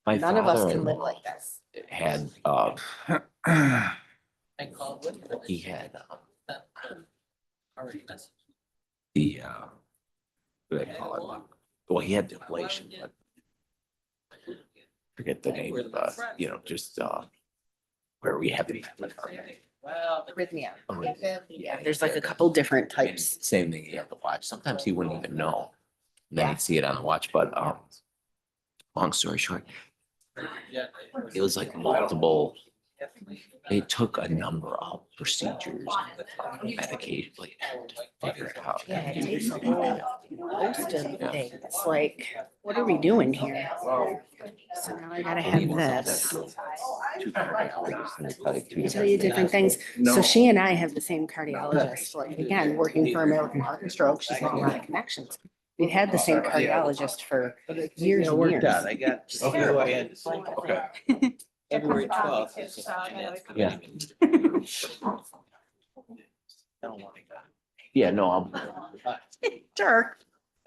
My None of us father can live like this. had, he had, the, what do they call it? Well, he had deflation, but forget the name of the, just, where we have the. Arrhythmia. Yeah, There's like a couple different types. Same thing you have to watch. Sometimes he wouldn't even know. Then he'd see it on the watch, but, long story short, it was like multiple, they took a number of procedures, medication, like, to figure it out. Yeah, it takes a whole host of things. It's like, what are we doing here? So now I gotta have this. I tell you different things. So she and I have the same cardiologist, like, again, working for American Heart and Stroke. She's got a lot of connections. We've had the same cardiologist for years and years. I got. Okay. Okay. February 12th. Yeah. Yeah, no, Dirk,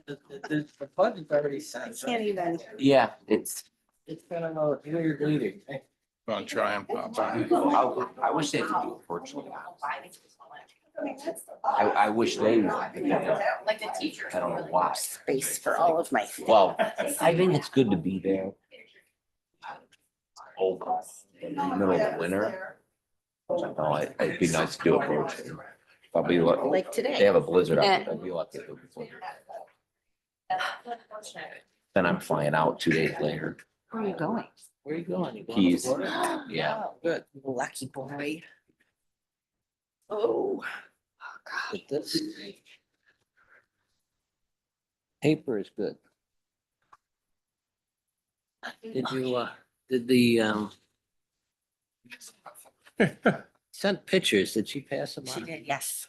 The budget's already set. can't even. yeah, it's, It's kind of, you're bleeding. Gonna try and pop on. I wish they could do it virtually. I wish they would. Like the teachers. I don't know why. Space for all of my. Well, I think it's good to be there. Over in the middle of the winter. No, it'd be nice to do it virtually. I'll be lucky. Like They today. have a blizzard out. I'll be lucky to do it before. Then I'm flying out 2 days later. Where are you going? Where are you going? You going to Keys. Florida? Yeah. Good. Lucky boy. Oh. But this paper is good. Did you, did the, sent pictures. Did she pass them She on? did, yes.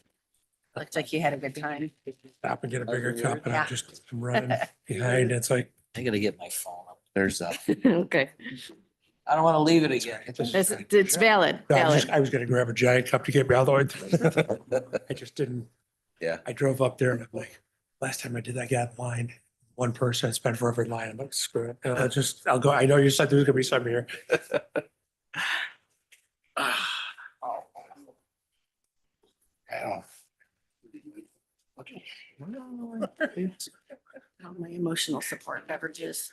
Looked like you had a good time. Stop and get a bigger cup and Yeah. I'm running behind. It's like, I gotta get my phone up. There's Okay, I don't want to leave it again. it's valid, valid. I was gonna grab a giant cup to get me out of the way. I just didn't. Yeah. I drove up there and I'm like, last time I did that, I got in line. One person, I spent for every line. I'm like, screw it. I'll go. I know you said there's gonna be some here. All my emotional support beverages.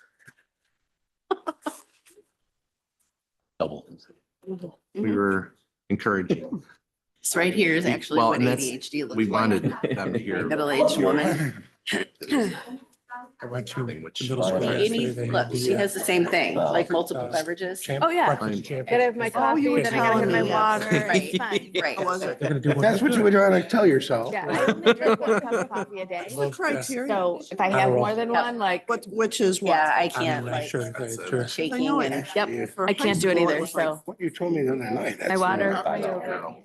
double. We were encouraging. This right here is actually Well, what and that's- ADHD looks We like. wanted them to A hear. middle-aged woman. I went to the Which- middle school. Well, Amy, yesterday. They look, had the, she has the same thing, like multiple uh, beverages. Oh, yeah. breakfast champion. Gotta have my coffee, you were then I gotta have my telling me. water. Right, It's fine. right. They're gonna do one- That's what you were trying to tell yourself. Yeah, I only drink 1 cup of coffee a day. Well, criteria? So if I have more than Yep. one, like, Which is what? Yeah, I I'm can't not like sure if they- sure. I shaking know and. it. yep, For I can't do it high school, either, was like so. What you told me the other night. My water.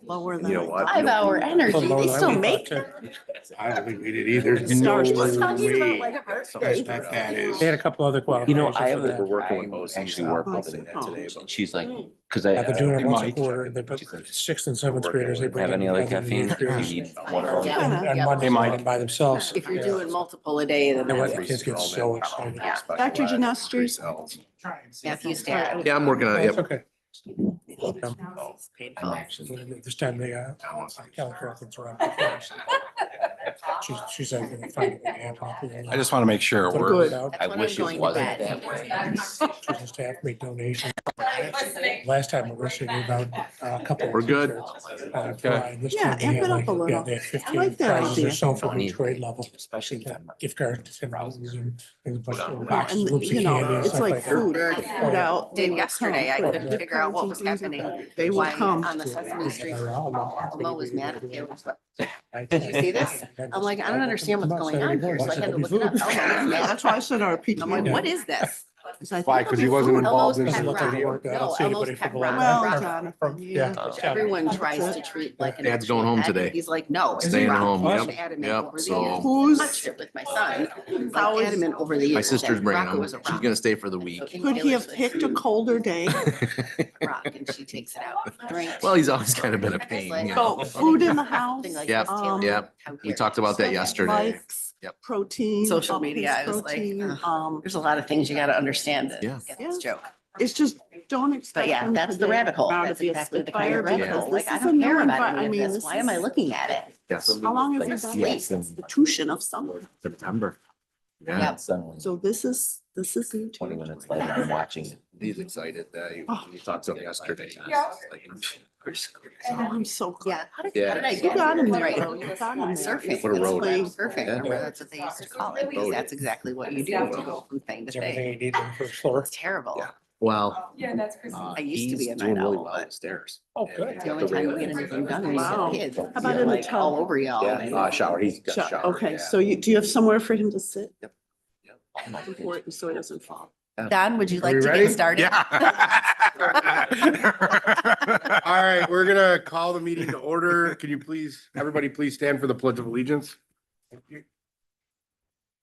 Lower than. You know what? 5-hour energy, Lower they than I still would've make. thought, too. I don't think we did either. Stars. No Let's not way. talk about like a birthday. That is. They had a couple other qualifications. You know, I have for a. that. working with those, Actually work with it today, but she's like, cause I. Yeah, they're doing it You once a might. quarter. They put sixth and seventh graders. They bring Have in any other other than caffeine? eighth You graders. need one of Yeah. them. And Yep. Monday morning by themselves. If you're Yeah. doing multiple a day, then And what that's. the kids get so excited. Yeah. Dr. Janustri? Matthew's dad. Yeah, I'm working on it. It's Yep. okay. It's painful. I'm actually. This time they, Kelly Crawford's around. She's like, gonna find it in hand. I just want to make sure Put it we're, out. I When wish I'm it going to wasn't bed. that way. She just have made donations. Last time we were sitting about a couple. We're good. Okay. Yeah, amp it up a little. They had I 15 like that prizes or idea. so from each grade level. Especially if I'm not. Gift cards and houses and a bunch of Well, boxes, and groups of you candy know, and it's stuff like like that. food, food out. Did yesterday, I couldn't Yeah. figure out what was happening. They will Why come. on the Sesame Street. Mo was mad at you. Did you see this? I'm like, I don't understand what's going on here, so I had to look it up. Elmo was mad. That's why I said our And I'm like, PTA. what is this? Why? Because he wasn't involved in Elmo's the pet rock. video. I don't No, see Elmo's anybody pet from rock. Well, Rock. Jonathan, Yeah. Which everyone tries to treat like an. Dad's going actual home pet. today. He's like, no. it's a Staying rock. home, He's yep, adamant yep, over the so- years. Who's- Touched it with my son. He's How like is- adamant over the years. my sister's that bringing Rocco them. was a She's rock. gonna stay for the week. So in Could he have Taylor's picked a colder day? rock and she takes it out. Drink. Well, he's always kind of been a pain, you know. So food in the house, Something like Yep, this, Taylor. yep. How We dare talked you. about that yesterday. likes, Yep. protein. Social up his media, I was like, protein, ugh. There's a lot of things you gotta understand to Yeah. get this joke. It's just, don't expect. But yeah, them that's the today rabbit hole. now to That's be a exactly the kind Spitfire of rabbit because hole. Like, this I is a don't new care about envi- any of this. Why am I looking at it? Yes. How long have we Like, been yes. in institution of summer? September. Yeah, Yeah. suddenly, So this is new. 20 minutes later, I'm watching it. He's excited that Oh. he thought so yesterday. I'm so glad. Yeah. How did Yeah. I You get got him here? there, Right. though. You got him there. Surfing. What a road. Surfing. Yeah. Remember, that's what they used to call it, because that's exactly what you do. You go from thing to Is everything thing. you need on the first floor? It's terrible. Yeah. Well. I used to be he's a doing night really owl, well but upstairs. Oh, good. the only time we get anything done when you Wow. have kids. How about in the Like, all tub? over y'all. Yeah, shower, he's got a Sure, shower. okay, yeah. so do you have somewhere for him to sit Oh my before, so he doesn't fall? Don, would you Are like we to ready? get started? All right, we're gonna call the meeting to order. Can you please, everybody please stand for the pledge of allegiance?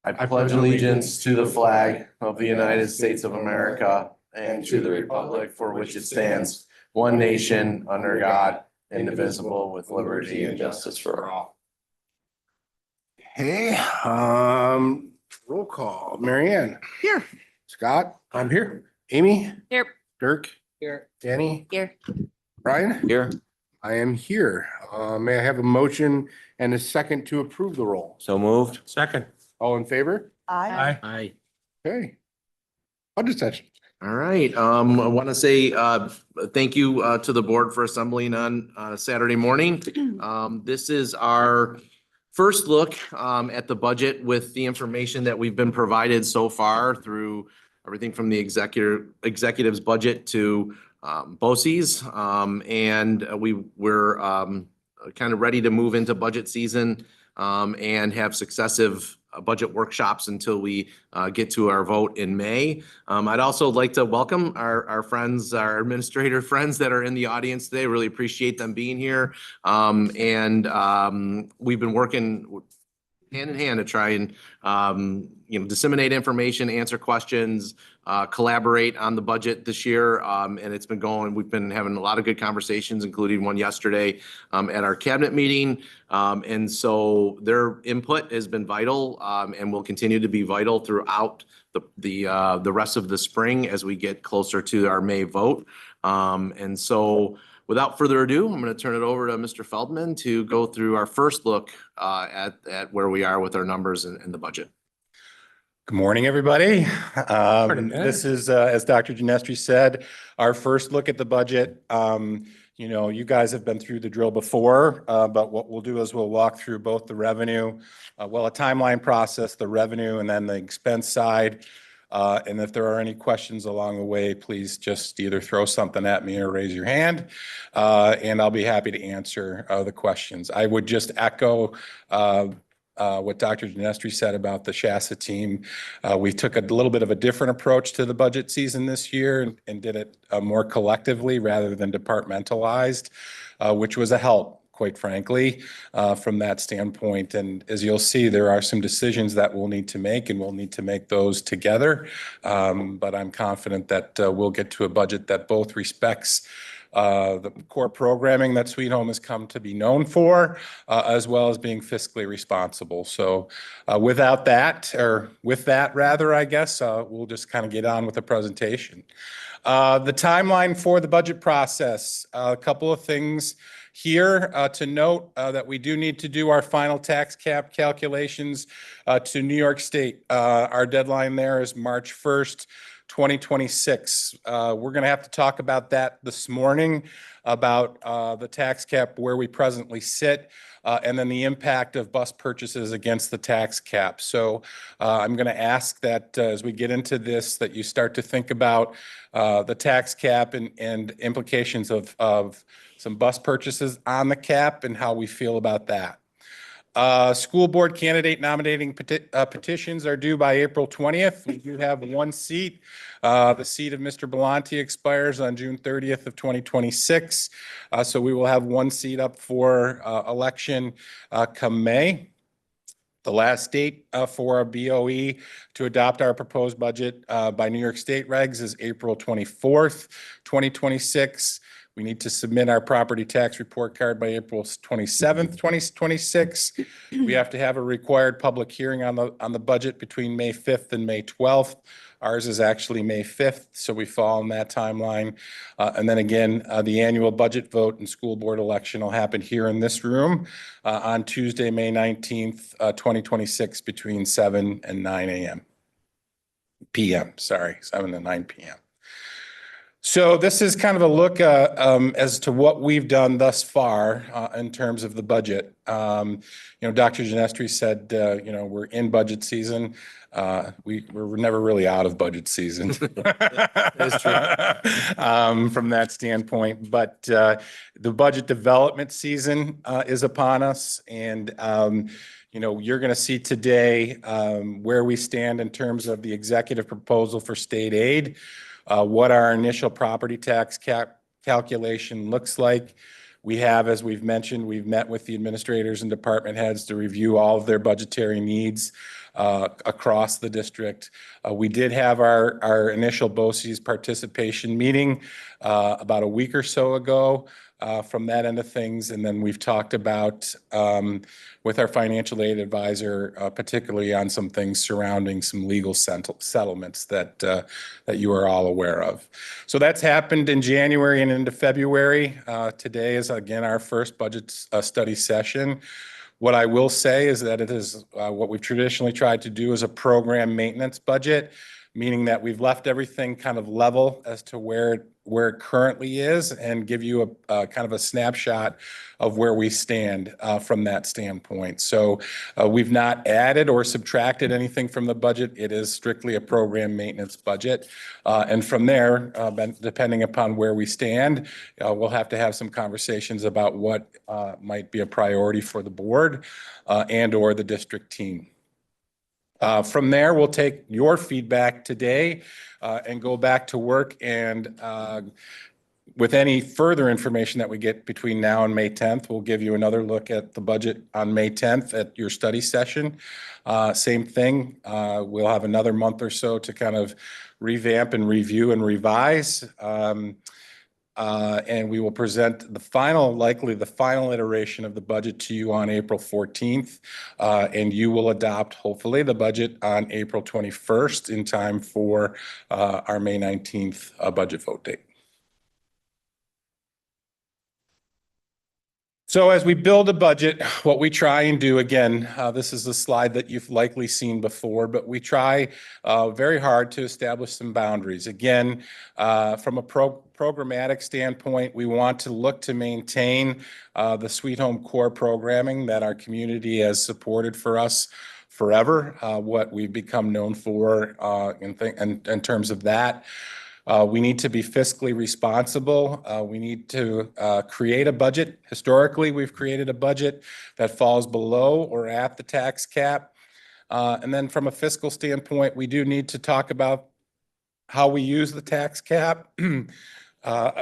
I pledge allegiance to the flag of the United States of America and to the republic for which it stands, one nation, under God, indivisible, with liberty and justice for all. Hey, roll call. Mary Ann, Here. Scott, I'm here. Amy, Here. Dirk, Here. Danny, Here. Brian. Here, I am here. May I have a motion and a second to approve the roll? so moved. Second. All in favor? Aye. Aye. Okay. Budget session. All right, I want to say thank you to the board for assembling on Saturday morning. This is our first look at the budget with the information that we've been provided so far through everything from the executive's budget to BOCES. And we're kind of ready to move into budget season and have successive budget workshops until we get to our vote in May. I'd also like to welcome our friends, our administrator friends that are in the audience today. Really appreciate them being here. We've been working hand in hand to try and disseminate information, answer questions, collaborate on the budget this year. And it's been going, we've been having a lot of good conversations, including one yesterday at our cabinet meeting. And so their input has been vital and will continue to be vital throughout the rest of the spring as we get closer to our May vote. And so without further ado, I'm going to turn it over to Mr. Feldman to go through our first look at where we are with our numbers and the budget. Good morning, everybody. Morning, man. This is, as Dr. Genestri said, our first look at the budget. You guys have been through the drill before, but what we'll do is we'll walk through both the revenue, a timeline process, the revenue, and then the expense side. And if there are any questions along the way, please just either throw something at me or raise your hand, and I'll be happy to answer the questions. I would just echo what Dr. Genestri said about the Shasta team. We took a little bit of a different approach to the budget season this year and did it more collectively rather than departmentalized, which was a help, quite frankly, from that standpoint. And as you'll see, there are some decisions that we'll need to make, and we'll need to make those together. But I'm confident that we'll get to a budget that both respects the core programming that Sweet Home has come to be known for, as well as being fiscally responsible. So with that rather, I guess, we'll just kind of get on with the presentation. The timeline for the budget process, a couple of things here to note that we do need to do our final tax cap calculations to New York State. Our deadline there is March 1st. 2026. We're going to have to talk about that this morning, about the tax cap, where we presently sit, and then the impact of bus purchases against the tax cap. So I'm going to ask that as we get into this, that you start to think about the tax cap and implications of some bus purchases on the cap and how we feel about that. School board candidate nominating petitions are due by April 20th. We do have one seat. The seat of Mr. Belanti expires on June 30th of 2026. So we will have one seat up for election come May. The last date for our BOE to adopt our proposed budget by New York State regs is April 24th, 2026. We need to submit our property tax report card by April 27th, 2026. We have to have a required public hearing on the budget between May 5th and May 12th. Ours is actually May 5th, so we fall in that timeline. And then again, the annual budget vote and school board election will happen here in this room on Tuesday, May 19th, 2026, between 7 and 9 a.m. PM, sorry, 7 to 9 p.m. So this is kind of a look as to what we've done thus far in terms of the budget. Dr. Genestri said, we're in budget season. We're never really out of budget season. That's true. From that standpoint, but the budget development season is upon us, and you're going to see today where we stand in terms of the executive proposal for state aid, what our initial property tax calculation looks like. We have, as we've mentioned, we've met with the administrators and department heads to review all of their budgetary needs across the district. We did have our initial BOCES participation meeting about a week or so ago from that end of things. And then we've talked about with our financial aid advisor, particularly on some things surrounding some legal settlements that you are all aware of. So that's happened in January and into February. Today is again our first budget study session. What I will say is that it is what we've traditionally tried to do is a program maintenance budget, meaning that we've left everything kind of level as to where it currently is and give you a kind of a snapshot of where we stand from that standpoint. So we've not added or subtracted anything from the budget. It is strictly a program maintenance budget. And from there, depending upon where we stand, we'll have to have some conversations about what might be a priority for the board and or the district team. From there, we'll take your feedback today and go back to work, and with any further information that we get between now and May 10th, we'll give you another look at the budget on May 10th at your study session. Same thing, we'll have another month or so to kind of revamp and review and revise. And we will present likely the final iteration of the budget to you on April 14th. And you will adopt, hopefully, the budget on April 21st in time for our May 19th budget vote date. So as we build a budget, what we try and do, again, this is a slide that you've likely seen before, but we try very hard to establish some boundaries. Again, from a programmatic standpoint, we want to look to maintain the Sweet Home core programming that our community has supported for us forever, what we've become known for in terms of that. We need to be fiscally responsible. We need to create a budget. Historically, we've created a budget that falls below or at the tax cap. And then from a fiscal standpoint, we do need to talk about how we use the tax cap.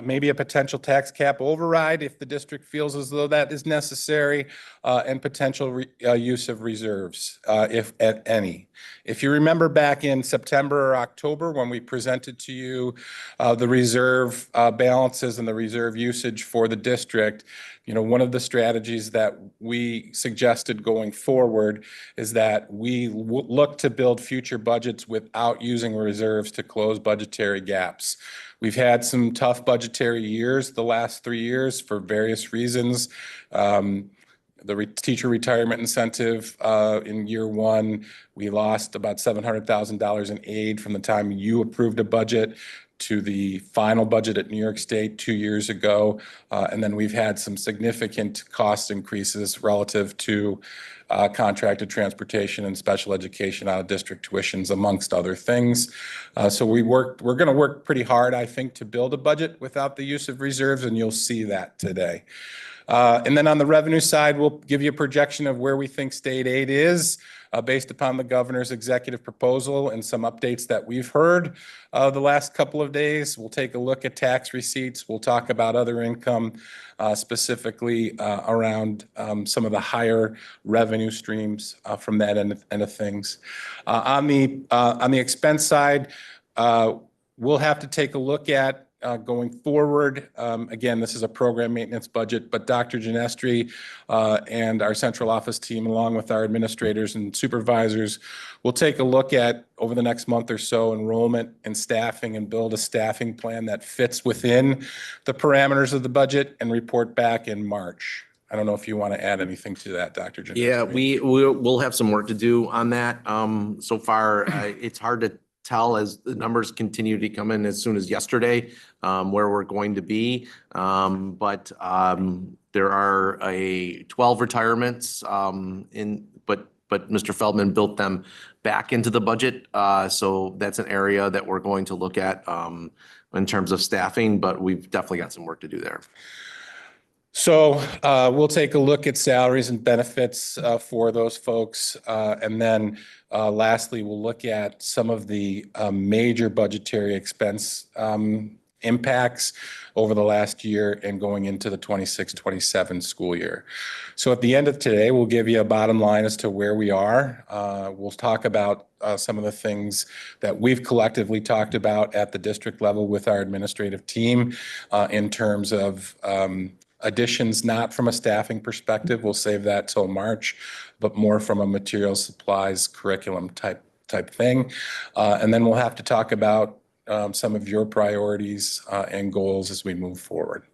Maybe a potential tax cap override if the district feels as though that is necessary, and potential use of reserves, if at any. If you remember back in September or October when we presented to you the reserve balances and the reserve usage for the district, one of the strategies that we suggested going forward is that we look to build future budgets without using reserves to close budgetary gaps. We've had some tough budgetary years the last 3 years for various reasons. The teacher retirement incentive in year one, we lost about $700,000 in aid from the time you approved a budget to the final budget at New York State 2 years ago. And then we've had some significant cost increases relative to contracted transportation and special education out of district tuitions, amongst other things. So we're going to work pretty hard, I think, to build a budget without the use of reserves, and you'll see that today. And then on the revenue side, we'll give you a projection of where we think state aid is based upon the governor's executive proposal and some updates that we've heard the last couple of days. We'll take a look at tax receipts. We'll talk about other income, specifically around some of the higher revenue streams from that end of things. On the expense side, we'll have to take a look at going forward. Again, this is a program maintenance budget, but Dr. Genestri and our central office team, along with our administrators and supervisors, will take a look at, over the next month or so, enrollment and staffing, and build a staffing plan that fits within the parameters of the budget and report back in March. I don't know if you want to add anything to that, Dr. Genestri. Yeah, we'll have some work to do on that. So far, it's hard to tell as the numbers continue to come in as soon as yesterday, where we're going to be. But there are 12 retirements but Mr. Feldman built them back into the budget. So that's an area that we're going to look at in terms of staffing, but we've definitely got some work to do there. So we'll take a look at salaries and benefits for those folks. And then lastly, we'll look at some of the major budgetary expense impacts over the last year and going into the 26-27 school year. So at the end of today, we'll give you a bottom line as to where we are. We'll talk about some of the things that we've collectively talked about at the district level with our administrative team in terms of additions, not from a staffing perspective, we'll save that till March, but more from a materials, supplies, curriculum type thing. And then we'll have to talk about some of your priorities and goals as we move forward.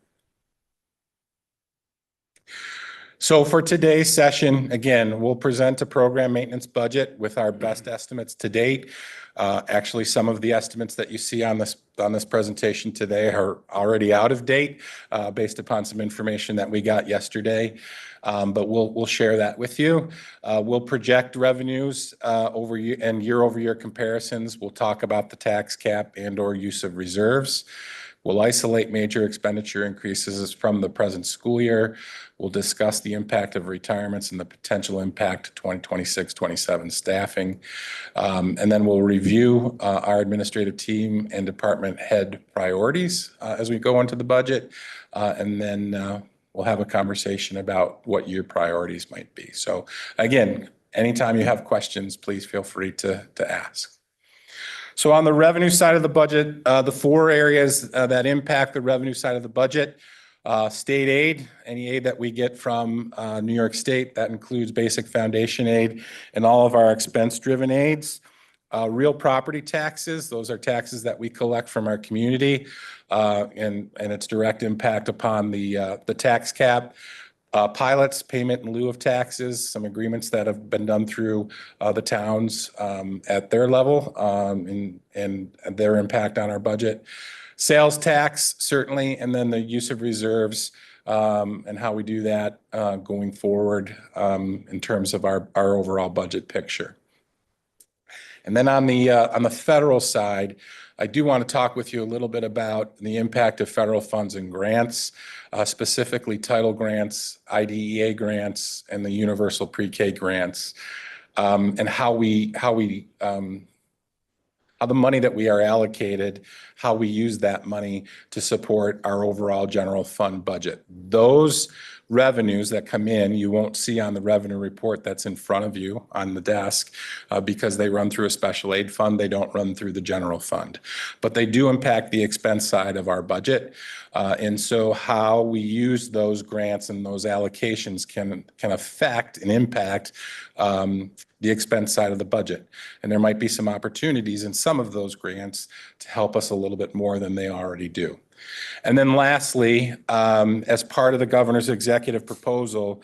So for today's session, again, we'll present a program maintenance budget with our best estimates to date. Actually, some of the estimates that you see on this presentation today are already out of date based upon some information that we got yesterday. But we'll share that with you. We'll project revenues and year-over-year comparisons. We'll talk about the tax cap and/or use of reserves. We'll isolate major expenditure increases from the present school year. We'll discuss the impact of retirements and the potential impact to 2026-27 staffing. And then we'll review our administrative team and department head priorities as we go into the budget. And then we'll have a conversation about what your priorities might be. So again, anytime you have questions, please feel free to ask. So on the revenue side of the budget, the four areas that impact the revenue side of the budget: state aid, any aid that we get from New York State, that includes basic foundation aid and all of our expense-driven aids. Real property taxes, those are taxes that we collect from our community and its direct impact upon the tax cap. Pilots, payment in lieu of taxes, some agreements that have been done through the towns at their level and their impact on our budget. Sales tax, certainly, and then the use of reserves and how we do that going forward in terms of our overall budget picture. And then on the federal side, I do want to talk with you a little bit about the impact of federal funds and grants, specifically title grants, IDEA grants, and the universal pre-K grants, and how the money that we are allocated, how we use that money to support our overall general fund budget. Those revenues that come in, you won't see on the revenue report that's in front of you on the desk because they run through a special aid fund. They don't run through the general fund, but they do impact the expense side of our budget. And so how we use those grants and those allocations can affect and impact the expense side of the budget. And there might be some opportunities in some of those grants to help us a little bit more than they already do. And then lastly, as part of the governor's executive proposal,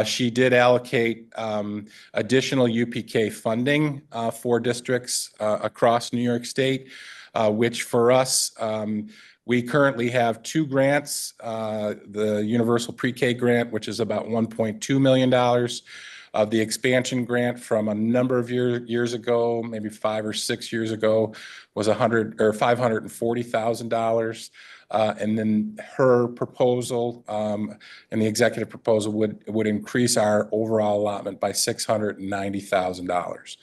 she did allocate additional UPK funding for districts across New York State, which for us, we currently have two grants, the Universal Pre-K grant, which is about $1.2 million. The expansion grant from a number of years ago, maybe 5 or 6 years ago, was $540,000. And then her proposal and the executive proposal would increase our overall allotment by $690,000.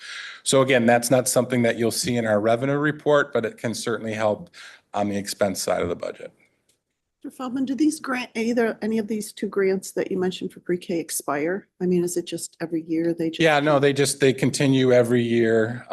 So again, that's not something that you'll see in our revenue report, but it can certainly help on the expense side of the budget. Mr. Feldman, do these any of these two grants that you mentioned for pre-K expire? I mean, is it just every year they just? Yeah, no, they continue every year.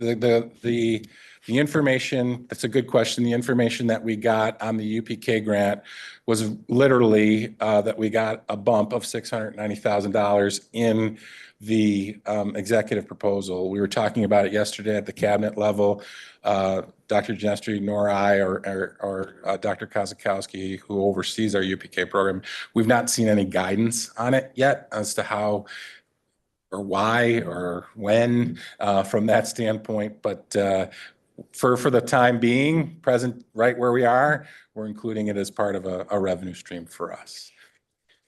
The the information, that's a good question. The information that we got on the UPK grant was literally that we got a bump of $690,000 in the executive proposal. We were talking about it yesterday at the cabinet level. Dr. Genestri, nor I, or Dr. Kozakowski, who oversees our UPK program, we've not seen any guidance on it yet as to how or why or when from that standpoint. But for the time being, present right where we are, we're including it as part of a revenue stream for us.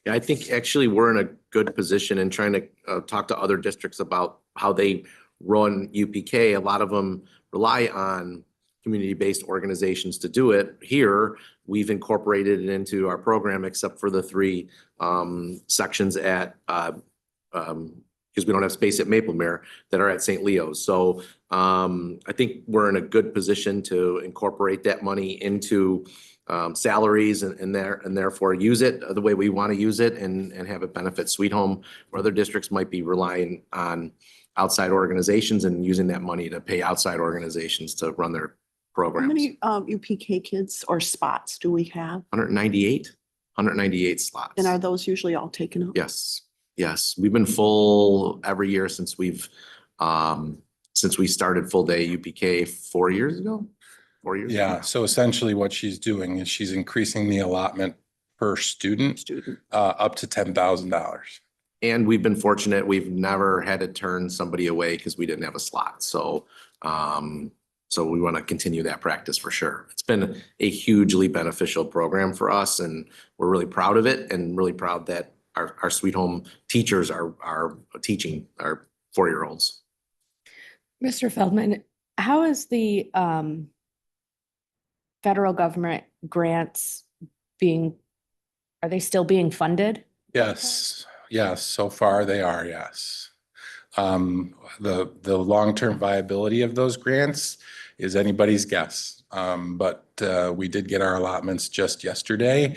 Yeah, I think actually we're in a good position in trying to talk to other districts about how they run UPK. A lot of them rely on community-based organizations to do it. Here, we've incorporated it into our program, except for the 3 sections at because we don't have space at Maplemere that are at St. Leo's. So I think we're in a good position to incorporate that money into salaries and therefore use it the way we want to use it and have it benefit Sweet Home, where other districts might be relying on outside organizations and using that money to pay outside organizations to run their How programs. many UPK kids or spots do we have? 198 slots. And are those usually all taken up? Yes, yes. We've been full every year since we started full day UPK 4 years ago. 4 years. Yeah, ago. so essentially what she's doing is she's increasing the allotment per student up to $10,000. And we've been fortunate. We've never had to turn somebody away because we didn't have a slot. So, so we want to continue that practice for sure. It's been a hugely beneficial program for us, and we're really proud of it, and really proud that our Sweet Home teachers are teaching our 4-year-olds. Mr. Feldman, how is the federal government grants are they still being funded? Yes, yes, so far they are, yes. The long-term viability of those grants is anybody's guess. But we did get our allotments just yesterday.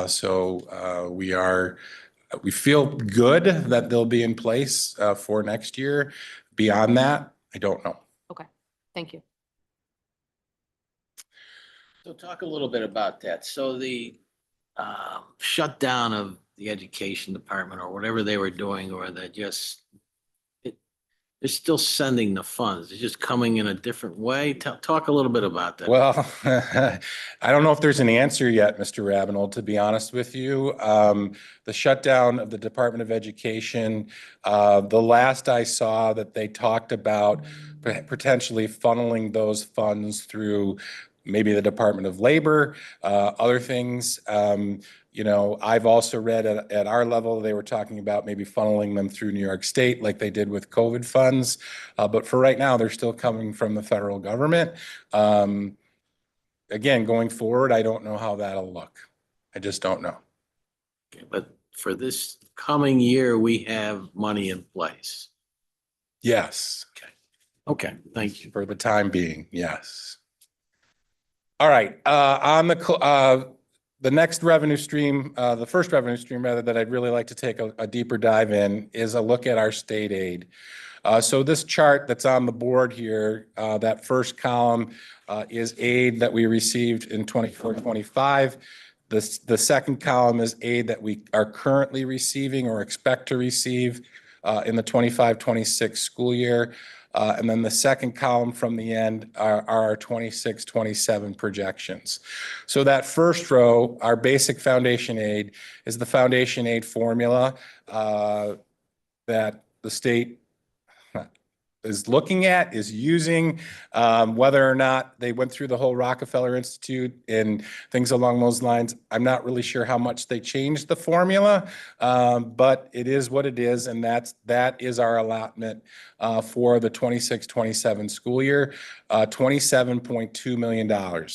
So we feel good that they'll be in place for next year. Beyond that, I don't know. Okay, thank you. So talk a little bit about that. So the shutdown of the education department or whatever they were doing, or they're still sending the funds. It's just coming in a different way. Talk a little bit about that. Well, I don't know if there's an answer yet, Mr. Rabinold, to be honest with you. The shutdown of the Department of Education, the last I saw that they talked about potentially funneling those funds through maybe the Department of Labor, other things. You know, I've also read at our level, they were talking about maybe funneling them through New York State like they did with COVID funds. But for right now, they're still coming from the federal government. Again, going forward, I don't know how that'll look. I just don't know. Okay, but for this coming year, we have money in place. Yes. Okay, thank you. For the time being, yes. All right, on the next revenue stream, the first revenue stream rather, that I'd really like to take a deeper dive in is a look at our state aid. So this chart that's on the board here, that first column is aid that we received in 24-25. The second column is aid that we are currently receiving or expect to receive in the 25-26 school year. And then the second column from the end are our 26-27 projections. So that first row, our basic foundation aid, is the foundation aid formula that the state is looking at, is using, whether or not they went through the whole Rockefeller Institute and things along those lines. I'm not really sure how much they changed the formula, but it is what it is, and that is our allotment for the 26-27 school year, $27.2 million.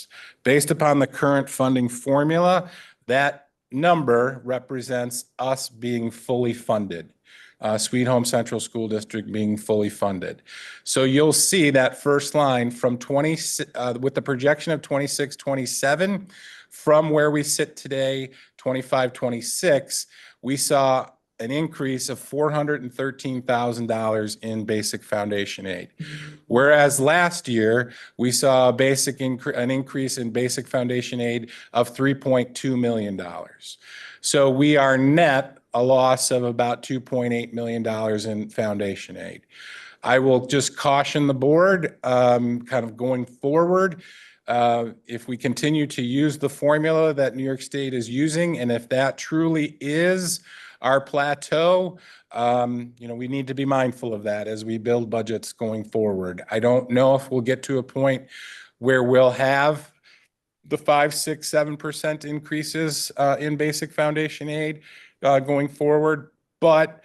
Based upon the current funding formula, that number represents us being fully funded. Sweet Home Central School District being fully funded. So you'll see that first line from with the projection of 26-27, from where we sit today, 25-26, we saw an increase of $413,000 in basic foundation aid. Whereas last year, we saw an increase in basic foundation aid of $3.2 million. So we are net a loss of about $2.8 million in foundation aid. I will just caution the board, kind of going forward, if we continue to use the formula that New York State is using, and if that truly is our plateau, we need to be mindful of that as we build budgets going forward. I don't know if we'll get to a point where we'll have the 5%, 6%, 7% increases in basic foundation aid going forward. But,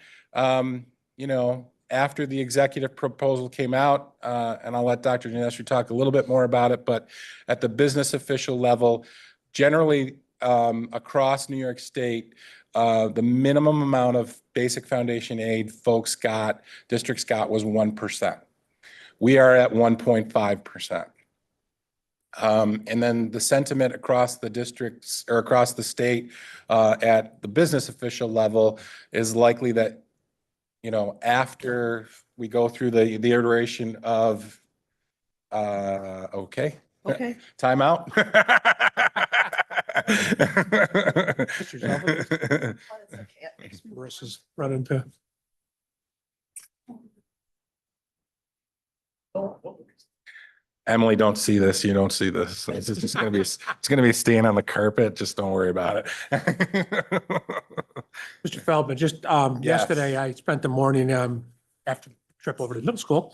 after the executive proposal came out, and I'll let Dr. Genestri talk a little bit more about it, but at the business official level, generally across New York State, the minimum amount of basic foundation aid districts got was 1%. We are at 1.5%. And then the sentiment across the districts or across the state at the business official level is likely that, after we go through the iteration of, Okay. timeout. Marissa's running to. Emily, don't see this. You don't see this. It's just gonna be, it's gonna be staying on the carpet. Just don't worry about it. Mr. Feldman, just yesterday, I spent the morning after the trip over to middle school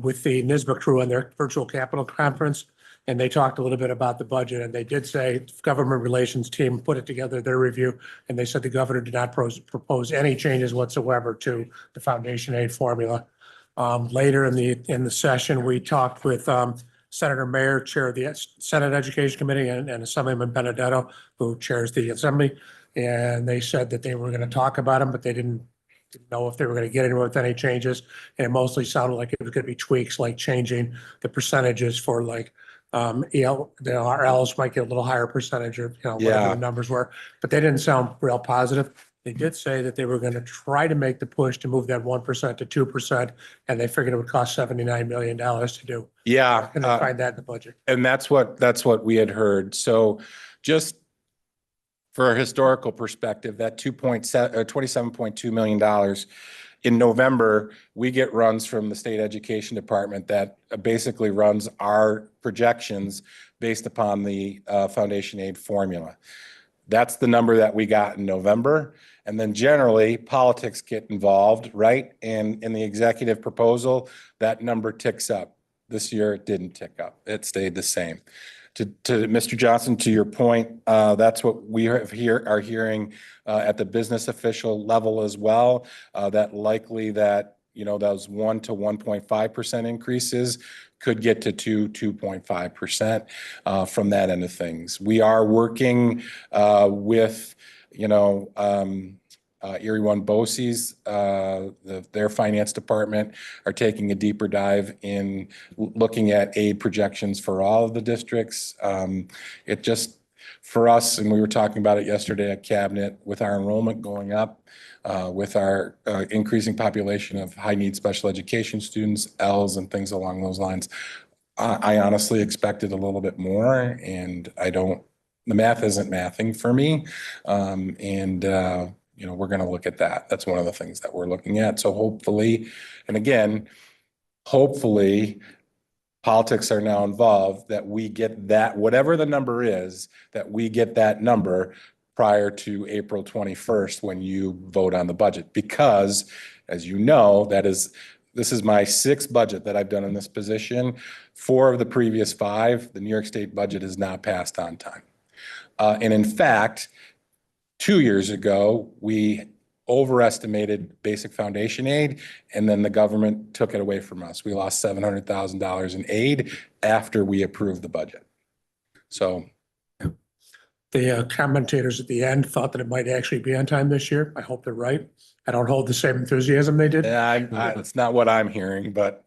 with the NYSBA crew on their virtual capital conference. And they talked a little bit about the budget, and they did say government relations team put it together, their review, and they said the governor did not propose any changes whatsoever to the foundation aid formula. Later in the session, we talked with Senator Mayer, chair of the Senate Education Committee, and Assemblyman Benedetto, who chairs the Assembly. And they said that they were going to talk about them, but they didn't know if they were going to get anywhere with any changes. And it mostly sounded like it was going to be tweaks, like changing the percentages for like our L's might get a little higher percentage or, whatever the numbers were, but they didn't sound real positive. They did say that they were going to try to make the push to move that 1% to 2%, and they figured it would cost $79 million to do. Yeah. And they find that in the budget. And that's what we had heard. So just for a historical perspective, that $27.2 million in November, we get runs from the state education department that basically runs our projections based upon the foundation aid formula. That's the number that we got in November. And then generally politics get involved, right? And in the executive proposal, that number ticks up. This year, it didn't tick up. It stayed the same. To Mr. Johnson, to your point, that's what we are hearing at the business official level as well, that likely that, those 1 to 1.5% increases could get to 2.5% from that end of things. We are working with, Erie One BOCES, their finance department are taking a deeper dive in looking at aid projections for all of the districts. It just, for us, and we were talking about it yesterday at Cabinet, with our enrollment going up, with our increasing population of high need special education students, L's and things along those lines, I honestly expected a little bit more, and the math isn't mathing for me. We're going to look at that. That's one of the things that we're looking at. So hopefully, and again, hopefully politics are now involved, that we get that, whatever the number is, that we get that number prior to April 21st when you vote on the budget. Because as you know, this is my 6th budget that I've done in this position. 4 of the previous 5, the New York State budget is not passed on time. And in fact, 2 years ago, we overestimated basic foundation aid, and then the government took it away from us. We lost $700,000 in aid after we approved the budget. So. The commentators at the end thought that it might actually be on time this year. I hope they're right. I don't hold the same enthusiasm they did. Yeah, it's not what I'm hearing, but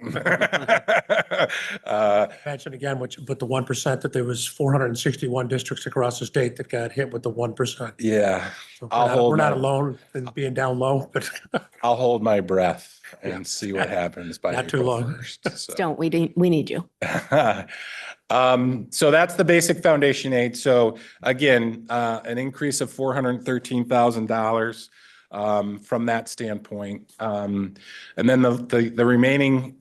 Mention again, with the 1%, that there was 461 districts across the state that got hit with the 1%. yeah, So I'll hold we're not my- alone in being down low, but I'll hold my breath and see what happens by Not too April long. 1st, so. Don't, we need you. So that's the basic foundation aid. So again, an increase of $413,000 from that standpoint. And then the remaining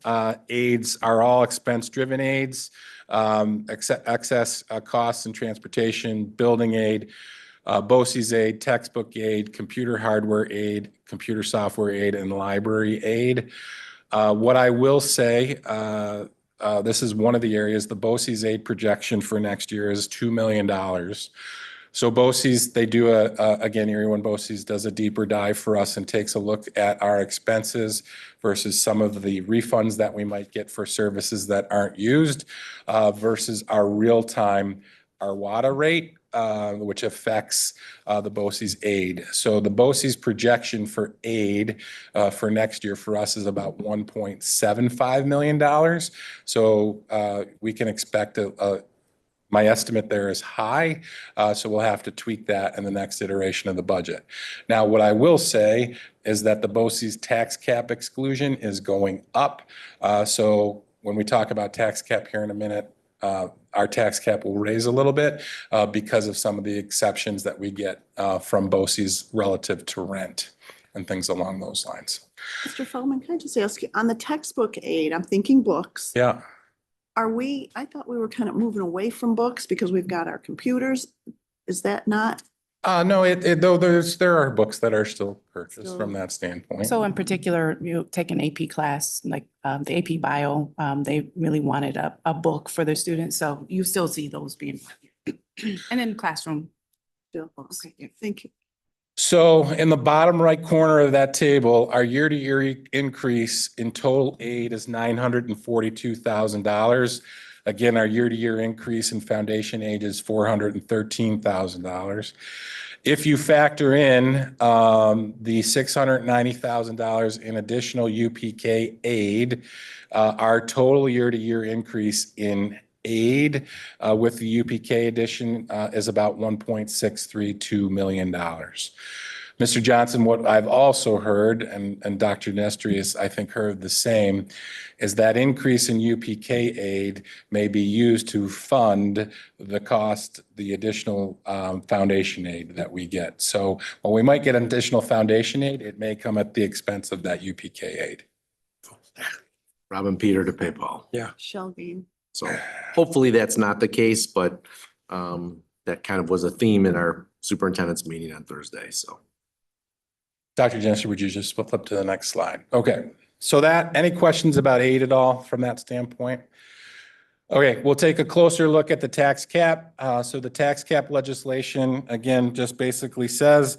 aids are all expense-driven aids, excess costs and transportation, building aid, BOCES aid, textbook aid, computer hardware aid, computer software aid, and library aid. What I will say, this is one of the areas, the BOCES aid projection for next year is $2 million. So BOCES, they do again, Erie One BOCES does a deeper dive for us and takes a look at our expenses versus some of the refunds that we might get for services that aren't used versus our real-time Arwada rate, which affects the BOCES aid. So the BOCES projection for aid for next year for us is about $1.75 million. So we can expect my estimate there is high, so we'll have to tweak that in the next iteration of the budget. Now, what I will say is that the BOCES tax cap exclusion is going up. So when we talk about tax cap here in a minute, our tax cap will raise a little bit because of some of the exceptions that we get from BOCES relative to rent and things along those lines. Mr. Feldman, can I just ask you, on the textbook aid, I'm thinking books. Yeah. I thought we were kind of moving away from books because we've got our computers. Is that not? No, though there are books that are still purchased from that standpoint. So in particular, you take an AP class, like the AP Bio, they really wanted a book for their students. So you still see those being, and in classroom. Still books? Okay, thank you. So in the bottom right corner of that table, our year-to-year increase in total aid is $942,000. Again, our year-to-year increase in foundation aid is $413,000. If you factor in the $690,000 in additional UPK aid, our total year-to-year increase in aid with the UPK addition is about $1.632 million. Mr. Johnson, what I've also heard, and Dr. Nestri I think heard the same, is that increase in UPK aid may be used to fund the cost, the additional foundation aid that we get. So while we might get additional foundation aid, it may come at the expense of that UPK aid. Robin Peter to pay Paul. Shelby. So hopefully that's not the case, but that kind of was a theme in our superintendent's meeting on Thursday, so. Dr. Jensen, would you just flip to the next slide? Okay, so any questions about aid at all from that standpoint? Okay, we'll take a closer look at the tax cap. So the tax cap legislation, again, just basically says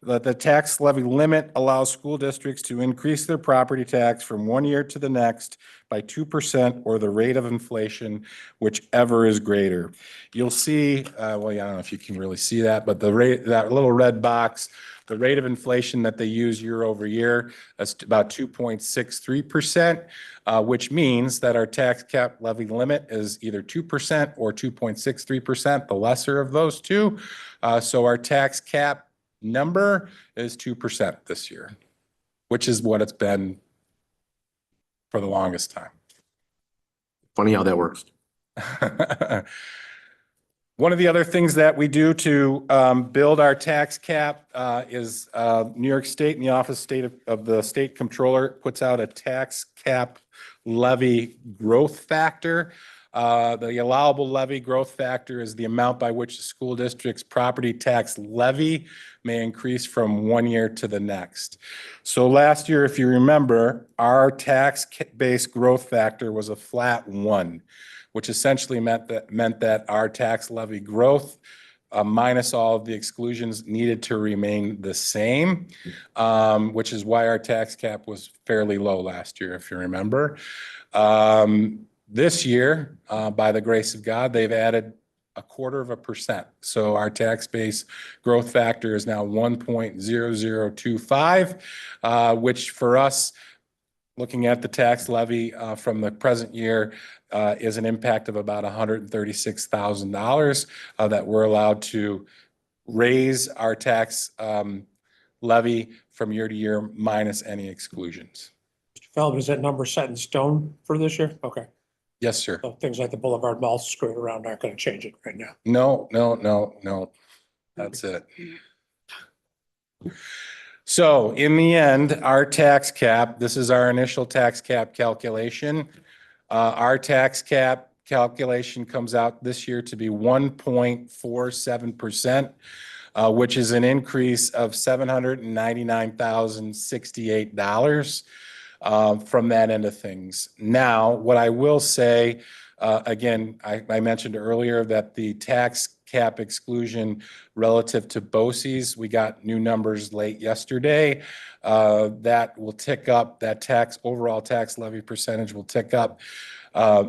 that the tax levy limit allows school districts to increase their property tax from one year to the next by 2% or the rate of inflation, whichever is greater. You'll see, well, yeah, I don't know if you can really see that, but the rate, that little red box, the rate of inflation that they use year over year, that's about 2.63%, which means that our tax cap levy limit is either 2% or 2.63%, the lesser of those two. So our tax cap number is 2% this year, which is what it's been for the longest time. Funny how that works. One of the other things that we do to build our tax cap is New York State and the Office of the State Comptroller puts out a tax cap levy growth factor. The allowable levy growth factor is the amount by which the school district's property tax levy may increase from one year to the next. So last year, if you remember, our tax base growth factor was a flat 1, which essentially meant that our tax levy growth minus all of the exclusions needed to remain the same, which is why our tax cap was fairly low last year, if you remember. This year, by the grace of God, they've added 0.25%. So our tax base growth factor is now 1.0025, which for us, looking at the tax levy from the present year, is an impact of about $136,000 that we're allowed to raise our tax levy from year to year minus any exclusions. Mr. Feldman, is that number set in stone for this year? Okay. Yes, sir. So things like the Boulevard Mall screwing around aren't going to change it right now. No. That's it. So in the end, our tax cap, this is our initial tax cap calculation. Our tax cap calculation comes out this year to be 1.47%, which is an increase of $799,068 from that end of things. Now, what I will say, again, I mentioned earlier that the tax cap exclusion relative to BOCES, we got new numbers late yesterday. That will tick up, that overall tax levy percentage will tick up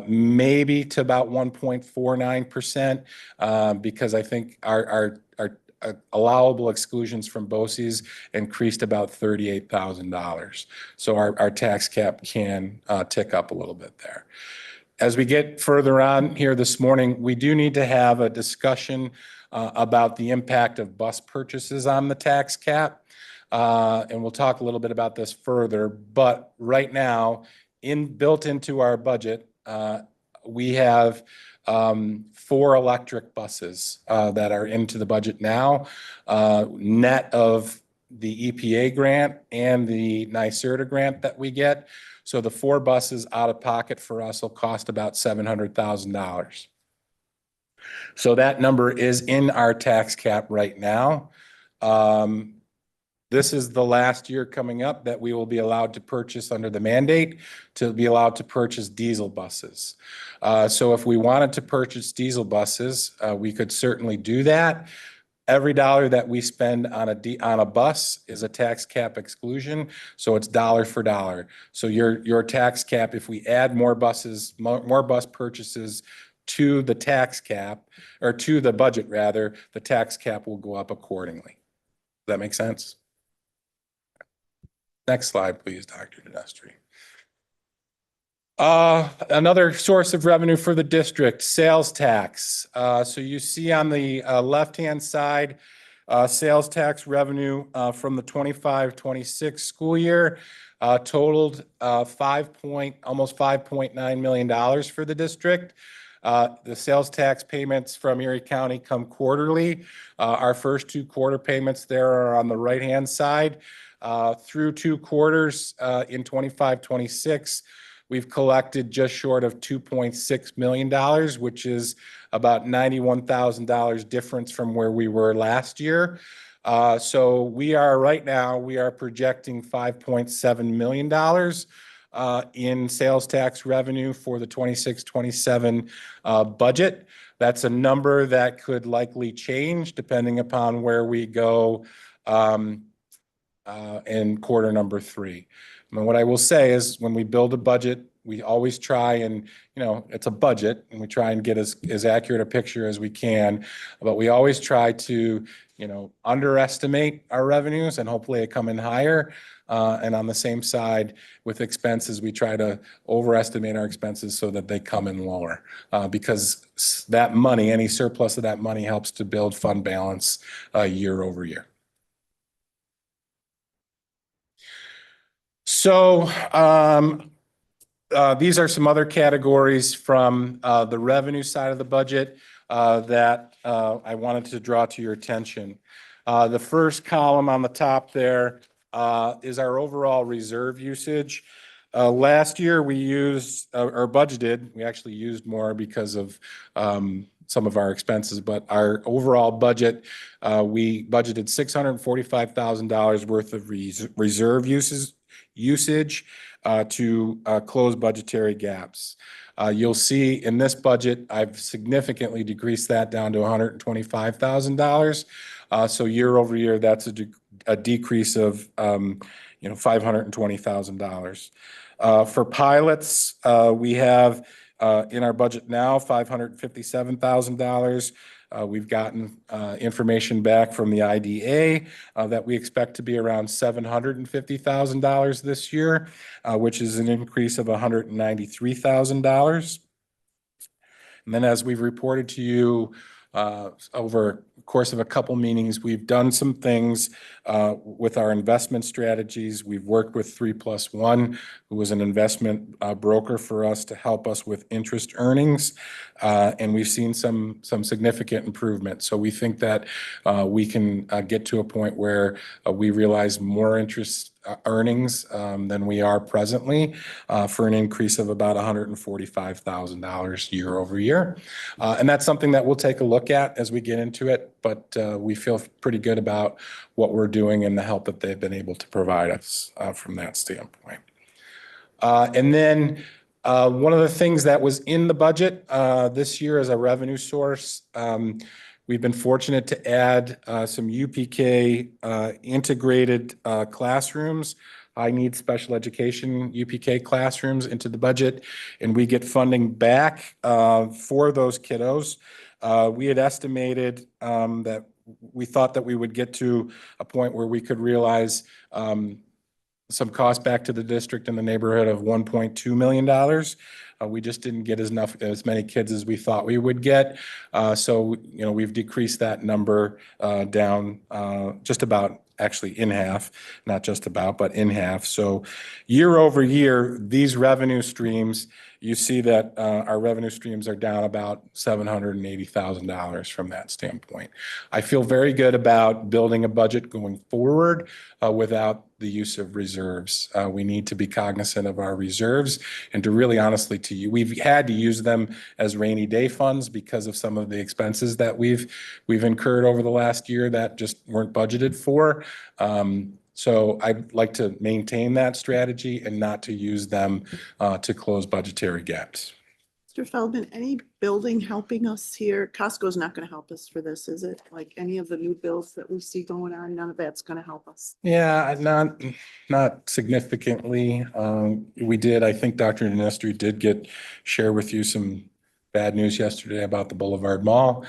maybe to about 1.49%, because I think our allowable exclusions from BOCES increased about $38,000. So our tax cap can tick up a little bit there. As we get further on here this morning, we do need to have a discussion about the impact of bus purchases on the tax cap. And we'll talk a little bit about this further, but right now, built into our budget, we have 4 electric buses that are into the budget now, net of the EPA grant and the NYSERDA grant that we get. So the 4 buses out of pocket for us will cost about $700,000. So that number is in our tax cap right now. This is the last year coming up that we will be allowed to purchase under the mandate to be allowed to purchase diesel buses. So if we wanted to purchase diesel buses, we could certainly do that. Every dollar that we spend on a bus is a tax cap exclusion, so it's dollar for dollar. So your tax cap, if we add more buses, more bus purchases to the tax cap, or to the budget rather, the tax cap will go up accordingly. Does that make sense? Next slide, please, Dr. Dinestri. Another source of revenue for the district, sales tax. So you see on the left-hand side, sales tax revenue from the 25-26 school year totaled almost $5.9 million for the district. The sales tax payments from Erie County come quarterly. Our first 2 quarter payments there are on the right-hand side. Through 2 quarters in 25-26, we've collected just short of $2.6 million, which is about $91,000 difference from where we were last year. So we are projecting $5.7 million in sales tax revenue for the 26-27 budget. That's a number that could likely change depending upon where we go in quarter number 3. And what I will say is when we build a budget, we always try and, it's a budget and we try and get as accurate a picture as we can, but we always try to, underestimate our revenues and hopefully they come in higher. And on the same side with expenses, we try to overestimate our expenses so that they come in lower, because that money, any surplus of that money helps to build fund balance year over year. So these are some other categories from the revenue side of the budget that I wanted to draw to your attention. The first column on the top there is our overall reserve usage. Last year we used or budgeted, we actually used more because of some of our expenses, but our overall budget, we budgeted $645,000 worth of reserve usage to close budgetary gaps. You'll see in this budget, I've significantly decreased that down to $125,000. So year over year, that's a decrease of $520,000. For pilots, we have in our budget now, $557,000. We've gotten information back from the IDA that we expect to be around $750,000 this year, which is an increase of $193,000. And then as we've reported to you over the course of a couple meetings, we've done some things with our investment strategies. We've worked with 3+1, who was an investment broker for us to help us with interest earnings. And we've seen some significant improvement. So we think that we can get to a point where we realize more interest earnings than we are presently for an increase of about $145,000 year over year. And that's something that we'll take a look at as we get into it, but we feel pretty good about what we're doing and the help that they've been able to provide us from that standpoint. And then one of the things that was in the budget this year as a revenue source, we've been fortunate to add some UPK integrated classrooms, high-need special education UPK classrooms into the budget, and we get funding back for those kiddos. We had estimated that we thought that we would get to a point where we could realize some cost back to the district in the neighborhood of $1.2 million. We just didn't get as many kids as we thought we would get. So, we've decreased that number down just about, actually in half, not just about, but in half. So year over year, these revenue streams, you see that our revenue streams are down about $780,000 from that standpoint. I feel very good about building a budget going forward without the use of reserves. We need to be cognizant of our reserves and to really honestly to you, we've had to use them as rainy day funds because of some of the expenses that we've incurred over the last year that just weren't budgeted for. So I'd like to maintain that strategy and not to use them to close budgetary gaps. Mr. Feldman, any building helping us here? Costco's not going to help us for this, is it? Like any of the new bills that we see going on, none of that's going to help us. Yeah, not significantly. I think Dr. Dinestri did share with you some bad news yesterday about the Boulevard Mall.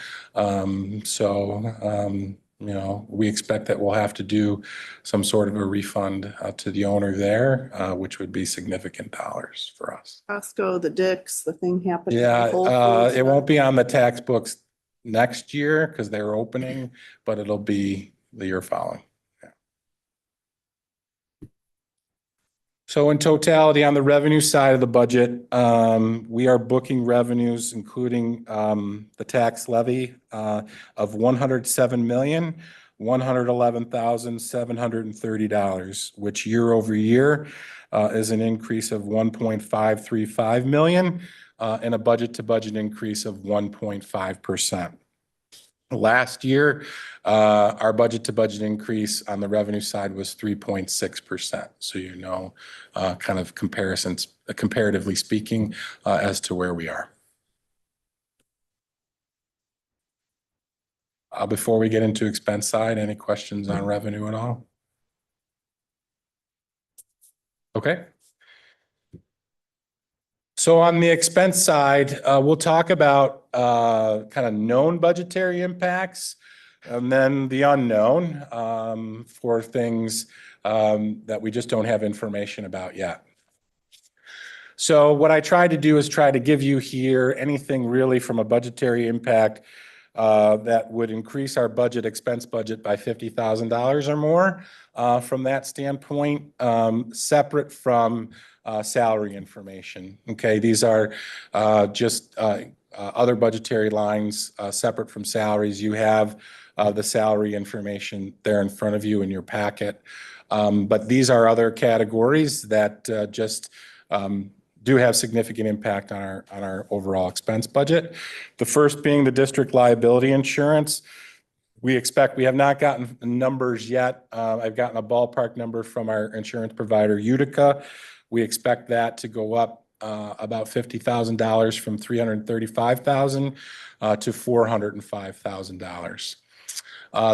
We expect that we'll have to do some sort of a refund to the owner there, which would be significant dollars for us. Costco, the Dick's, the thing happened. Yeah, it won't be on the tax books next year because they're opening, but it'll be the year following. Yeah. So in totality, on the revenue side of the budget, we are booking revenues, including the tax levy of $107,111,730, which year over year is an increase of $1.535 million and a budget to budget increase of 1.5%. Last year, our budget to budget increase on the revenue side was 3.6%. So, kind of comparatively speaking, as to where we are. Before we get into expense side, any questions on revenue at all? Okay. So on the expense side, we'll talk about kind of known budgetary impacts and then the unknown for things that we just don't have information about yet. So what I tried to do is try to give you here anything really from a budgetary impact that would increase our expense budget by $50,000 or more from that standpoint, separate from salary information. Okay, these are just other budgetary lines separate from salaries. You have the salary information there in front of you in your packet. But these are other categories that just do have significant impact on our overall expense budget. The first being the district liability insurance. We have not gotten numbers yet. I've gotten a ballpark number from our insurance provider, Utica. We expect that to go up about $50,000 from $335,000 to $405,000.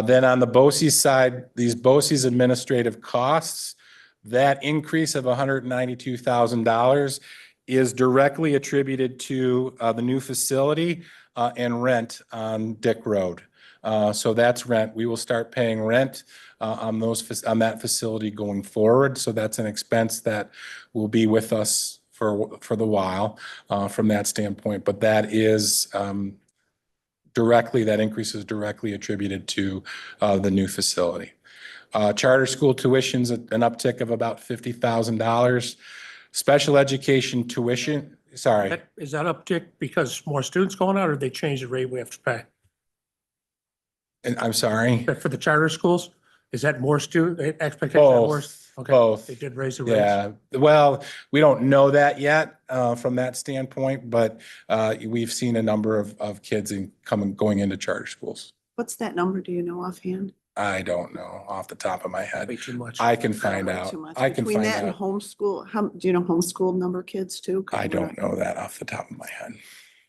Then on the BOCES side, these BOCES administrative costs, that increase of $192,000 is directly attributed to the new facility and rent on Dick Road. So that's rent. We will start paying rent on on that facility going forward. So that's an expense that will be with us for the while from that standpoint. But that is that increase is directly attributed to the new facility. Charter school tuition's an uptick of about $50,000. Special education tuition, sorry. Is that uptick because more students going out or they changed the rate we have to pay? And I'm sorry. But for the charter schools, is that more student expectation? More? Okay, Both. they did raise the rates. Yeah, well, we don't know that yet from that standpoint, but we've seen a number of kids going into charter schools. What's that number? Do you know offhand? I don't know off the top of my head. Way too much. I can find Way out. too much. I can Between find that and out. homeschool, do you know homeschool number of kids too? 'Cause I we're don't not- know that off the top of my head,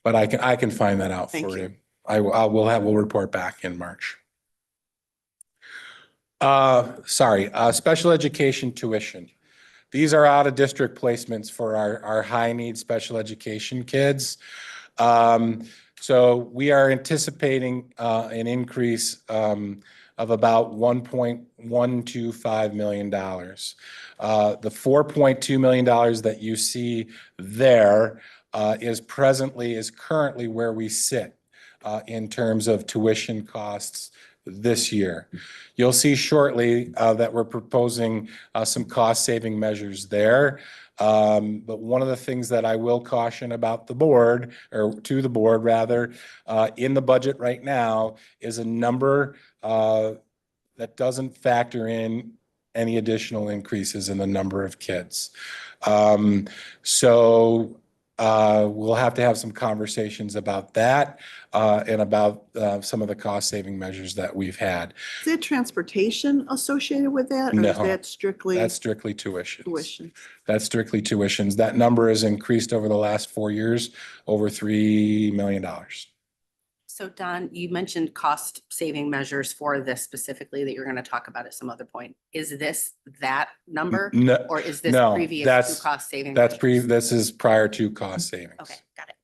but I can find that out Thank for you. you. We'll report back in March. Special education tuition. These are out of district placements for our high need special education kids. So we are anticipating an increase of about $1.125 million. The $4.2 million that you see there is currently where we sit in terms of tuition costs this year. You'll see shortly that we're proposing some cost saving measures there. But one of the things that I will caution about the board, or to the board rather, in the budget right now is a number that doesn't factor in any additional increases in the number of kids. So we'll have to have some conversations about that and about some of the cost saving measures that we've had. Is there transportation associated with that? Or is No, that strictly That's strictly tuition. tuition? That's strictly tuitions. That number has increased over the last 4 years, over $3 million. So Don, you mentioned cost saving measures for this specifically that you're going to talk about at some other point. Is this that number No, or is this no, previous that's- to cost saving? this measures? is prior to cost savings. Okay, got it.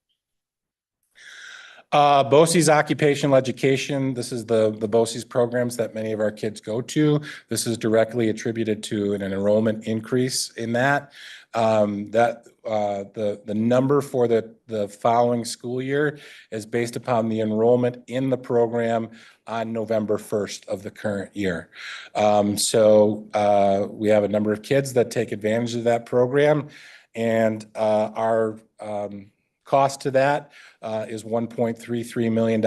BOCES occupational education, this is the BOCES programs that many of our kids go to. This is directly attributed to an enrollment increase in that. The number for the following school year is based upon the enrollment in the program on November 1st of the current year. So we have a number of kids that take advantage of that program, and our cost to that is $1.33 million,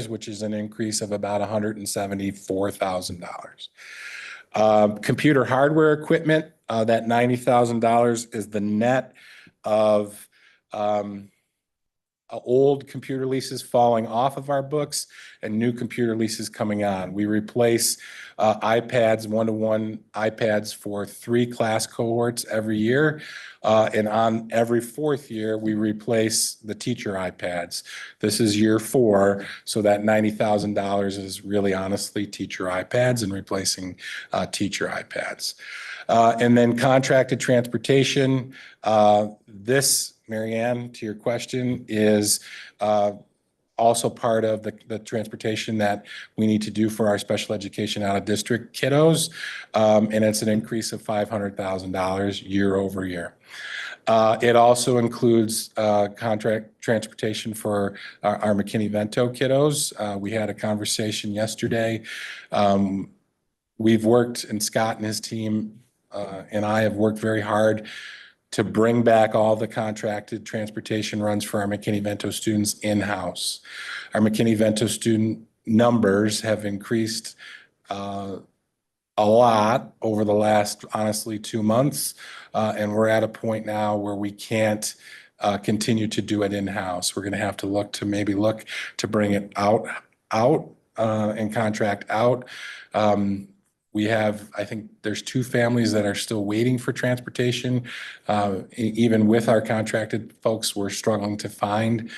which is an increase of about $174,000. Computer hardware equipment, that $90,000 is the net of old computer leases falling off of our books and new computer leases coming on. We replace iPads, one-to-one iPads for 3 class cohorts every year. And on every 4th year, we replace the teacher iPads. This is year 4, so that $90,000 is really honestly teacher iPads and replacing teacher iPads. And then contracted transportation. This, Marianne, to your question, is also part of the transportation that we need to do for our special education out of district kiddos. And it's an increase of $500,000 year over year. It also includes contract transportation for our McKinney-Vento kiddos. We had a conversation yesterday. We've worked, and Scott and his team and I have worked very hard to bring back all the contracted transportation runs for our McKinney-Vento students in-house. Our McKinney-Vento student numbers have increased a lot over the last, honestly, 2 months. And we're at a point now where we can't continue to do it in-house. We're going to have to look to bring it out and contract out. We have, I think there's 2 families that are still waiting for transportation. Even with our contracted folks, we're struggling to find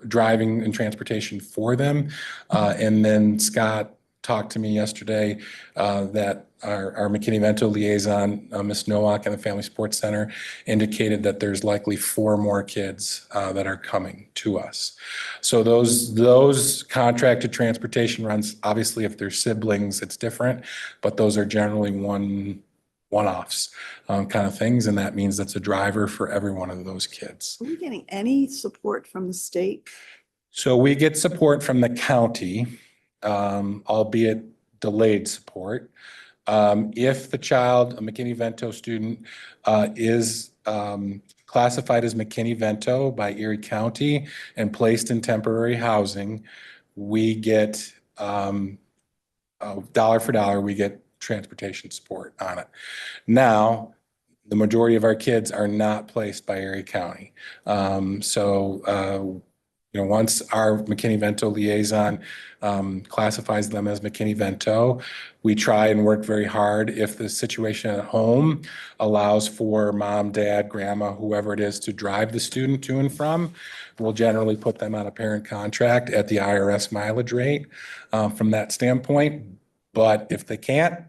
driving and transportation for them. And then Scott talked to me yesterday, that our McKinney-Vento liaison, Ms. Nowak and the Family Sports Center indicated that there's likely 4 more kids, that are coming to us. So those contracted transportation runs, obviously if they're siblings, it's different, but those are generally one-offs, kind of things. And that means that's a driver for every one of those kids. Are we getting any support from the state? So we get support from the county, albeit delayed support. If the child, a McKinney-Vento student, is classified as McKinney-Vento by Erie County and placed in temporary housing, we get dollar for dollar, we get transportation support on it. Now, the majority of our kids are not placed by Erie County. Once our McKinney-Vento liaison classifies them as McKinney-Vento, we try and work very hard. If the situation at home allows for mom, dad, grandma, whoever it is to drive the student to and from, we'll generally put them on a parent contract at the IRS mileage rate from that standpoint. But if they can't,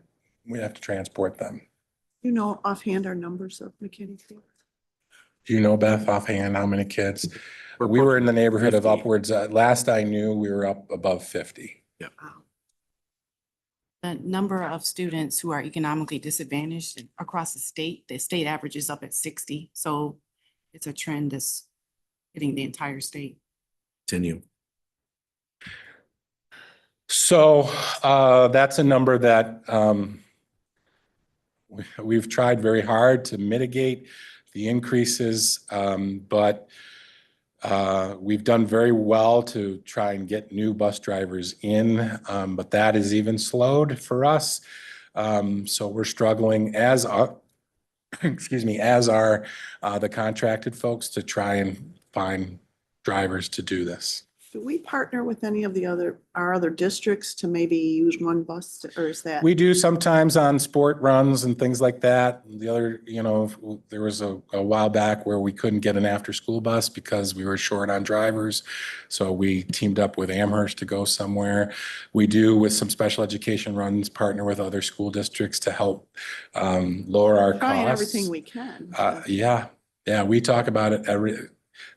we have to transport them. You know offhand our numbers of McKinney? Do you know, Beth, offhand, how many kids? We were in the neighborhood of 50. upwards, last I knew, we were up above 50. The number of students who are economically disadvantaged across the state average is up at 60. So it's a trend that's hitting the entire state. Continue. So that's a number that we've tried very hard to mitigate the increases, but we've done very well to try and get new bus drivers in, but that is even slowed for us. So we're struggling as our, the contracted folks to try and find drivers to do this. Do we partner with any of our other districts to maybe use one bus, or is that? We do sometimes on sport runs and things like that. The other, there was a while back where we couldn't get an after-school bus because we were short on drivers. So we teamed up with Amherst to go somewhere. We do, with some special education runs, partner with other school districts to help lower our Trying costs. everything we can. Yeah, we talk about it every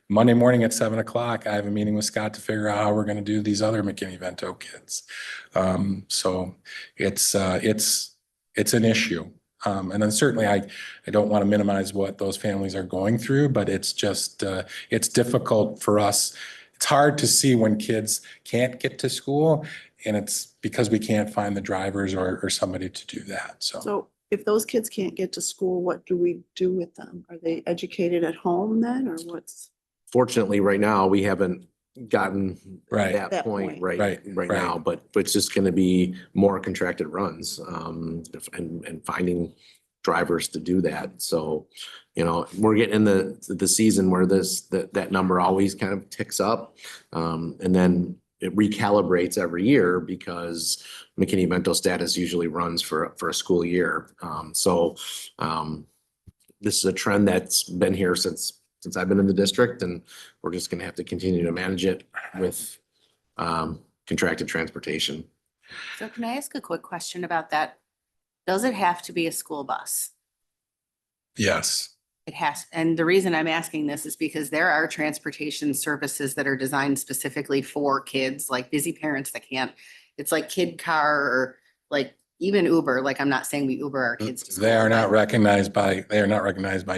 Monday morning at 7 o'clock. I have a meeting with Scott to figure out how we're going to do these other McKinney-Vento kids. So it's an issue. And then certainly I don't want to minimize what those families are going through, but it's just, it's difficult for us. It's hard to see when kids can't get to school, and it's because we can't find the drivers or somebody to do that. So if those kids can't get to school, what do we do with them? Are they educated at home then, or what's? Fortunately, right now, we haven't gotten Right. that point right Right. now, but it's just gonna be more contracted runs, and finding drivers to do that. So, we're getting in the season where that number always kind of ticks up. And then it recalibrates every year because McKinney-Vento status usually runs for a school year. This is a trend that's been here since I've been in the district, and we're just gonna have to continue to manage it with contracted transportation. So can I ask a quick question about that? Does it have to be a school bus? Yes. It has, and the reason I'm asking this is because there are transportation services that are designed specifically for kids, like busy parents that can't. It's like Kid Car, or like even Uber. Like, I'm not saying we Uber our kids to school. They are not but- recognized by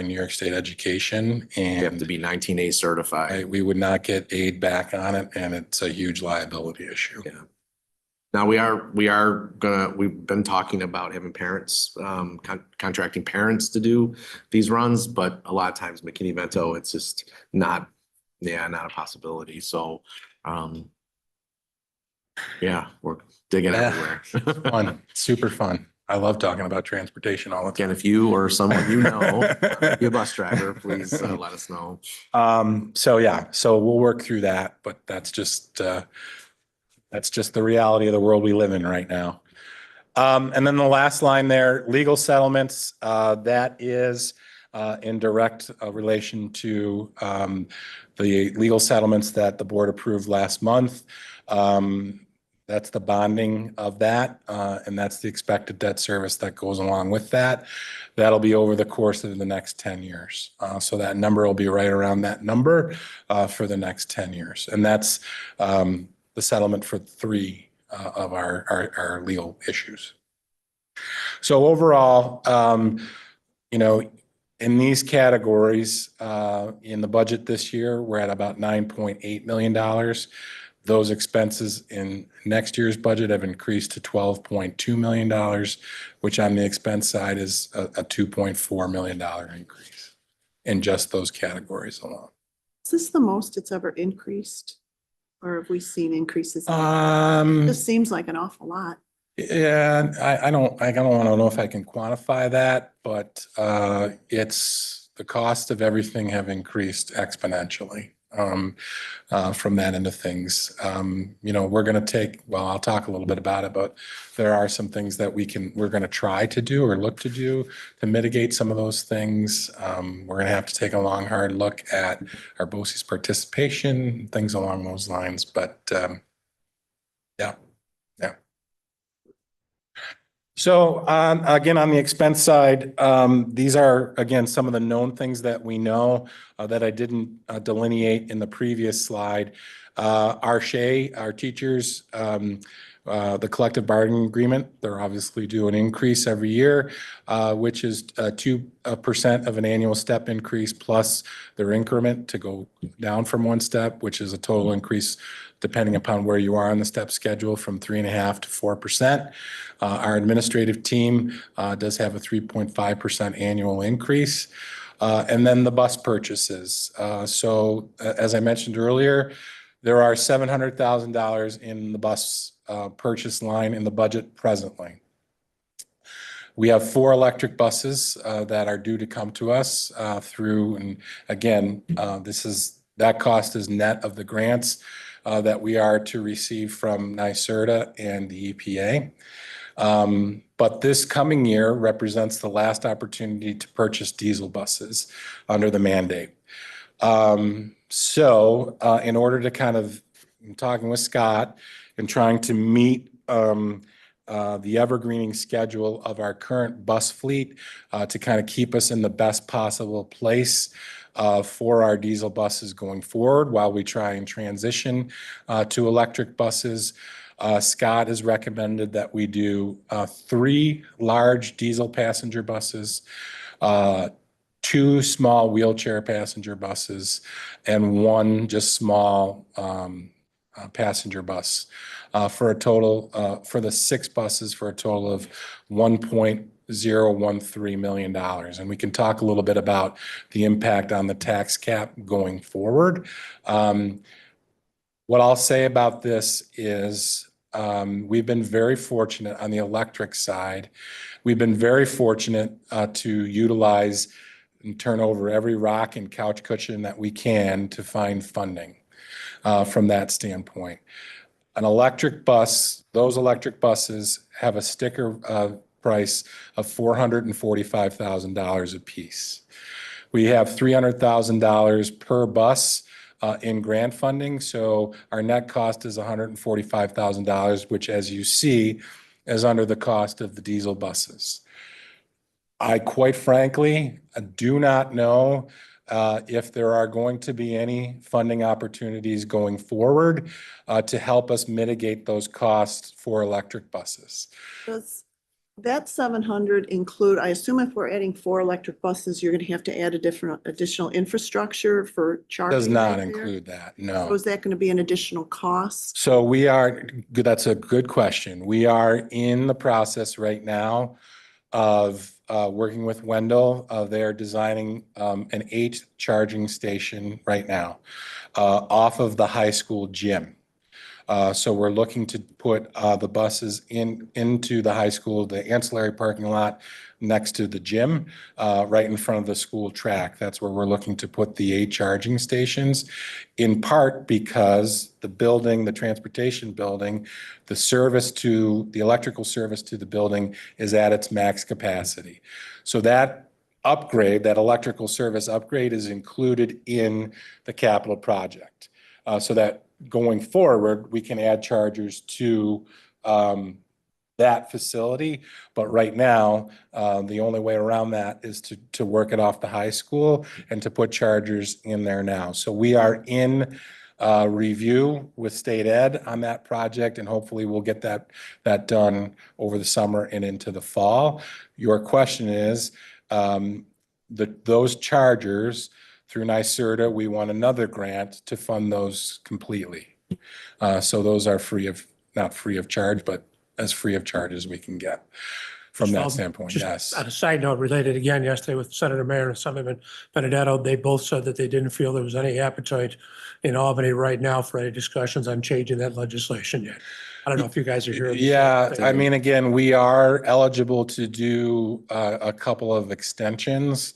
New York State Education, You have to and be 19A certified. we would not get aid back on it, and it's a huge liability issue. Yeah. Now, we've been talking about having parents, contracting parents to do these runs, but a lot of times McKinney-Vento, it's just not a possibility. So, we're digging Yeah. everywhere. Fun, super fun. I love talking about transportation all the Again, time. if you or someone be a bus driver, please let us know. So we'll work through that, but that's just the reality of the world we live in right now. And then the last line there, legal settlements, that is in direct relation to the legal settlements that the board approved last month. That's the bonding of that, and that's the expected debt service that goes along with that. That'll be over the course of the next 10 years. So that number will be right around that number for the next 10 years. And that's the settlement for 3 of our legal issues. So overall, you know, in these categories, in the budget this year, we're at about $9.8 million. Those expenses in next year's budget have increased to $12.2 million, which on the expense side is a $2.4 million increase in just those categories alone. Is this the most it's ever increased? Or have we seen increases? Um, This seems like an awful lot. Yeah, I don't want to know if I can quantify that, but it's the cost of everything have increased exponentially from that end of things. You know, we're going to take, well, I'll talk a little bit about it, but there are some things that we're going to try to do or look to do to mitigate some of those things. We're going to have to take a long, hard look at our BOCES participation, things along those lines, but yeah. So again, on the expense side, these are, again, some of the known things that we know that I didn't delineate in the previous slide. Our SHE, our teachers, the collective bargaining agreement, they're obviously due an increase every year, which is 2% of an annual step increase plus their increment to go down from 1 step, which is a total increase depending upon where you are on the step schedule from 3.5% to 4%. Our administrative team does have a 3.5% annual increase. And then the bus purchases. So as I mentioned earlier, there are $700,000 in the bus purchase line in the budget presently. We have 4 electric buses that are due to come to us through, and again, that cost is net of the grants that we are to receive from NYSERDA and the EPA. But this coming year represents the last opportunity to purchase diesel buses under the mandate. So in order to kind of, I'm talking with Scott and trying to meet the evergreening schedule of our current bus fleet to kind of keep us in the best possible place for our diesel buses going forward while we try and transition to electric buses. Scott has recommended that we do 3 large diesel passenger buses, 2 small wheelchair passenger buses, and 1 just small passenger bus for a total, for the 6 buses for a total of $1.013 million. And we can talk a little bit about the impact on the tax cap going forward. What I'll say about this is we've been very fortunate on the electric side. We've been very fortunate to utilize and turn over every rock and couch cushion that we can to find funding from that standpoint. An electric bus, those electric buses have a sticker price of $445,000 a piece. We have $300,000 per bus in grant funding. So our net cost is $145,000, which, as you see, is under the cost of the diesel buses. I quite frankly do not know if there are going to be any funding opportunities going forward to help us mitigate those costs for electric buses. Does that 700 include, I assume if we're adding 4 electric buses, you're going to have to add additional infrastructure for charging? Does not right there? include that, So no. is that going to be an additional cost? So that's a good question. We are in the process right now of working with Wendell. They're designing an 8 charging station right now off of the high school gym. So we're looking to put the buses into the high school, the ancillary parking lot next to the gym, right in front of the school track. That's where we're looking to put the 8 charging stations, in part because the building, the transportation building, the electrical service to the building is at its max capacity. So that upgrade, that electrical service upgrade is included in the capital project. So that going forward, we can add chargers to that facility. But right now, the only way around that is to work it off the high school and to put chargers in there now. So we are in review with state ed on that project, and hopefully we'll get that done over the summer and into the fall. Your question is, those chargers through NYSERDA, we want another grant to fund those completely. So those are not free of charge, but as free of charge as we can get from that standpoint, Just yes. On a side note, related again yesterday with Senator Mayor and Assemblyman Benedetto, they both said that they didn't feel there was any appetite in Albany right now for any discussions on changing that legislation yet. I don't know if you guys are hearing. the same Yeah, thing. I mean, again, we are eligible to do a couple of extensions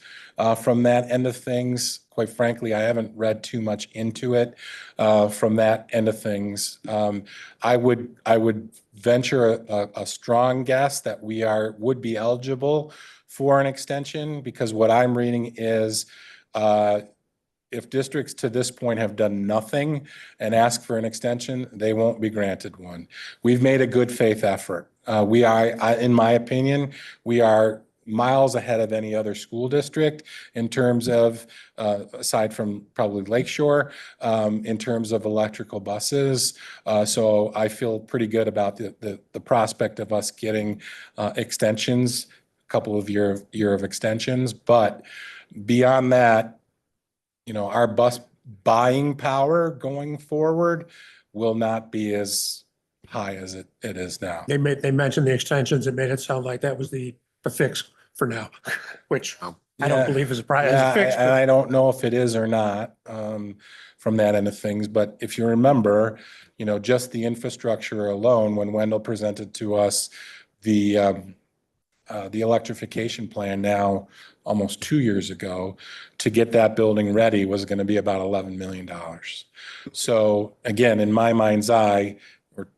from that end of things. Quite frankly, I haven't read too much into it from that end of things. I would venture a strong guess that we would be eligible for an extension, because what I'm reading is if districts to this point have done nothing and ask for an extension, they won't be granted one. We've made a good faith effort. In my opinion, we are miles ahead of any other school district in terms of, aside from probably Lakeshore, in terms of electrical buses. So I feel pretty good about the prospect of us getting extensions, a couple of year of extensions. But beyond that, our bus buying power going forward will not be as high as it is now. They mentioned the extensions. It made it sound like that was the fix for now, which I Yeah. don't believe is a fix. And I don't know if it is or not from that end of things. But if you remember, just the infrastructure alone, when Wendell presented to us the electrification plan now almost 2 years ago, to get that building ready was going to be about $11 million. So again, in my mind's eye,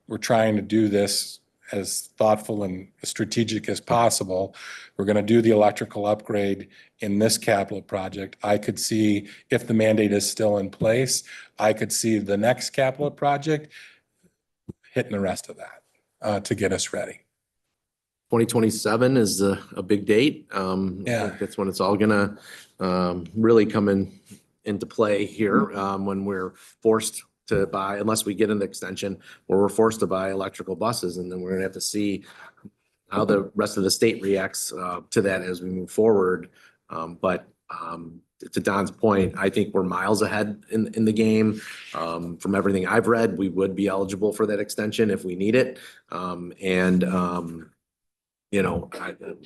we're trying to do this as thoughtful and strategic as possible. We're going to do the electrical upgrade in this capital project. I could see, if the mandate is still in place, I could see the next capital project hitting the rest of that to get us ready. 2027 is a big date. I think that's when it's all gonna really come into play here, when we're forced to buy, unless we get an extension, where we're forced to buy electrical buses, and then we're gonna have to see how the rest of the state reacts to that as we move forward. But to Don's point, I think we're miles ahead in the game. From everything I've read, we would be eligible for that extension if we need it. I'm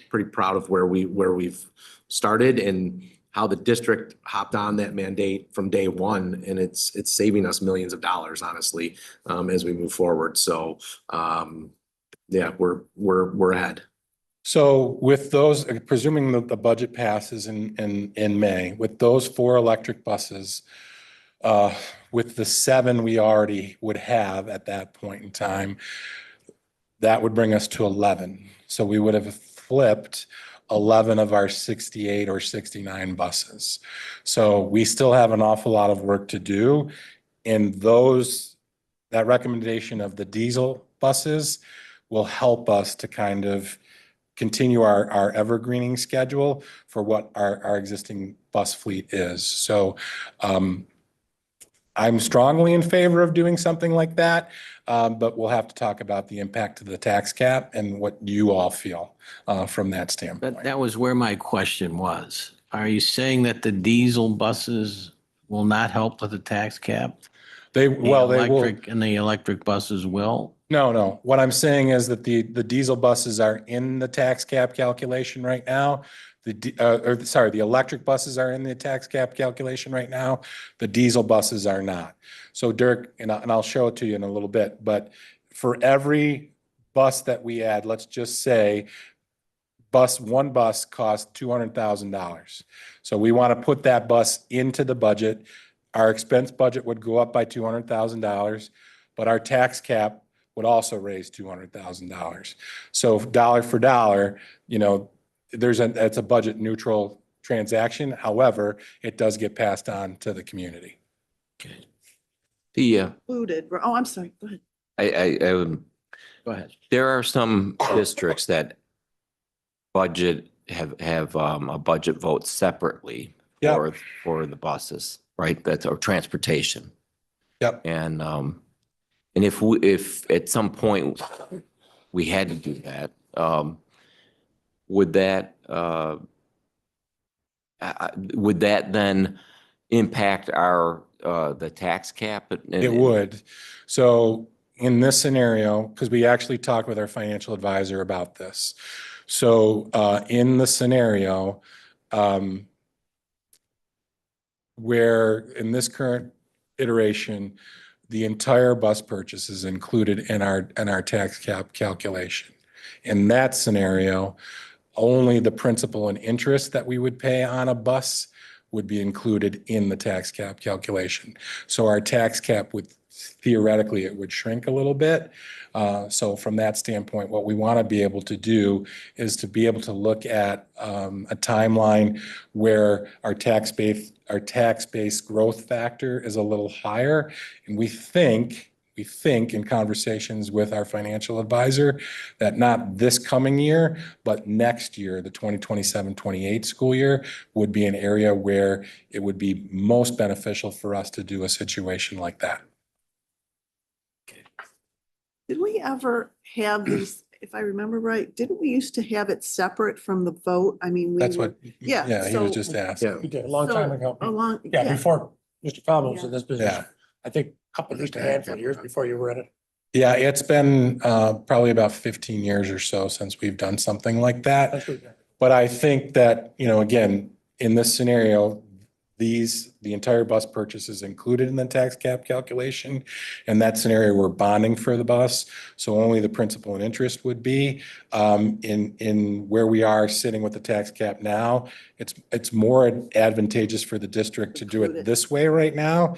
pretty proud of where we've started and how the district hopped on that mandate from day one, and it's saving us millions of dollars, honestly, as we move forward. So, yeah, we're ahead. So with those, presuming that the budget passes in May, with those 4 electric buses, with the 7 we already would have at that point in time, that would bring us to 11. So we would have flipped 11 of our 68 or 69 buses. So we still have an awful lot of work to do. And that recommendation of the diesel buses will help us to kind of continue our evergreening schedule for what our existing bus fleet is. So I'm strongly in favor of doing something like that, but we'll have to talk about the impact of the tax cap and what you all feel from that standpoint. That was where my question was. Are you saying that the diesel buses will not help with the tax cap? They will. And the electric buses will? No. What I'm saying is that the diesel buses are in the tax cap calculation right now. The electric buses are in the tax cap calculation right now. The diesel buses are not. So Dirk, and I'll show it to you in a little bit, but for every bus that we add, let's just say one bus costs $200,000. So we want to put that bus into the budget. Our expense budget would go up by $200,000, but our tax cap would also raise $200,000. So dollar for dollar, it's a budget neutral transaction. However, it does get passed on to the community. Okay. included. Oh, I'm sorry, go ahead. Go ahead. There are some districts that budget, have a budget vote separately Yep. for the buses, right? That's our transportation. Yep. And if at some point we had to do that, would that then impact our, the tax cap? It would. So in this scenario, because we actually talked with our financial advisor about this. So in the scenario, where in this current iteration, the entire bus purchase is included in our tax cap calculation. In that scenario, only the principal and interest that we would pay on a bus would be included in the tax cap calculation. So our tax cap would theoretically, it would shrink a little bit. So from that standpoint, what we want to be able to do is to be able to look at a timeline where our tax-based growth factor is a little higher. And we think in conversations with our financial advisor that not this coming year, but next year, the 2027-28 school year would be an area where it would be most beneficial for us to do a situation like that. Did we ever have these, if I remember right, didn't we used to have it separate from the vote? I mean, we. That's what, Yeah, yeah, he was so- just asking. We did a long time ago. Along, Yeah, before Mr. Falvey was in this position. Yeah. I think a couple, at least a handful of years before you were in it. Yeah, it's been probably about 15 years or so since we've done something like that. That's what- But I think that, again, in this scenario, the entire bus purchase is included in the tax cap calculation. In that scenario, we're bonding for the bus, so only the principal and interest would be. In where we are sitting with the tax cap now, it's more advantageous for the district to do it this way right now.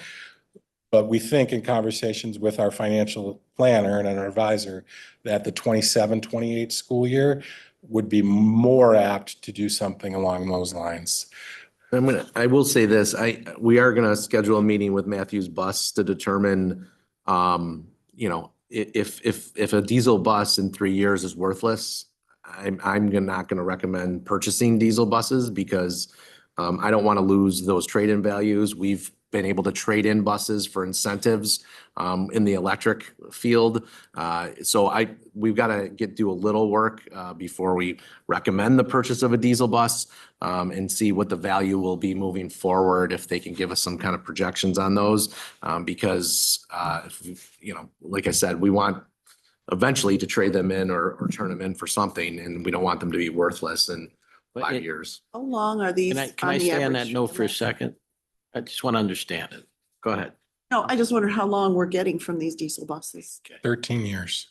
But we think in conversations with our financial planner and our advisor that the 27-28 school year would be more apt to do something along those lines. I will say this, we are gonna schedule a meeting with Matthews Bus to determine, if a diesel bus in 3 years is worthless, I'm not gonna recommend purchasing diesel buses because I don't want to lose those trade-in values. We've been able to trade in buses for incentives in the electric field. So we've got to do a little work before we recommend the purchase of a diesel bus and see what the value will be moving forward, if they can give us some kind of projections on those. Because, like I said, we want eventually to trade them in or turn them in for something, and we don't want them to be worthless in 5 years. How long are these? Can I the stay on that average? note for a second? I just want to understand it. Go ahead. No, I just wonder how long we're getting from these diesel buses. 13 years.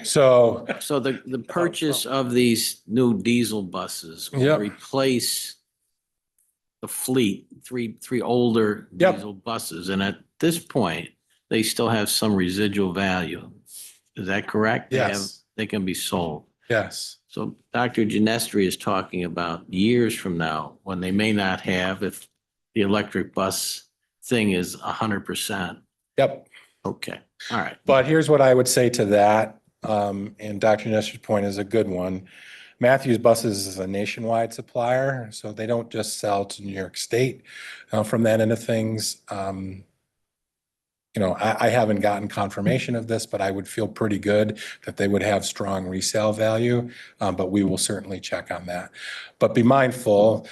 So, So the purchase of these new diesel buses will Yep. replace the fleet, three older Yep. diesel buses. And at this point, they still have some residual value. Is that correct? Yes. They can be sold. yes, So Dr. Genestri is talking about years from now, when they may not have, if the electric bus thing is 100%. yep. Okay, all right. But here's what I would say to that, and Dr. Nestor's point is a good one. Matthews Buses is a nationwide supplier, so they don't just sell to New York State. From that end of things, I haven't gotten confirmation of this, but I would feel pretty good that they would have strong resale value, but we will certainly check on that. But be mindful,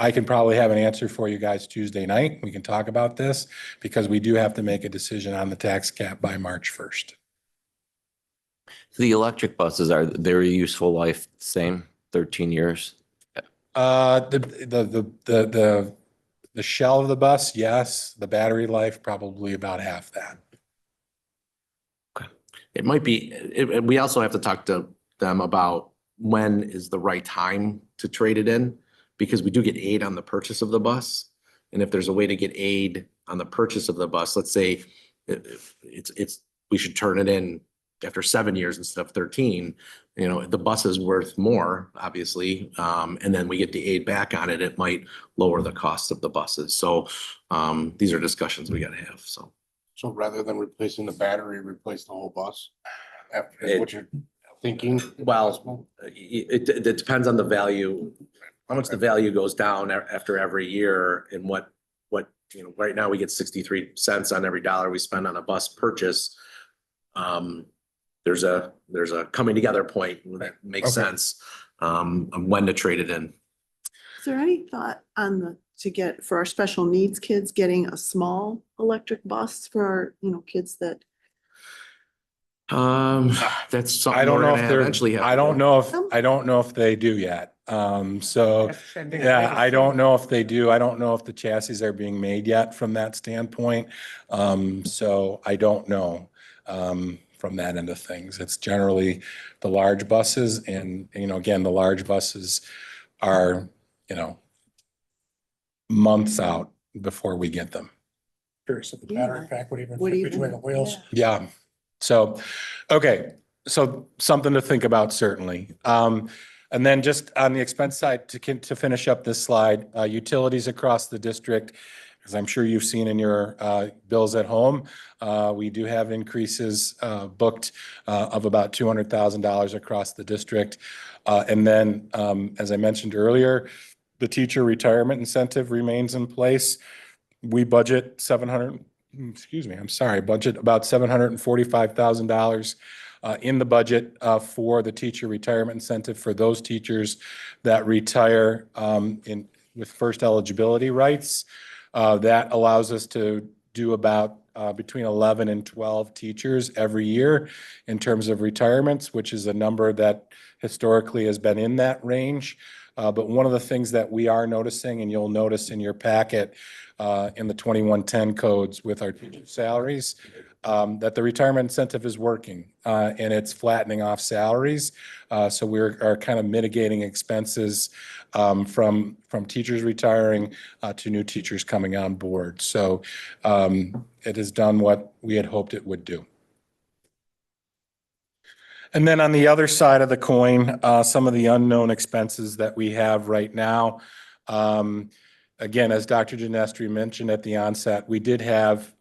I can probably have an answer for you guys Tuesday night. We can talk about this because we do have to make a decision on the tax cap by March 1st. The electric buses, are their useful life same, 13 years? The shell of the bus, yes. The battery life, probably about half that. It might be, we also have to talk to them about when is the right time to trade it in, because we do get aid on the purchase of the bus. And if there's a way to get aid on the purchase of the bus, let's say we should turn it in after 7 years instead of 13, the bus is worth more, obviously. And then we get the aid back on it, it might lower the cost of the buses. So these are discussions we gotta have, so. So rather than replacing the battery, replace the whole bus? Is what you're thinking? Well, it depends on the value, how much the value goes down after every year and what, right now we get 63 cents on every dollar we spend on a bus purchase. There's a coming together point that makes Okay. sense, on when to trade it in. Is there any thought on for our special needs kids, getting a small electric bus for our, kids that, That's something I don't we're know gonna if they're, eventually have. I to don't do. know if they do yet. So, yeah, I don't know if they do. I don't know if the chassis are being made yet from that standpoint. So I don't know, from that end of things. It's generally the large buses and, again, the large buses are, months out before we get them. Curious if the battery pack would even Would fit even- between the wheels. Yeah. So, okay, so something to think about certainly. And then just on the expense side, to finish up this slide, utilities across the district, as I'm sure you've seen in your bills at home, we do have increases booked of about $200,000 across the district. And then, as I mentioned earlier, the teacher retirement incentive remains in place. We budget budget about $745,000 in the budget for the teacher retirement incentive for those teachers that retire with first eligibility rights. That allows us to do about between 11 and 12 teachers every year in terms of retirements, which is a number that historically has been in that range. But one of the things that we are noticing, and you'll notice in your packet, in the 2110 codes with our teacher salaries, that the retirement incentive is working, and it's flattening off salaries. So we're kind of mitigating expenses from teachers retiring to new teachers coming on board. So it has done what we had hoped it would do. And then on the other side of the coin, some of the unknown expenses that we have right now. Again, as Dr. Genestri mentioned at the onset, we do have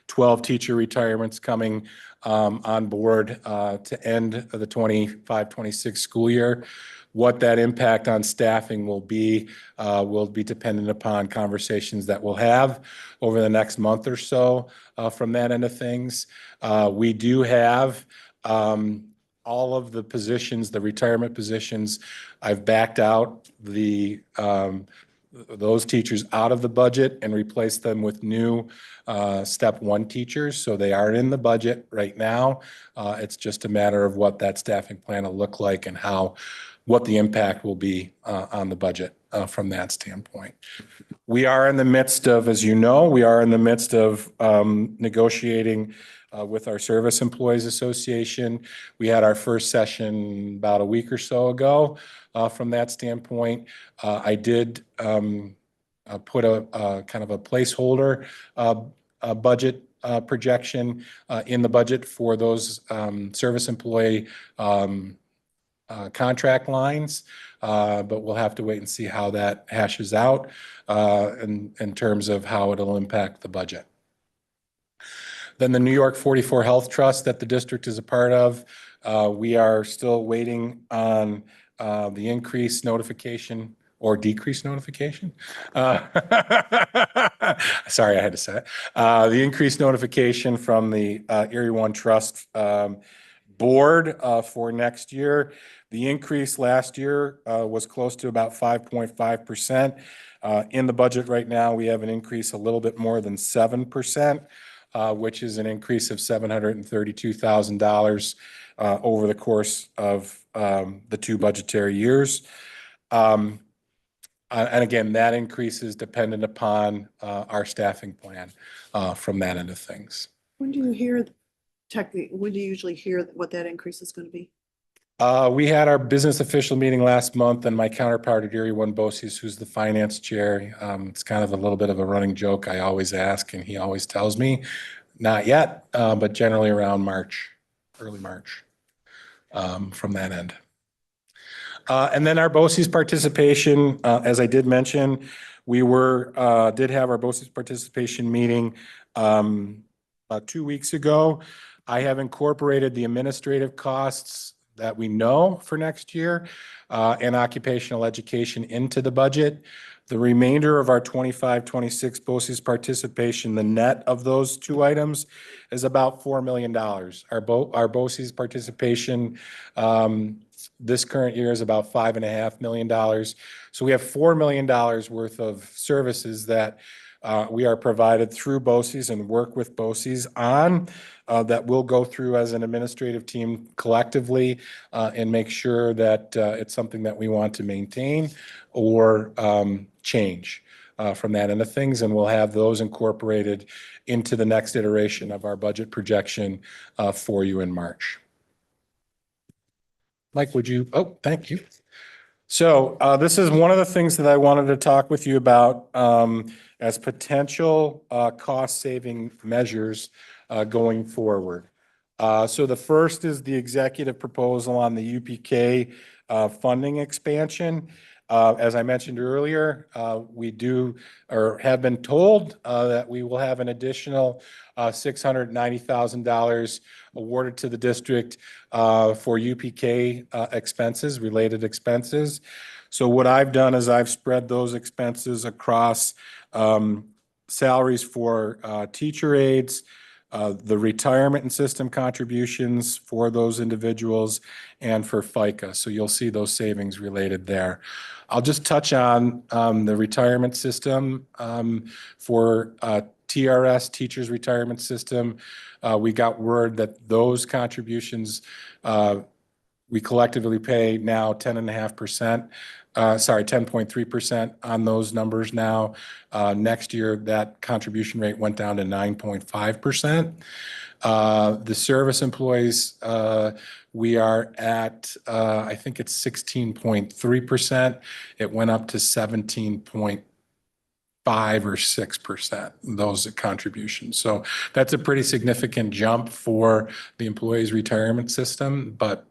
12 teacher retirements coming on board to end of the 25-26 school year. What that impact on staffing will be dependent upon conversations that we'll have over the next month or so from that end of things. We do have all of the positions, the retirement positions. I've backed out those teachers out of the budget and replaced them with new step one teachers. So they are in the budget right now. It's just a matter of what that staffing plan will look like and what the impact will be on the budget from that standpoint. We are in the midst of, as you know, negotiating with our Service Employees Association. We had our first session about a week or so ago. From that standpoint, I did put a kind of a placeholder budget projection in the budget for those service employee contract lines, but we'll have to wait and see how that hashes out in terms of how it'll impact the budget. Then the New York 44 Health Trust that the district is a part of, we are still waiting on the increased notification or decreased notification. Sorry, I had to say it. The increased notification from the Erie One Trust board for next year. The increase last year was close to about 5.5%. In the budget right now, we have an increase a little bit more than 7%, which is an increase of $732,000 over the course of the two budgetary years. And again, that increase is dependent upon our staffing plan from that end of things. when do you usually hear what that increase is going to be? We had our business official meeting last month, and my counterpart at Erie One Bosius, who's the finance chair, it's kind of a little bit of a running joke. I always ask, and he always tells me not yet, but generally around March, early March, from that end. And then our BOCES participation, as I did mention, we did have our BOCES participation meeting about 2 weeks ago. I have incorporated the administrative costs that we know for next year and occupational education into the budget. The remainder of our 25-26 BOCES participation, the net of those two items is about $4 million. Our BOCES participation this current year is about $5.5 million. So we have $4 million worth of services that we are provided through BOCES and work with BOCES on that we'll go through as an administrative team collectively and make sure that it's something that we want to maintain or change from that end of things. And we'll have those incorporated into the next iteration of our budget projection for you in March. Mike, thank you. So this is one of the things that I wanted to talk with you about as potential cost saving measures going forward. So the first is the executive proposal on the UPK funding expansion. As I mentioned earlier, we do or have been told that we will have an additional $690,000 awarded to the district for UPK expenses, related expenses. So what I've done is I've spread those expenses across salaries for teacher aides, the retirement and system contributions for those individuals, and for FICA. So you'll see those savings related there. I'll just touch on the retirement system for TRS, Teachers Retirement System. We got word that those contributions, we collectively pay now 10.3% on those numbers now. Next year, that contribution rate went down to 9.5%. The service employees, we are at, I think it's 16.3%. It went up to 17.5 or 6%, those contributions. So that's a pretty significant jump for the employees' retirement system. But,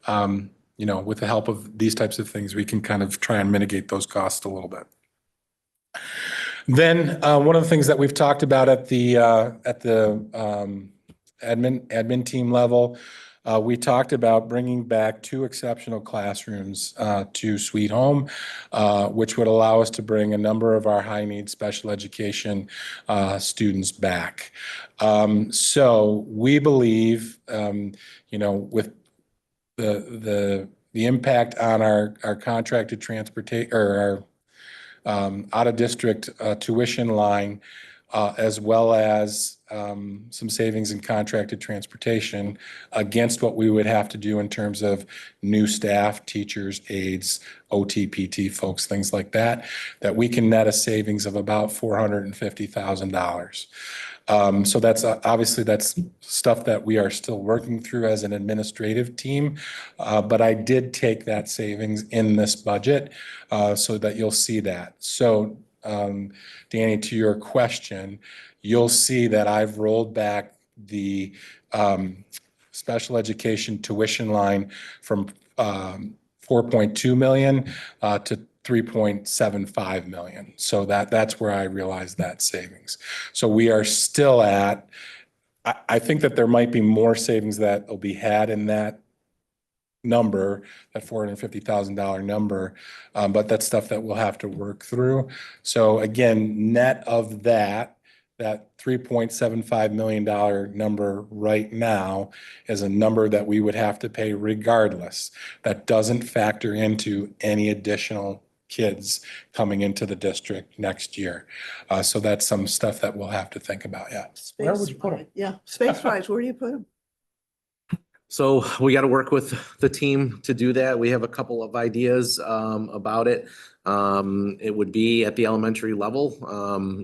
you know, with the help of these types of things, we can kind of try and mitigate those costs a little bit. Then one of the things that we've talked about at the admin team level, we talked about bringing back 2 exceptional classrooms to Sweet Home, which would allow us to bring a number of our high needs special education students back. So we believe, you know, with the impact on our contracted transportation or our out of district tuition line, as well as some savings in contracted transportation against what we would have to do in terms of new staff, teachers, aides, OT, PT folks, things like that, that we can net a savings of about $450,000. So that's obviously that's stuff that we are still working through as an administrative team. But I did take that savings in this budget so that you'll see that. So Danny, to your question, you'll see that I've rolled back the special education tuition line from 4.2 million to 3.75 million. So that's where I realized that savings. So we are still at, I think that there might be more savings that will be had in that number, that $450,000 number, but that's stuff that we'll have to work through. So again, net of that $3.75 million number right now is a number that we would have to pay regardless. That doesn't factor into any additional kids coming into the district next year. So that's some stuff that we'll have to think about. Yeah. Where would you put 'em? Yeah, space-wise, where do you put them? So we got to work with the team to do that. We have a couple of ideas about it. It would be at the elementary level,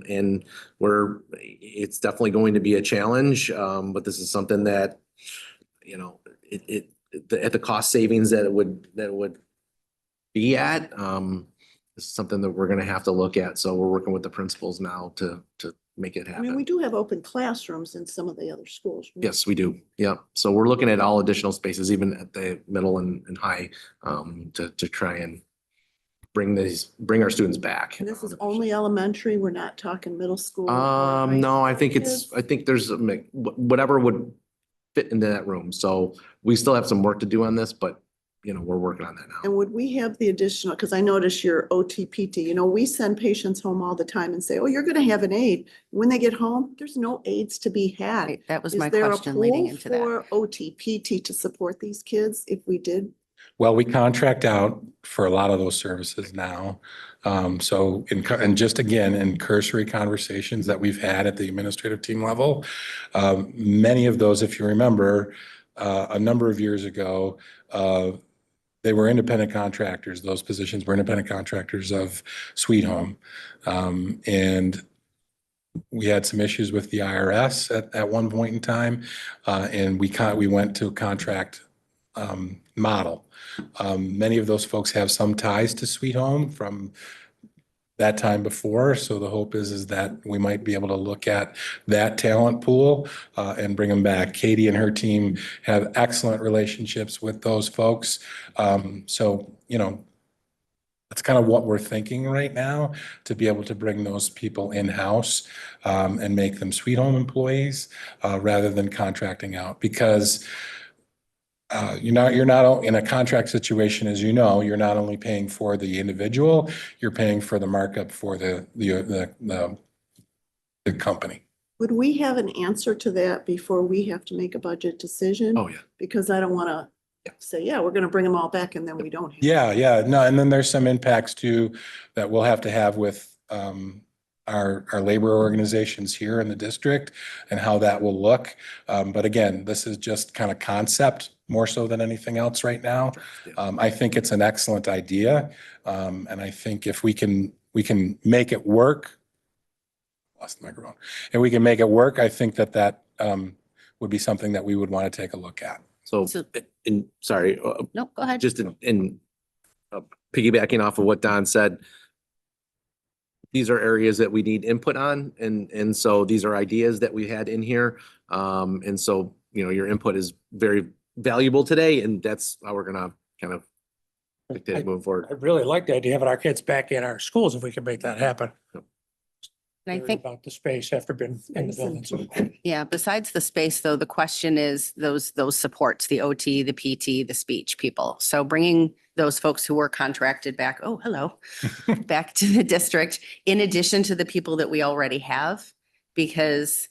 and it's definitely going to be a challenge. But this is something that, you know, at the cost savings that it would be at, this is something that we're going to have to look at. So we're working with the principals now to make it I mean, happen. we do have open classrooms in some of the other schools. right? Yes, we do. Yeah. So we're looking at all additional spaces, even at the middle and high, to try and bring our students back. And this is only elementary. We're not talking middle school. or high No, I school think kids? I think there's whatever would fit into that room. So we still have some work to do on this, but we're working on that now. And would we have the additional, because I notice your OTPT, we send patients home all the time and say, oh, you're gonna have an aide. When they get home, there's no aides to be had. Right, that was Is my there a question leading pool into that. for OTPT to support these kids if we did? Well, we contract out for a lot of those services now. So and just again, in cursory conversations that we've had at the administrative team level, many of those, if you remember, a number of years ago, they were independent contractors. Those positions were independent contractors of Sweet Home. And we had some issues with the IRS at one point in time. And we went to a contract model. Many of those folks have some ties to Sweet Home from that time before. So the hope is that we might be able to look at that talent pool and bring them back. Katie and her team have excellent relationships with those folks. So, that's kind of what we're thinking right now, to be able to bring those people in-house and make them Sweet Home employees rather than contracting out, because you're not in a contract situation, as you're not only paying for the individual, you're paying for the markup for the company. Would we have an answer to that before we have to make a budget decision? Oh, yeah. Because I don't want to say, yeah, we're going to bring them all back and then we don't. have- Yeah, no, and then there's some impacts too that we'll have to have with our labor organizations here in the district and how that will look. But again, this is just kind of concept more so than anything else right now. I think it's an excellent idea. And I think if we can make it work. Lost the microphone. And we can make it work, I think that would be something that we would want to take a look at. So, sorry, No, go ahead. just in piggybacking off of what Don said, these are areas that we need input on. And so these are ideas that we had in here. And so, your input is very valuable today, and that's how we're gonna kind of dictate it moving forward. I really like the idea of having our kids back in our schools if we can make that happen. And I Worried think, about the space after being in the building. So yeah, besides the space though, the question is those supports, the OT, the PT, the speech people. So bringing those folks who were contracted back, oh, hello, back to the district, in addition to the people that we already have, because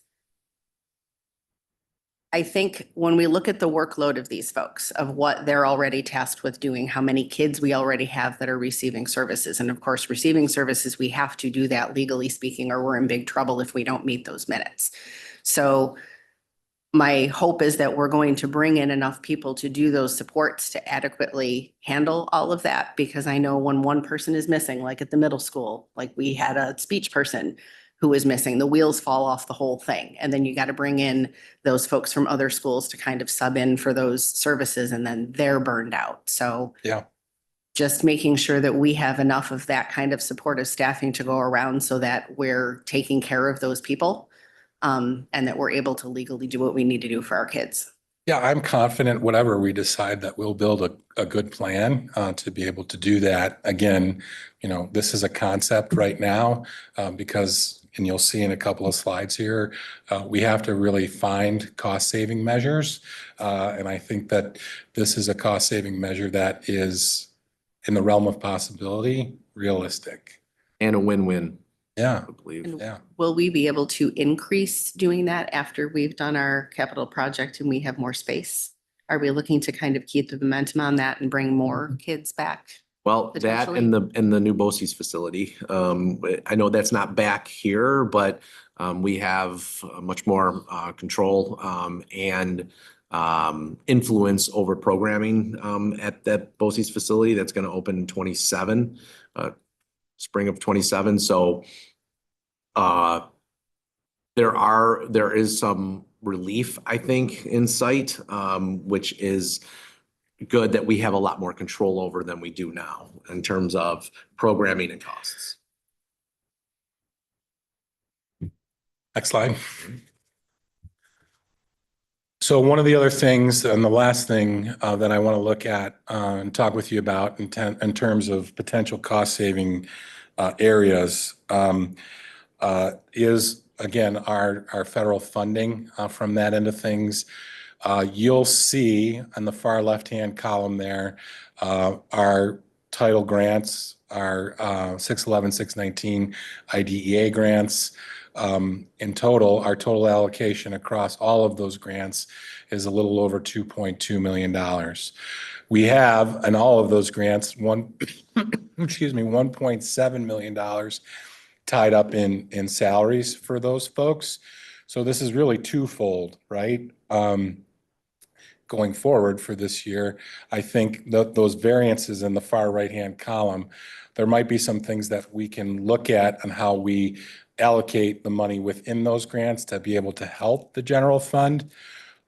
I think when we look at the workload of these folks, of what they're already tasked with doing, how many kids we already have that are receiving services. And of course, receiving services, we have to do that legally speaking, or we're in big trouble if we don't meet those minutes. So my hope is that we're going to bring in enough people to do those supports to adequately handle all of that. Because I know when one person is missing, like at the middle school, like we had a speech person who is missing, the wheels fall off the whole thing. And then you got to bring in those folks from other schools to kind of sub in for those services, and then they're burned out. So Yeah. just making sure that we have enough of that kind of supportive staffing to go around so that we're taking care of those people, and that we're able to legally do what we need to do for our kids. Yeah, I'm confident whatever we decide that we'll build a good plan to be able to do that. Again, this is a concept right now because, and you'll see in a couple of slides here, we have to really find cost saving measures. And I think that this is a cost saving measure that is in the realm of possibility, realistic. And a win-win, Yeah, I believe. And yeah. will we be able to increase doing that after we've done our capital project and we have more space? Are we looking to kind of keep the momentum on that and bring more kids back? Well, that and the new BOCES facility. I know that's not back here, but we have much more control and influence over programming at that BOCES facility that's going to open in 27, spring of 27. So there is some relief, I think, in sight, which is good that we have a lot more control over than we do now in terms of programming and costs. Next slide. So one of the other things and the last thing that I want to look at and talk with you about in terms of potential cost saving areas is, again, our federal funding from that end of things. You'll see on the far left-hand column there, our title grants, our 611, 619 IDEA grants. In total, our total allocation across all of those grants is a little over $2.2 million. We have, in all of those grants, $1.7 million tied up in salaries for those folks. So this is really twofold, right? Going forward for this year, I think those variances in the far right-hand column, there might be some things that we can look at on how we allocate the money within those grants to be able to help the general fund.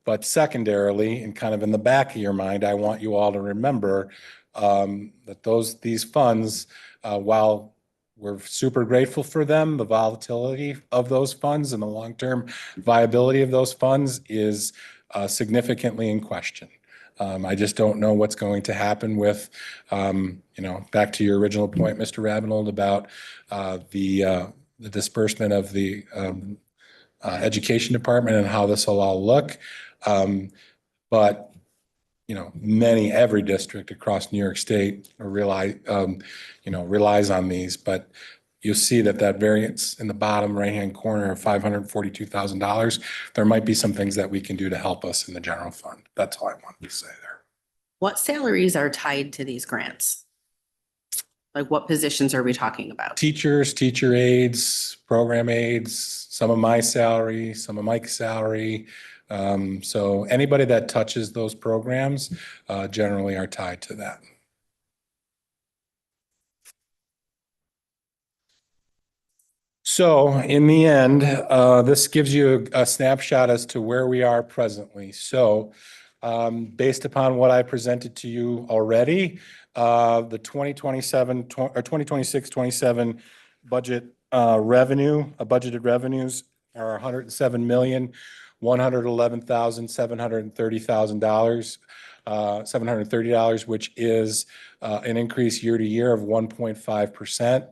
But secondarily, and kind of in the back of your mind, I want you all to remember that these funds, while we're super grateful for them, the volatility of those funds and the long-term viability of those funds is significantly in question. I just don't know what's going to happen with, back to your original point, Mr. Rabinold, about the disbursement of the education department and how this will all look. But every district across New York State relies on these, but you'll see that variance in the bottom right-hand corner of $542,000, there might be some things that we can do to help us in the general fund. That's all I wanted to say there. What salaries are tied to these grants? Like what positions are we talking about? Teachers, teacher aides, program aides, some of my salary, some of Mike's salary. So anybody that touches those programs generally are tied to that. So in the end, this gives you a snapshot as to where we are presently. So based upon what I presented to you already, the 2026-27 budget budgeted revenues are $107,111,730, which is an increase year to year of 1.5%.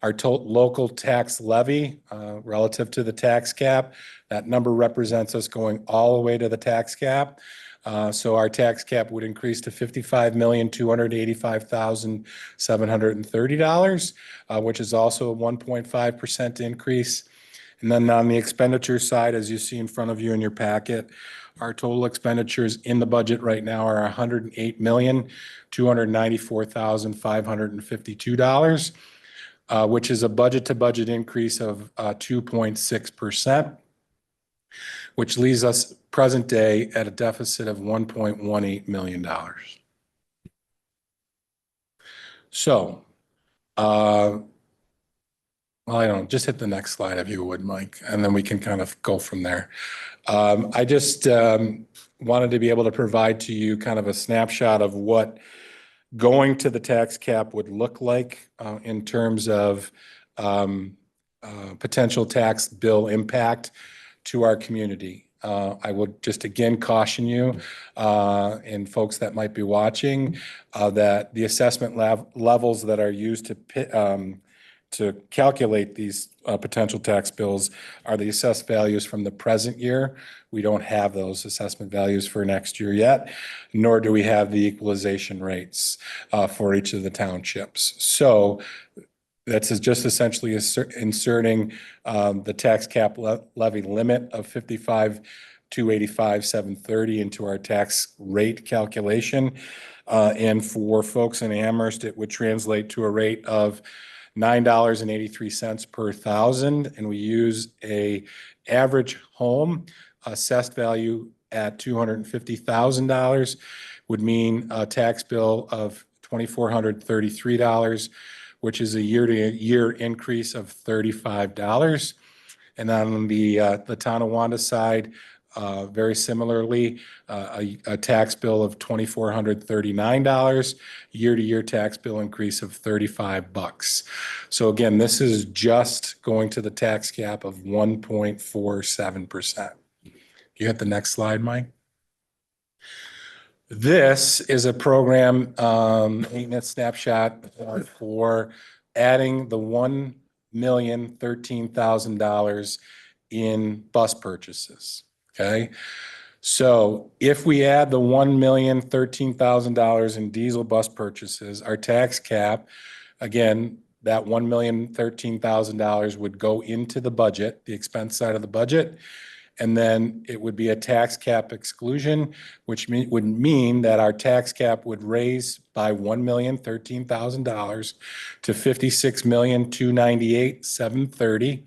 Our total local tax levy relative to the tax cap, that number represents us going all the way to the tax cap. So our tax cap would increase to $55,285,730, which is also a 1.5% increase. And then on the expenditure side, as you see in front of you in your packet, our total expenditures in the budget right now are $108,294,552, which is a budget-to-budget increase of 2.6%, which leaves us present day at a deficit of $1.18 million. So, just hit the next slide if you would, Mike, and then we can kind of go from there. I just wanted to be able to provide to you kind of a snapshot of what going to the tax cap would look like in terms of potential tax bill impact to our community. I would just again caution you and folks that might be watching that the assessment levels that are used to calculate these potential tax bills are the assessed values from the present year. We don't have those assessment values for next year yet, nor do we have the equalization rates for each of the townships. So that's just essentially inserting the tax cap levy limit of $55,285,730 into our tax rate calculation. And for folks in Amherst, it would translate to a rate of $9.83 per thousand, and we use a average home assessed value at $250,000 would mean a tax bill of $2,433, which is a year-to-year increase of $35. And on the Tonawanda side, very similarly, a tax bill of $2,439, year-to-year tax bill increase of $35. So again, this is just going to the tax cap of 1.47%. You hit the next slide, Mike. This is a program, 8-minute snapshot for adding the $1,013,000 in bus purchases. Okay. So if we add the $1,013,000 in diesel bus purchases, our tax cap, again, that $1,013,000 would go into the budget, the expense side of the budget. And then it would be a tax cap exclusion, which would mean that our tax cap would raise by $1,013,000 to $56,298,730,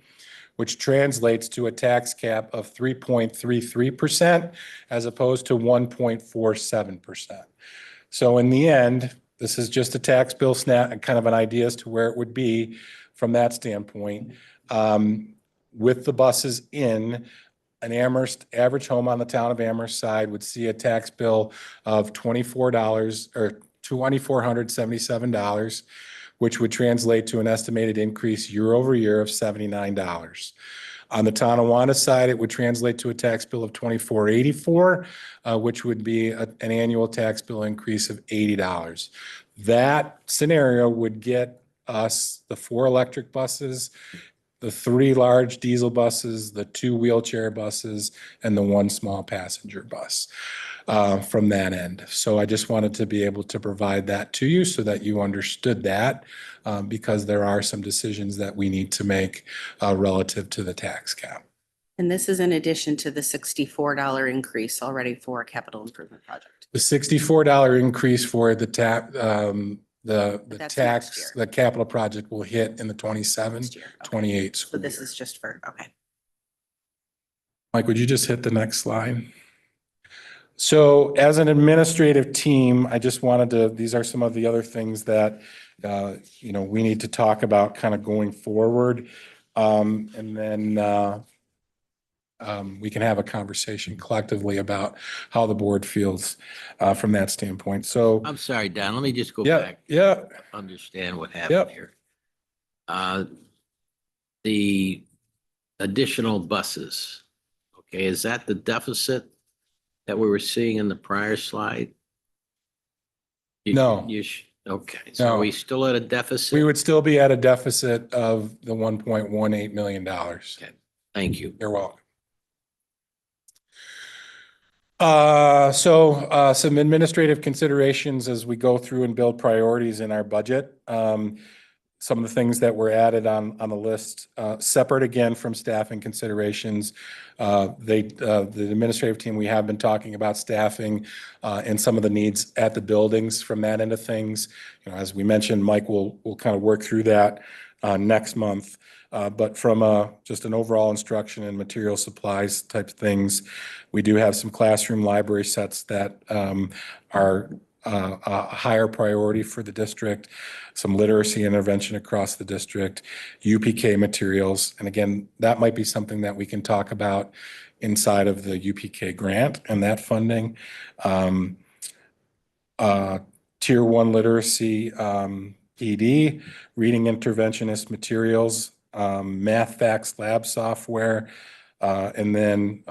which translates to a tax cap of 3.33% as opposed to 1.47%. So in the end, this is just a tax bill snap, kind of an idea as to where it would be from that standpoint. With the buses in, an Amherst average home on the town of Amherst side would see a tax bill of $24 or $2,477, which would translate to an estimated increase year over year of $79. On the Tonawanda side, it would translate to a tax bill of $24.84, which would be an annual tax bill increase of $80. That scenario would get us the 4 electric buses, the 3 large diesel buses, the 2 wheelchair buses, and the 1 small passenger bus from that end. So I just wanted to be able to provide that to you so that you understood that, because there are some decisions that we need to make relative to the tax cap. And this is in addition to the $64 increase already for a capital improvement project. The $64 increase for the That's next year. the capital project will hit in the 27, Next year. Okay. 28 So school this year. is just for, okay. Mike, would you just hit the next slide? So as an administrative team, I just wanted to, these are some of the other things that, we need to talk about kind of going forward. And then we can have a conversation collectively about how the board feels from that standpoint. So, I'm sorry, Don, let me just go yeah, back, yeah, understand what happened Yep. here. The additional buses, okay, is that the deficit that we were seeing in the prior slide? No. Okay, so No. are we still at a deficit? we would still be at a deficit of the $1.18 million. Okay, thank you. You're welcome. Some administrative considerations as we go through and build priorities in our budget. Some of the things that were added on the list, separate again from staffing considerations. The administrative team, we have been talking about staffing and some of the needs at the buildings from that end of things. As we mentioned, Mike will kind of work through that next month. But from just an overall instruction and material supplies type of things, we do have some classroom library sets that are a higher priority for the district, some literacy intervention across the district, UPK materials. And again, that might be something that we can talk about inside of the UPK grant and that funding. Tier 1 literacy, PD, reading interventionist materials, math facts lab software, and then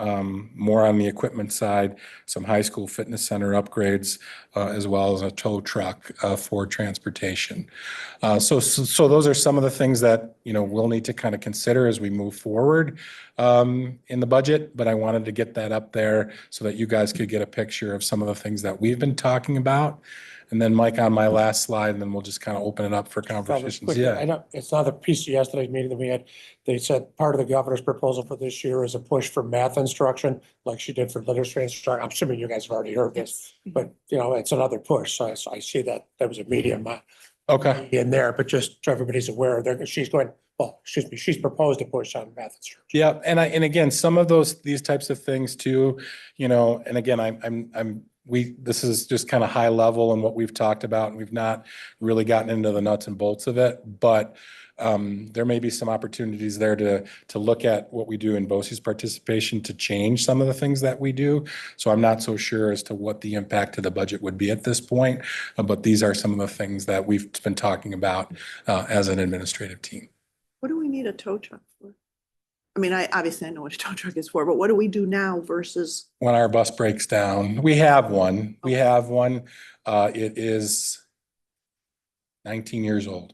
more on the equipment side, some high school fitness center upgrades, as well as a tow truck for transportation. So those are some of the things that, we'll need to kind of consider as we move forward in the budget. But I wanted to get that up there so that you guys could get a picture of some of the things that we've been talking about. And then Mike, on my last slide, and then we'll just kind of open it up for conversations. I Yeah. know it's not the piece of yesterday's meeting that we had. They said part of the governor's proposal for this year is a push for math instruction, like she did for literacy instruction. I'm assuming you guys have already heard this, but it's another push. So I see that there was a medium Okay. in there, but just so everybody's aware, she's proposed a push on math instruction. Yeah, and again, some of these types of things too, and again, I'm this is just kind of high level and what we've talked about, and we've not really gotten into the nuts and bolts of it, but there may be some opportunities there to look at what we do in BOCES participation to change some of the things that we do. So I'm not so sure as to what the impact to the budget would be at this point, but these are some of the things that we've been talking about as an administrative team. What do we need a tow truck for? I mean, obviously I know what a tow truck is for, but what do we do now versus? When our bus breaks down, we have one. We have one. It is 19 years old.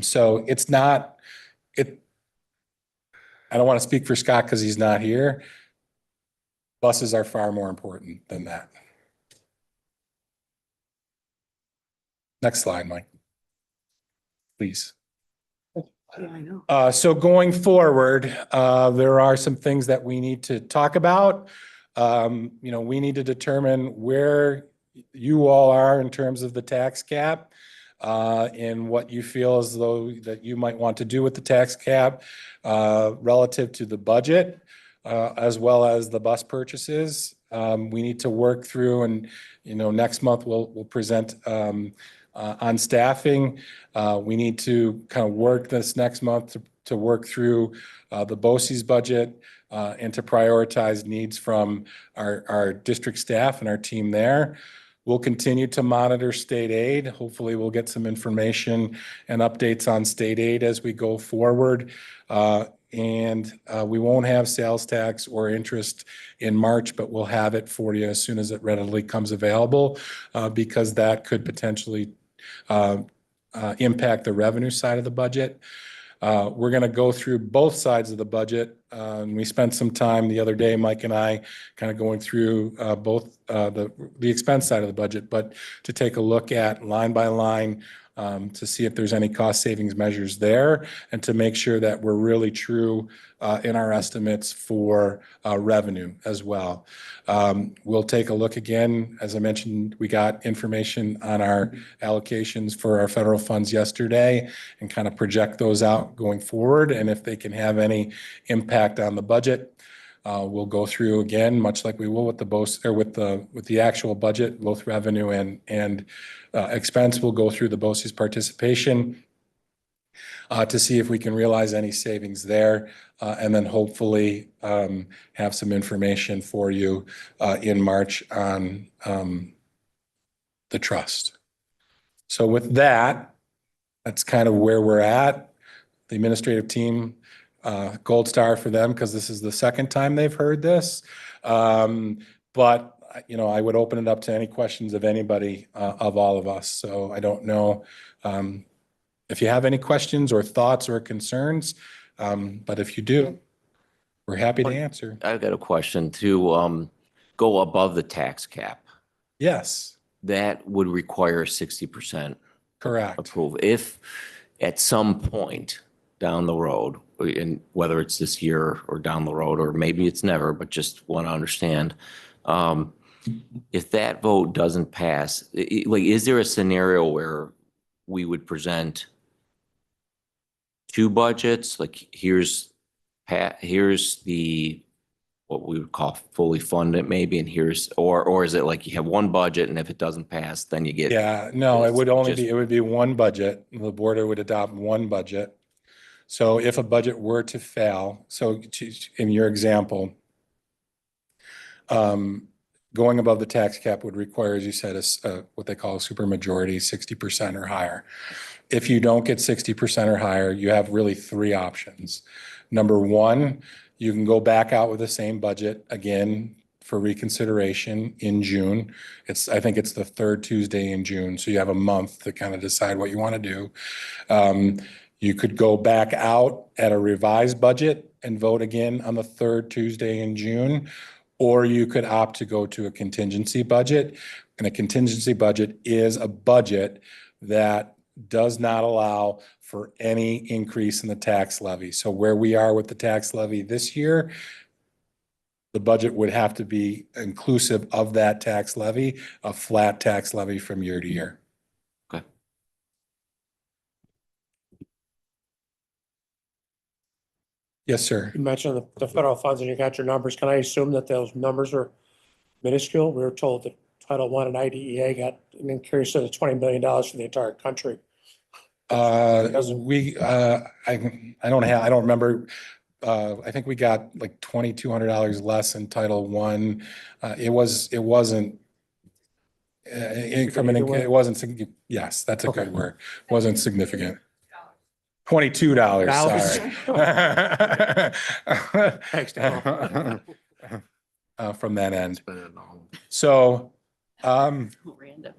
So it's not, I don't want to speak for Scott because he's not here. Buses are far more important than that. Next slide, Mike. Please. Yeah, I know. So going forward, there are some things that we need to talk about. We need to determine where you all are in terms of the tax cap, and what you feel as though that you might want to do with the tax cap, relative to the budget, as well as the bus purchases. We need to work through, and, next month we'll present, on staffing. We need to kind of work this next month to work through the BOCES budget, and to prioritize needs from our district staff and our team there. We'll continue to monitor state aid. Hopefully we'll get some information and updates on state aid as we go forward. And we won't have sales tax or interest in March, but we'll have it for you as soon as it readily comes available, because that could potentially impact the revenue side of the budget. We're going to go through both sides of the budget. And we spent some time the other day, Mike and I, kind of going through both the expense side of the budget, but to take a look at line by line, to see if there's any cost savings measures there, and to make sure that we're really true in our estimates for revenue as well. We'll take a look again. As I mentioned, we got information on our allocations for our federal funds yesterday, and kind of project those out going forward. And if they can have any impact on the budget, we'll go through again, much like we will with the BOCES, or with the actual budget, both revenue and expense. We'll go through the BOCES participation to see if we can realize any savings there, and then hopefully have some information for you in March on the trust. So with that, that's kind of where we're at. The administrative team, gold star for them, because this is the second time they've heard this. But I would open it up to any questions of anybody, of all of us. So I don't know if you have any questions or thoughts or concerns, but if you do, we're happy to answer. I've got a question to go above the tax cap. Yes, That would require 60% correct. approval. If at some point down the road, and whether it's this year or down the road, or maybe it's never, but just want to understand, if that vote doesn't pass, is there a scenario where we would present two budgets? Like here's the, what we would call fully funded maybe, and or is it like you have one budget and if it doesn't pass, then you get. Yeah, no, it would only Just- be, it would be one budget. The board would adopt one budget. So if a budget were to fail, in your example, going above the tax cap would require, as you said, what they call a supermajority, 60% or higher. If you don't get 60% or higher, you have really three options. Number one, you can go back out with the same budget again for reconsideration in June. I think it's the third Tuesday in June, so you have a month to kind of decide what you want to do. You could go back out at a revised budget and vote again on the third Tuesday in June, or you could opt to go to a contingency budget. And a contingency budget is a budget that does not allow for any increase in the tax levy. So where we are with the tax levy this year, the budget would have to be inclusive of that tax levy, a flat tax levy from year to year. Okay. Yes, sir. You mentioned the federal funds and you got your numbers. Can I assume that those numbers are minuscule. We were told that Title I and IDEA got an increase of $20 million for the entire country. I don't remember. I think we got like $2,200 less in Title I. It wasn't. It wasn't, yes, that's a Okay. good word. Wasn't significant. $22, sorry. Thanks, Nicole. From that end. Spend it all. So, Random.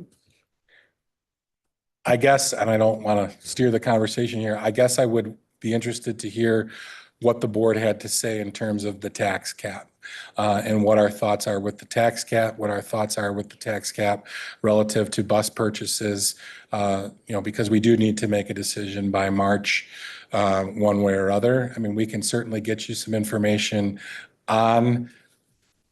I guess, and I don't want to steer the conversation here, I guess I would be interested to hear what the board had to say in terms of the tax cap. And what our thoughts are with the tax cap, what our thoughts are with the tax cap relative to bus purchases. Because we do need to make a decision by March, one way or other. I mean, we can certainly get you some information on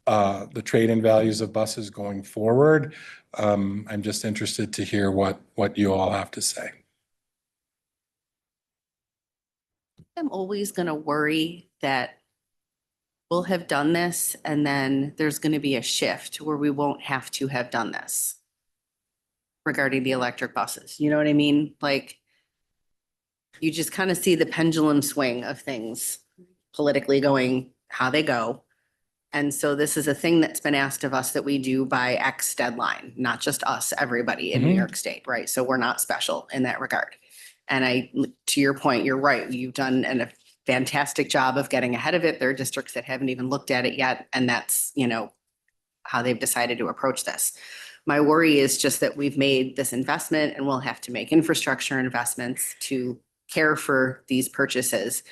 the trade-in values of buses going forward. I'm just interested to hear what you all have to say. I'm always going to worry that we'll have done this and then there's going to be a shift where we won't have to have done this regarding the electric buses. You know what I mean? Like, you just kind of see the pendulum swing of things politically going how they go. And so this is a thing that's been asked of us that we do by X deadline, not just us, everybody in New Mhm. York State, right? So we're not special in that regard. And to your point, you're right. You've done a fantastic job of getting ahead of it. There are districts that haven't even looked at it yet. And that's, how they've decided to approach this. My worry is just that we've made this investment and we'll have to make infrastructure investments to care for these purchases.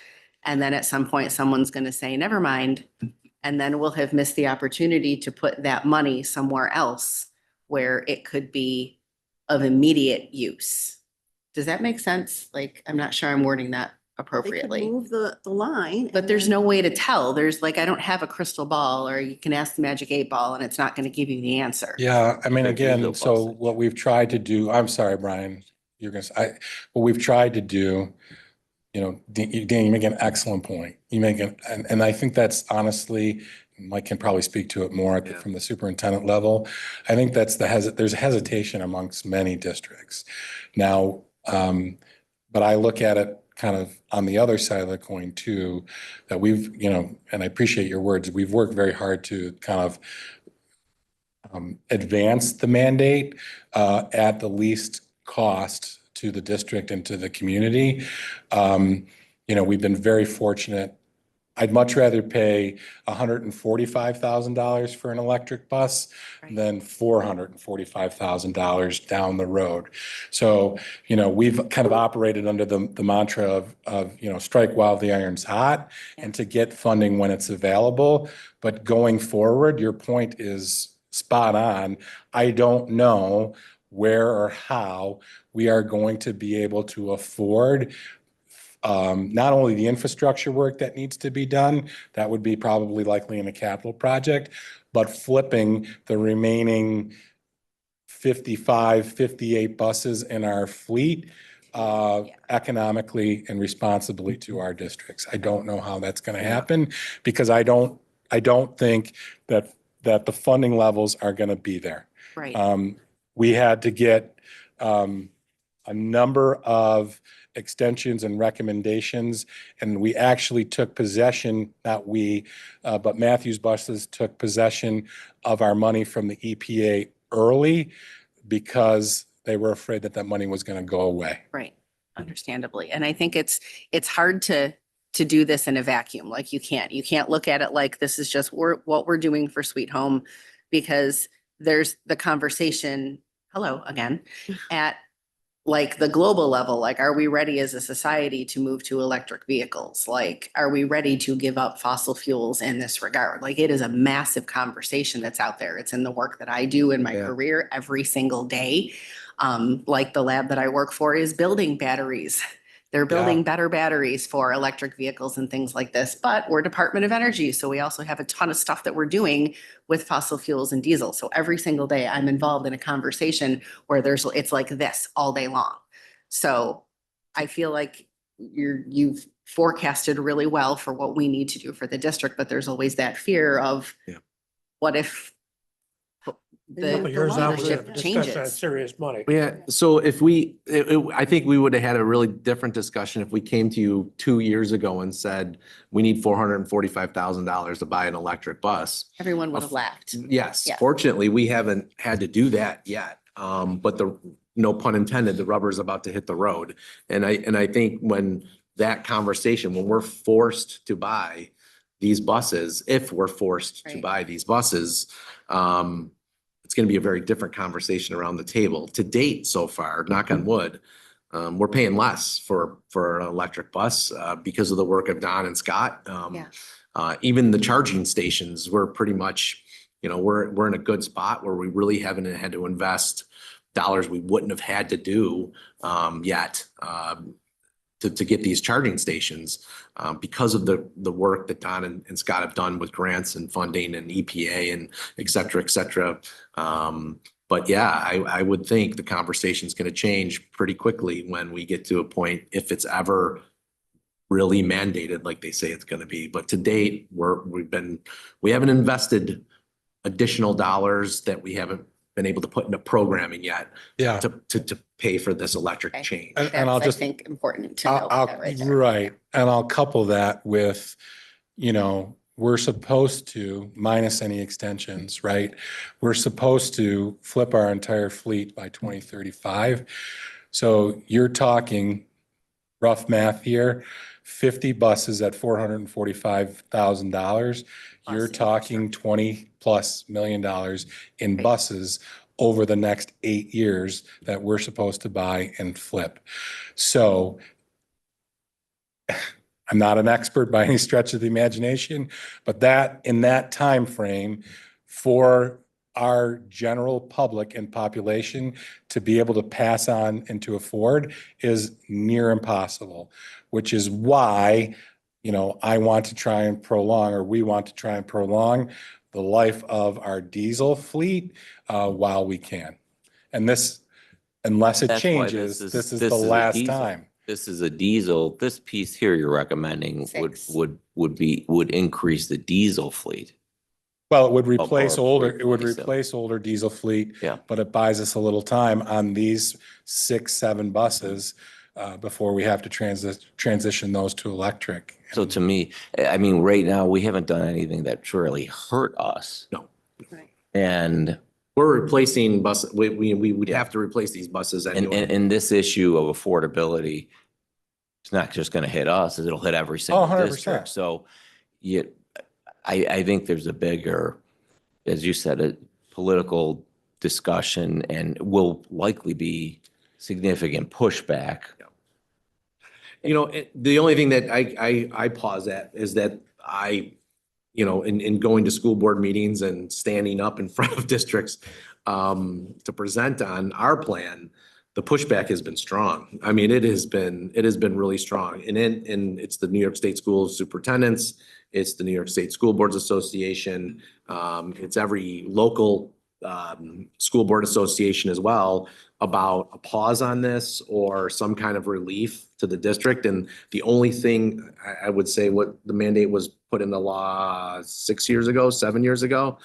And then at some point, someone's going to say, never mind. And then we'll have missed the opportunity to put that money somewhere else where it could be of immediate use. Does that make sense? Like, I'm not sure I'm wording that They could appropriately. move the line. But and there's then- no way to tell. There's like, I don't have a crystal ball, or you can ask the magic 8 ball and it's not going to give you the answer. Yeah, I mean, They're diesel again, so buses. what we've tried to do, I'm sorry, Brian, what we've tried to do, Dan, you make an excellent point. And I think that's honestly, Mike can probably speak to it more Yeah. from the superintendent level. I think that's there's hesitation amongst many districts. Now, but I look at it kind of on the other side of the coin too, that we've, and I appreciate your words, we've worked very hard to kind of advance the mandate at the least cost to the district and to the community. We've been very fortunate. I'd much rather pay $145,000 for an electric bus Right. than $445,000 down the road. So, we've kind of operated under the mantra of strike while the iron's hot and to get funding when it's available. But going forward, your point is spot on. I don't know where or how we are going to be able to afford not only the infrastructure work that needs to be done, that would be probably likely in a capital project, but flipping the remaining 55, 58 buses in our fleet economically and responsibly to our districts. I don't know how that's going to happen because I don't think that the funding levels are going to be there. Right. We had to get a number of extensions and recommendations, and we actually took possession, not we, but Matthews Buses took possession of our money from the EPA early because they were afraid that money was going to go away. Right. Understandably. And I think it's hard to do this in a vacuum. Like, you can't look at it like this is just what we're doing for Sweet Home, because there's the conversation, hello again, at like the global level. Like, are we ready as a society to move to electric vehicles? Like, are we ready to give up fossil fuels in this regard? Like, it is a massive conversation that's out there. It's in the work that I do in my career every single day. Like, the lab that I work for is building batteries. They're building better batteries for electric vehicles and things like this, but we're Department of Energy. So we also have a ton of stuff that we're doing with fossil fuels and diesel. So every single day I'm involved in a conversation where it's like this all day long. So I feel like you've forecasted really well for what we need to do for the district, but there's always that fear of what if the Couple years out, we're gonna leadership discuss that changes. serious money. Yeah, so if we, I think we would have had a really different discussion if we came to you 2 years ago and said, we need $445,000 to buy an electric bus. Everyone would have laughed. Yes, Yeah. fortunately, we haven't had to do that yet. But no pun intended, the rubber's about to hit the road. And I think when that conversation, when we're forced to buy these buses, if we're forced to Right. buy these buses, it's going to be a very different conversation around the table. To date, so far, knock on wood, we're paying less for an electric bus because of the work of Don and Scott. Yeah. Even the charging stations, we're pretty much, we're in a good spot where we really haven't had to invest dollars we wouldn't have had to do yet to get these charging stations because of the work that Don and Scott have done with grants and funding and EPA and et cetera, et cetera. But yeah, I would think the conversation's going to change pretty quickly when we get to a point, if it's ever really mandated like they say it's going to be. But to date, we haven't invested additional dollars that we haven't been able to put into programming yet Yeah. to pay for this electric Okay. change. And That's, I'll I just- think, important to know I'll, that right there. right, and I'll couple that with, we're supposed to, minus any extensions, right? We're supposed to flip our entire fleet by 2035. So you're talking, rough math here, 50 buses at $445,000. You're Plus talking $20+ million in Right. buses over the next 8 years that we're supposed to buy and flip. So I'm not an expert by any stretch of the imagination, but in that time frame, for our general public and population to be able to pass on and to afford is near impossible, which is why, I want to try and prolong, or we want to try and prolong the life of our diesel fleet while we can. And this, unless it That's why changes, this is the a last diesel. time. This is a diesel. This piece here you're recommending Six. would increase the diesel fleet. Well, it would replace or it would replace them. replace older diesel fleet. Yeah. But it buys us a little time on these 6, 7 buses before we have to transition those to electric. So to me, I mean, right now, we haven't done anything that really hurt us. No. Right. And We're replacing buses. We would have to replace these buses anyway. and this issue of affordability, it's not just going to hit us, it'll hit every single 100%. district. So I think there's a bigger, as you said, a political discussion and will likely be significant pushback. The only thing that I pause at is that in going to school board meetings and standing up in front of districts to present on our plan, the pushback has been strong. I mean, it has been really strong. And it's the New York State School Superintendents, it's the New York State School Boards Association, it's every local school board association as well, about a pause on this or some kind of relief to the district. And the only thing I would say, what the mandate was put in the law 7 years ago,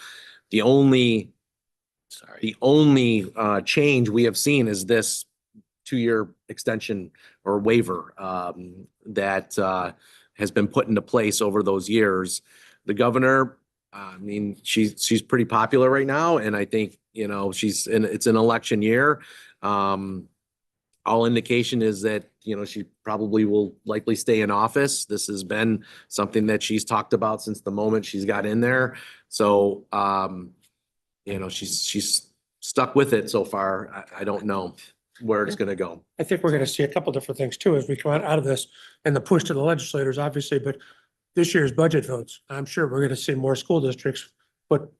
the only change we have seen is this 2-year extension or waiver that has been put into place over those years. The governor, I mean, she's pretty popular right now, and I think, it's an election year. All indication is that, she probably will likely stay in office. This has been something that she's talked about since the moment she's got in there. So, she's stuck with it so far. I don't know where it's going to go. I think we're gonna see a couple different things too, as we come out of this and the push to the legislators, obviously, but this year's budget votes, I'm sure we're gonna see more school districts put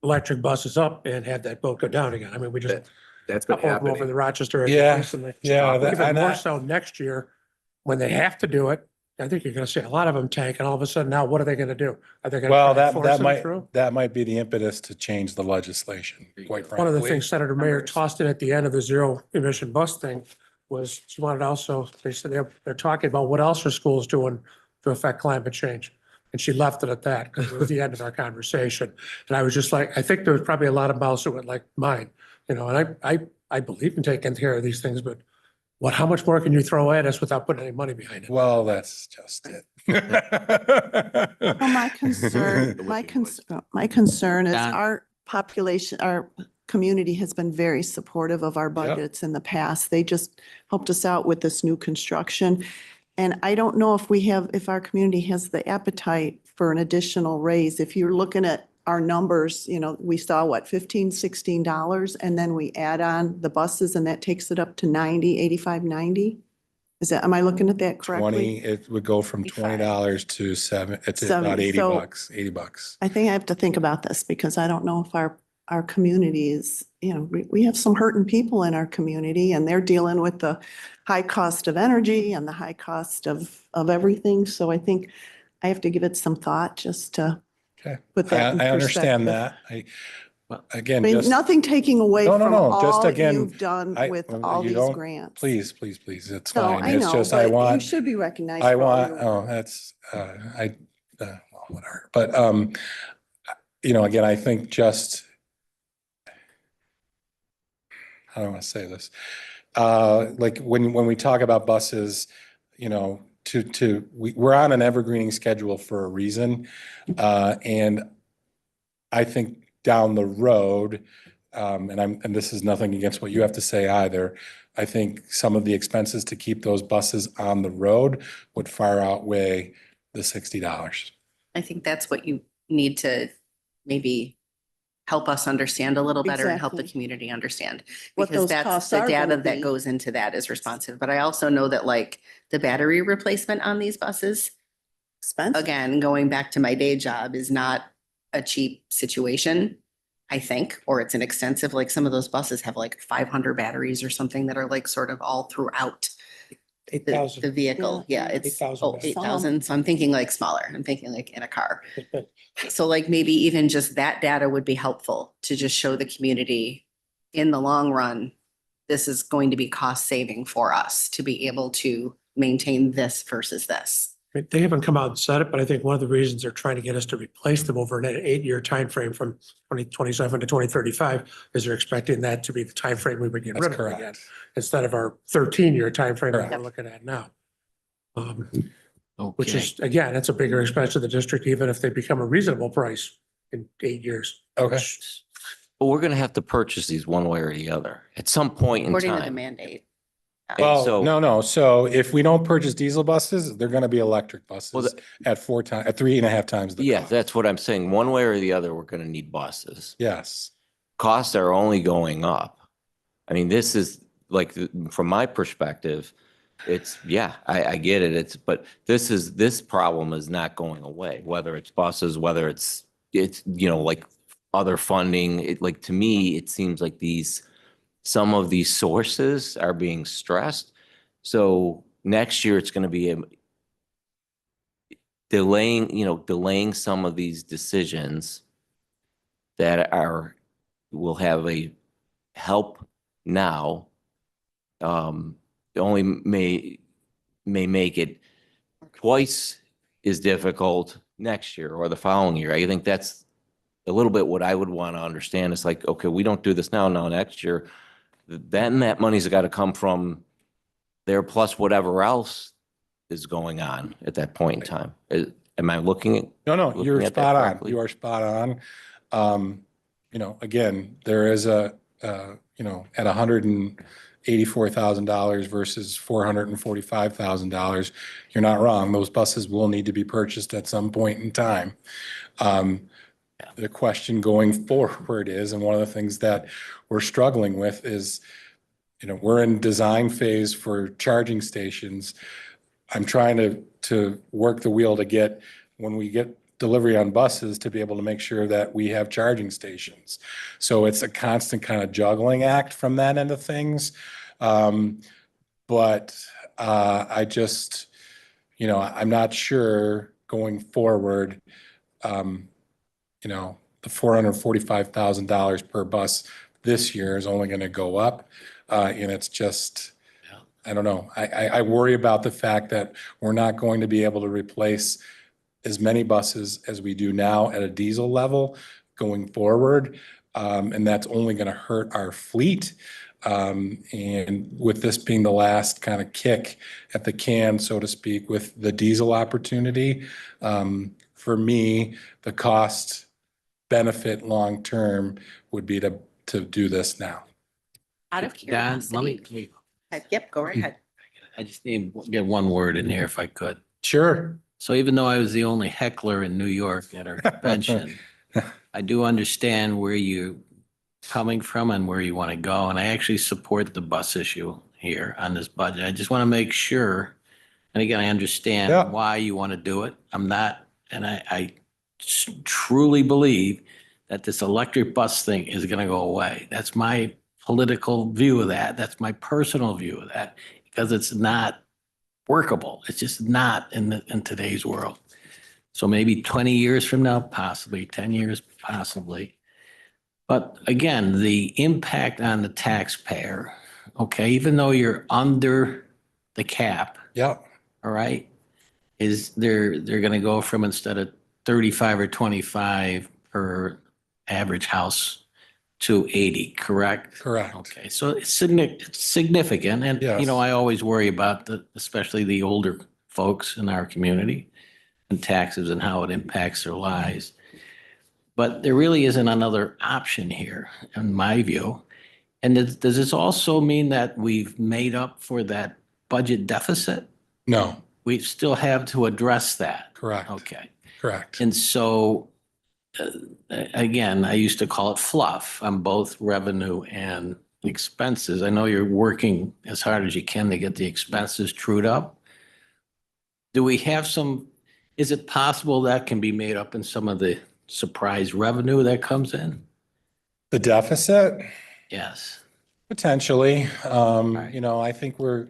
electric buses up and have that vote go down again. I mean, we just. That's been Couple of them over happening. the Rochester. Yeah, recently. yeah, Even more so next year, when they have to do it, I think you're gonna see a lot of them tank, and all of a sudden now, what are they gonna do? Are they gonna? Well, try and force them through? that might be the impetus to change the legislation, quite frankly. One of the things Senator Mayer tossed in at the end of the zero emission bus thing was she wanted also, they said they're talking about what else are schools doing to affect climate change. And she left it at that because it was the end of our conversation. And I was just like, I think there was probably a lot of mouths that went like mine, you know, and I believe in taking care of these things, but how much more can you throw at us without putting any money behind it? Well, that's just it. Well, my concern is Don? our population, our community has been very supportive of our budgets in the past. They just helped us out with this new construction. And I don't know if our community has the appetite for an additional raise. If you're looking at our numbers, you know, we saw what, $15, $16, and then we add on the buses and that takes it up to 90, 85, 90. Am I looking at that correctly? It would go from $20 to it's about 70. 80 So- bucks, 80 bucks. I think I have to think about this because I don't know if our community is, you know, we have some hurting people in our community and they're dealing with the high cost of energy and the high cost of everything. So I think I have to give it some thought just to Okay. put that in I understand perspective. that. I Again, mean, just, nothing taking away No, no, from no, just all again, you've done with you all these don't- grants. please, it's No, fine. I It's know, just, but I you want, should be recognized. I for all want, your oh, work. that's, well, whatever. But, you know, again, I think just, how do I want to say this? Like when we talk about buses, you know, we're on an evergreening schedule for a reason. And I think down the road, and this is nothing against what you have to say either. I think some of the expenses to keep those buses on the road would far outweigh the $60. I think that's what you need to maybe help us understand a little better and help the Exactly. community understand. What Because those that's costs the are data gonna that be. goes into that is responsive. But I also know that like the battery replacement on these buses, Expensive. again, going back to my day job, is not a cheap situation, I think, or it's an extensive, like some of those buses have like 500 batteries or something that are like sort of all throughout the 8,000. vehicle. Yeah, it's 8,000 oh, batteries. 8,000. So I'm thinking like smaller. I'm thinking like in a car. So like maybe even just that data would be helpful to just show the community in the long run, this is going to be cost saving for us to be able to maintain this versus this. They haven't come out and said it, but I think one of the reasons they're trying to get us to replace them over an 8-year timeframe from 2027 to 2035 is they're expecting that to be the timeframe we would get That's rid of it again, correct. instead of our 13-year timeframe that we're Correct. looking at now. Which Okay. is, again, it's a bigger expense to the district, even if they become a reasonable price in 8 years. Okay. But we're gonna have to purchase these one way or the other at some point in According to the time. mandate. Well, so- no. So if we don't purchase diesel buses, they're going to be electric Well, buses at 3.5 times the Yeah, cost. that's what I'm saying. One way or the other, we're gonna need buses. Yes. Costs are only going up. I mean, this is like, from my perspective, it's, yeah, I get it. But this problem is not going away, whether it's buses, whether it's, you know, like other funding. Like, to me, it seems like some of these sources are being stressed. So next year, it's going to be delaying some of these decisions that will have a help now. Only may make it twice as difficult next year or the following year. I think that's a little bit what I would want to understand. It's like, okay, we don't do this now next year, then that money's got to come from there plus whatever else is going on at that point in time. Am I looking at? No, Looking you're at that spot on. correctly? You are spot on. You know, again, there is you know, at $184,000 versus $445,000, you're not wrong. Those buses will need to be purchased at some point in time. The question going forward is, and one of the things that we're struggling with is, you know, we're in design phase for charging stations. I'm trying to work the wheel to get, when we get delivery on buses, to be able to make sure that we have charging stations. So it's a constant kind of juggling act from that end of things. But I just, you know, I'm not sure going forward, you know, the $445,000 per bus this year is only going to go up. And it's just, I don't know. I worry about the fact that we're not going to be able to replace as many buses as we do now at a diesel level going forward. And that's only going to hurt our fleet. And with this being the last kind of kick at the can, so to speak, with the diesel opportunity, for me, the cost benefit long-term would be to do this now. Out of Don, let me, curiosity. Yep, go right ahead. I just need to get one word in here if I could. Sure. So even though I was the only heckler in New York at our convention, I do understand where you're coming from and where you want to go. And I actually support the bus issue here on this budget. I just want to make sure, and again, I Yeah. understand why you want to do it. I'm not, and I truly believe that this electric bus thing is going to go away. That's my political view of that. That's my personal view of that, because it's not workable. It's just not in today's world. So maybe 20 years from now, possibly 10 years, possibly. But again, the impact on the taxpayer, okay, even though you're under the cap, Yeah. all right, is they're going to go from, instead of 35 or 25 per average house, to 80, correct? Correct. Okay, so it's significant, and, Yes. I always worry about especially the older folks in our community and taxes and how it impacts their lives. But there really isn't another option here, in my view. And does this also mean that we've made up for that budget deficit? No, We still have to address that. correct. Okay. Correct. And so, again, I used to call it fluff on both revenue and expenses. I know you're working as hard as you can to get the expenses trued up. Do we have is it possible that can be made up in some of the surprise revenue that comes in? The deficit? Yes. Potentially. Right. I think we're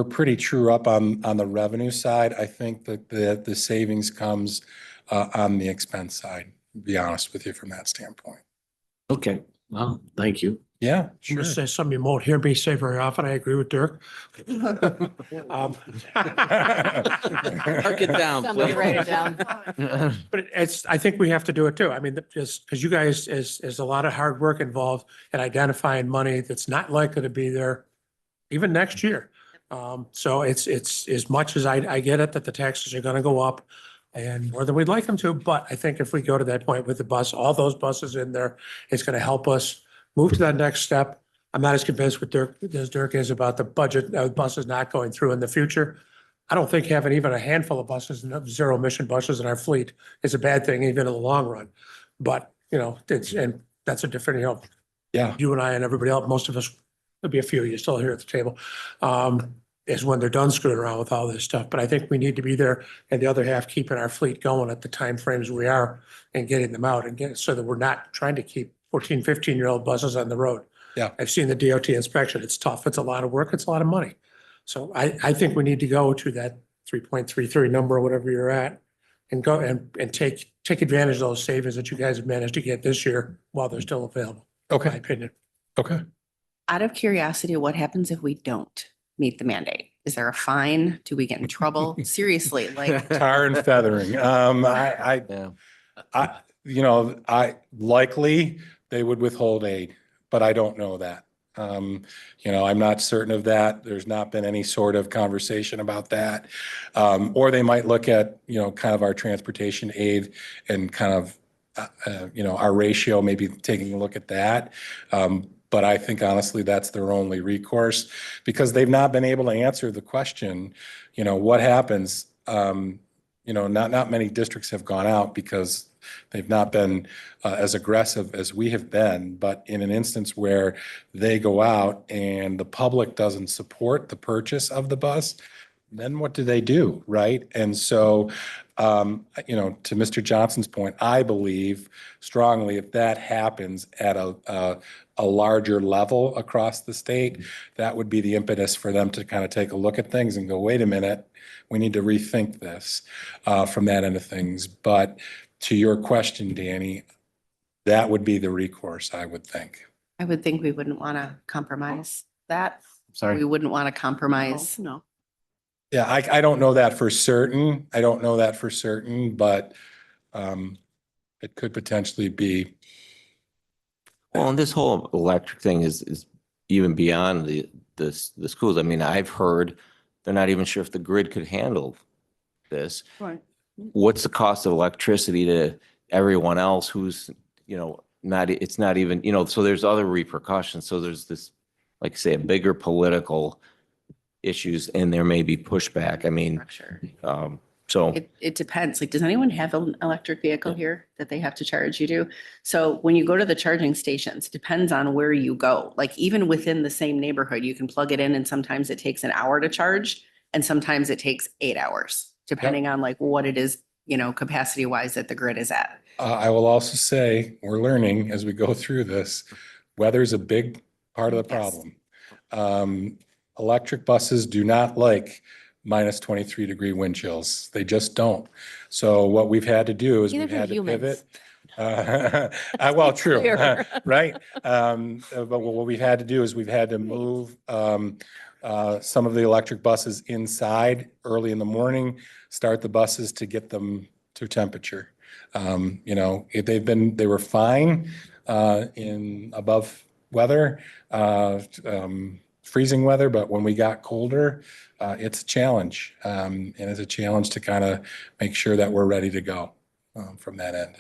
pretty true up on the revenue side. I think that the savings comes on the expense side, to be honest with you from that standpoint. Okay, well, thank you. Yeah, I'm sure. gonna say something you won't hear me say very often. I agree with Dirk. Um, Mark it down, Somebody please. write it down. But I think we have to do it too. I mean, just because you guys, is a lot of hard work involved in identifying money that's not likely to be there even next year. So it's as much as I get it that the taxes are gonna go up and more than we'd like them to, but I think if we go to that point with the bus, all those buses in there, it's gonna help us move to that next step. I'm not as convinced with Dirk as Dirk is about the budget, buses not going through in the future. I don't think having even a handful of buses, zero emission buses in our fleet is a bad thing, even in the long run. But, and that's a different, Yeah. you and I and everybody else, most of us, there'll be a few of you still here at the table, is when they're done screwing around with all this stuff. But I think we need to be there, and the other half keeping our fleet going at the timeframes we are and getting them out and so that we're not trying to keep 14, 15-year-old buses on the road. Yeah. I've seen the DOT inspection. It's tough. It's a lot of work. It's a lot of money. So I think we need to go to that 3.33 number or whatever you're at and go and take advantage of those savings that you guys have managed to get this year while they're still available, in my Okay. opinion. Okay. Out of curiosity, what happens if we don't meet the mandate? Is there a fine? Do we get in trouble? Seriously, like, Tar and feathering. Yeah. I likely they would withhold aid, but I don't know that. I'm not certain of that. There's not been any sort of conversation about that. Or they might look at, kind of our transportation aid and kind of, our ratio, maybe taking a look at that. But I think honestly, that's their only recourse because they've not been able to answer the question, what happens? Not many districts have gone out because they've not been as aggressive as we have been. But in an instance where they go out and the public doesn't support the purchase of the bus, then what do they do, right? And so, to Mr. Johnson's point, I believe strongly if that happens at a larger level across the state, that would be the impetus for them to kind of take a look at things and go, wait a minute, we need to rethink this from that end of things. But to your question, Danny, that would be the recourse, I would think. I would think we wouldn't want to compromise that. Sorry. We wouldn't want to compromise No. Yeah, I don't know that for certain. I don't know that for certain, but it could potentially be. Well, and this whole electric thing is even beyond the schools. I mean, I've heard they're not even sure if the grid could handle this. Right. What's the cost of electricity to everyone else who's, not, it's not even, so there's other repercussions. So there's this, like I say, a bigger political issues and there may be pushback. I mean, Sure. so. It depends. Like, does anyone have an electric vehicle here that they have to charge? You do? So when you go to the charging stations, it depends on where you go. Like even within the same neighborhood, you can plug it in and sometimes it takes an hour to charge and sometimes it takes 8 hours, depending on like what it is, capacity wise that the grid is at. I will also say, we're learning as we go through this, weather's a big part of the Yes. problem. Electric buses do not like minus 23-degree wind chills. They just don't. So what we've had to do is Neither we've do had to humans. pivot. Well, true, Clear. right? But what we've had to do is we've had to move some of the electric buses inside early in the morning, start the buses to get them to temperature. They were fine in above weather, freezing weather, but when we got colder, it's a challenge. And it's a challenge to kind of make sure that we're ready to go from that end.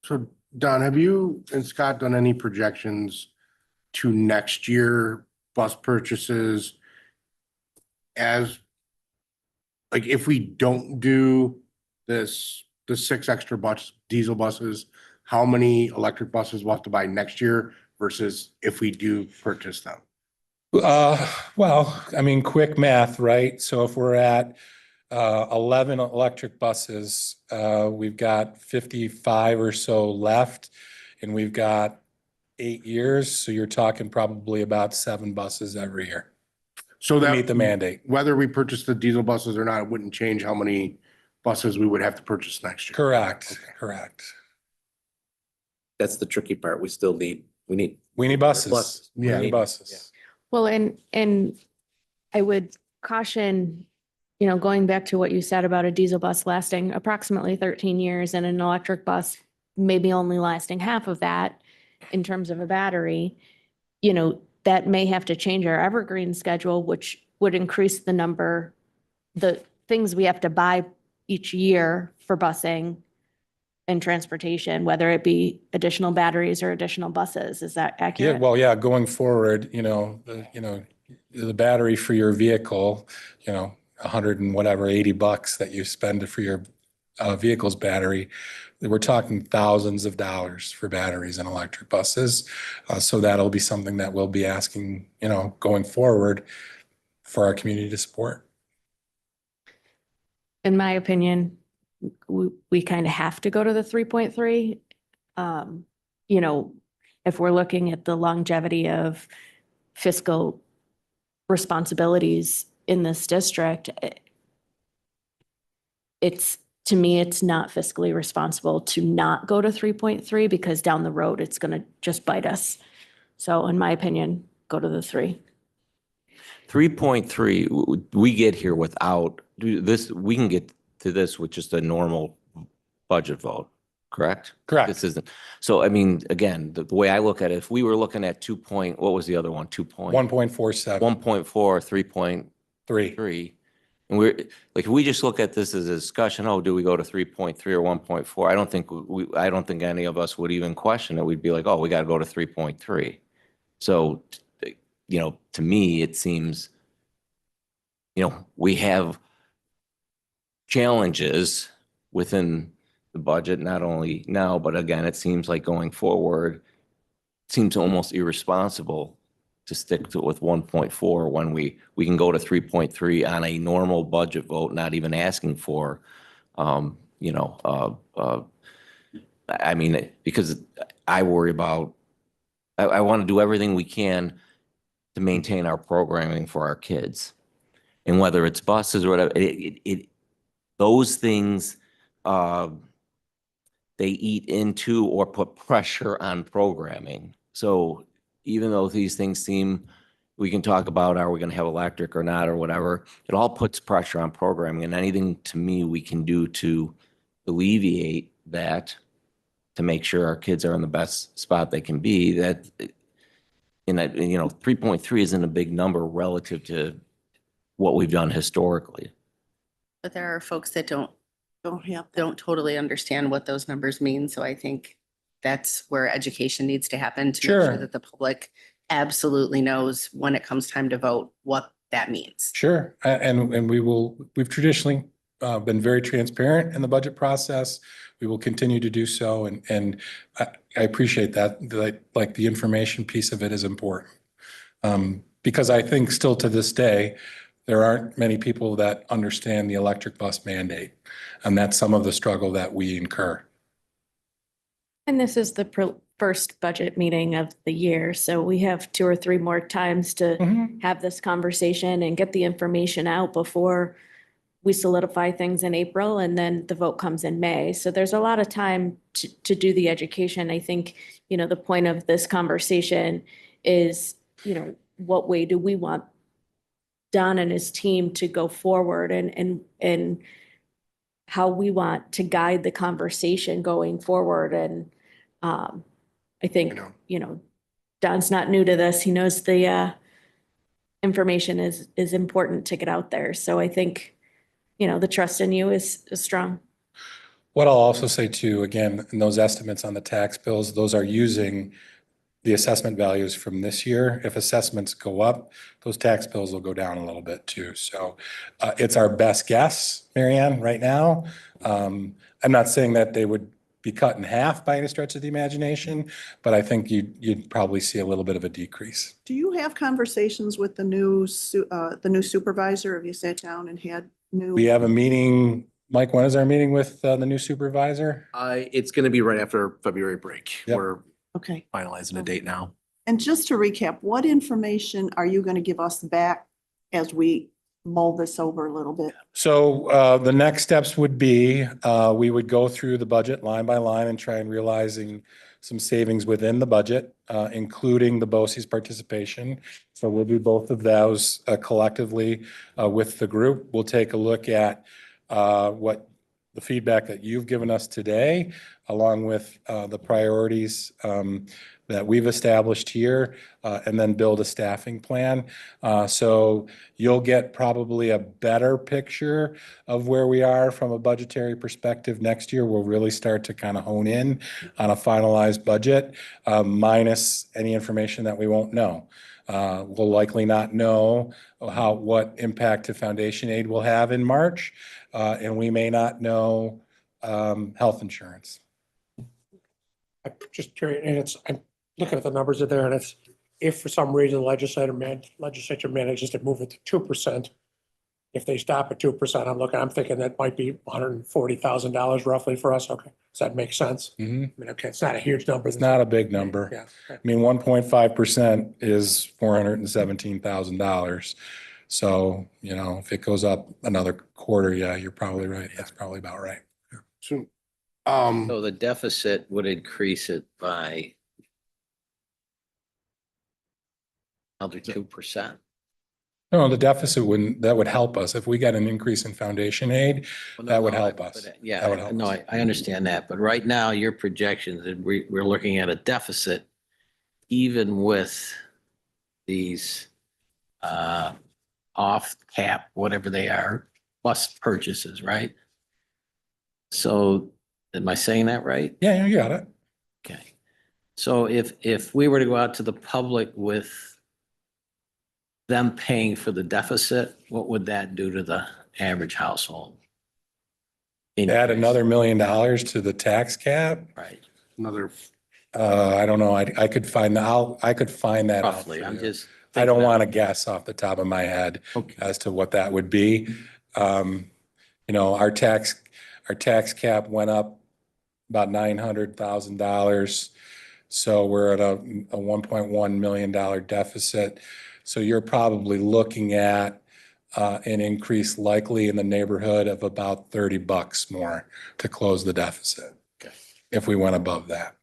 So Don, have you and Scott done any projections to next year bus purchases? As like, if we don't do the 6 extra diesel buses, how many electric buses we'll have to buy next year versus if we do purchase them? Well, I mean, quick math, right? So if we're at 11 electric buses, we've got 55 or so left, and we've got 8 years. So you're talking probably about 7 buses every year So to that meet the mandate. whether we purchase the diesel buses or not, it wouldn't change how many buses we would have to purchase next year. Correct, Okay. correct. That's the tricky part. We need We need buses. Buses. We Yeah. need buses. Well, and I would caution, going back to what you said about a diesel bus lasting approximately 13 years and an electric bus maybe only lasting half of that in terms of a battery, that may have to change our evergreen schedule, which would increase the things we have to buy each year for busing and transportation, whether it be additional batteries or additional buses. Is that Yeah, accurate? well, yeah, going forward, the battery for your vehicle, 100 and whatever, $80 that you spend for your vehicle's battery. We're talking thousands of dollars for batteries and electric buses. So that'll be something that we'll be asking, going forward for our community to support. In my opinion, we kind of have to go to the 3.3. If we're looking at the longevity of fiscal responsibilities in this district, to me, it's not fiscally responsible to not go to 3.3 because down the road, it's going to just bite us. So in my opinion, go to the 3. 3.3, we get here without this, we can get to this with just a normal budget vote, correct? Correct. This isn't, so I mean, again, the way I look at it, if we were looking at what was the other one? 1.47, 1.4, 3.3. 3. And we're, like, if we just look at this as a discussion, do we go to 3.3 or 1.4? I don't think any of us would even question it. We'd be like, we got to go to 3.3. So, to me, it seems, we have challenges within the budget, not only now, but again, it seems like going forward, it seems almost irresponsible to stick to with 1.4 when we can go to 3.3 on a normal budget vote, not even asking for, I mean, because I worry about, I want to do everything we can to maintain our programming for our kids. And whether it's buses or whatever, those things, they eat into or put pressure on programming. So even though these things seem, we can talk about, are we gonna have electric or not, or whatever. It all puts pressure on programming, and anything to me we can do to alleviate that, to make sure our kids are in the best spot they can be, that, and that, 3.3 isn't a big number relative to what we've done historically. But there are folks that don't have. totally understand what those numbers mean. So I think that's where education needs to happen to make sure Sure. that the public absolutely knows when it comes time to vote, what that means. Sure, and we've traditionally been very transparent in the budget process. We will continue to do so, and I appreciate that, like the information piece of it is important. Because I think still to this day, there aren't many people that understand the electric bus mandate. And that's some of the struggle that we incur. And this is the first budget meeting of the year, so we have 2 or 3 more times to have this conversation and get the information out before we solidify things in April, and then the vote comes in May. So there's a lot of time to do the education. I think, the point of this conversation is, what way do we want Don and his team to go forward, and how we want to guide the conversation going forward. And I think, Don's not new to this. He knows the information is important to get out there. So I think, the trust in you is strong. What I'll also say too, again, in those estimates on the tax bills, those are using the assessment values from this year. If assessments go up, those tax bills will go down a little bit too. So it's our best guess, Marianne, right now. I'm not saying that they would be cut in half by any stretch of the imagination, but I think you'd probably see a little bit of a decrease. Do you have conversations with the new supervisor? Have you sat down and had new? We have a meeting. Mike, when is our meeting with the new supervisor? It's gonna be right after February break. Yep. We're Okay. finalizing a date now. And just to recap, what information are you going to give us back as we mull this over a little bit? So the next steps would be, we would go through the budget line by line and try and realizing some savings within the budget, including the BOCES participation. So we'll do both of those collectively with the group. We'll take a look at what the feedback that you've given us today, along with the priorities that we've established here, and then build a staffing plan. So you'll get probably a better picture of where we are from a budgetary perspective next year. We'll really start to kind of hone in on a finalized budget, minus any information that we won't know. We'll likely not know what impact to foundation aid will have in March, and we may not know health insurance. I'm just curious, and I'm looking at the numbers that are there, and it's, if for some reason the legislature manages to move it to 2%, if they stop at 2%, I'm thinking that might be $140,000 roughly for us. Okay, does that make sense? I mean, okay, it's not a huge number. It's not a big number. Yeah. I mean, 1.5% is $417,000. So, if it goes up another quarter, yeah, you're probably right. That's probably about right. So, So the deficit would increase it by another 2%. No, the deficit that would help us. If we got an increase in foundation aid, that would help us. Yeah, That would help no, us. I understand that, but right now your projections, and we're looking at a deficit even with these off cap, whatever they are, bus purchases, right? So am I saying that right? Yeah, you got it. Okay. So if we were to go out to the public with them paying for the deficit, what would that do to the average household? Add Increase. another $1 million to the tax cap. Right, another, I don't know. I could find that out. roughly, for I'm you. just. I don't thinking out- want to guess off the top of my head Okay. as to what that would be. Our tax cap went up about $900,000. So we're at a $1.1 million deficit. So you're probably looking at an increase likely in the neighborhood of about $30 more to close the deficit. Okay. If we went above that.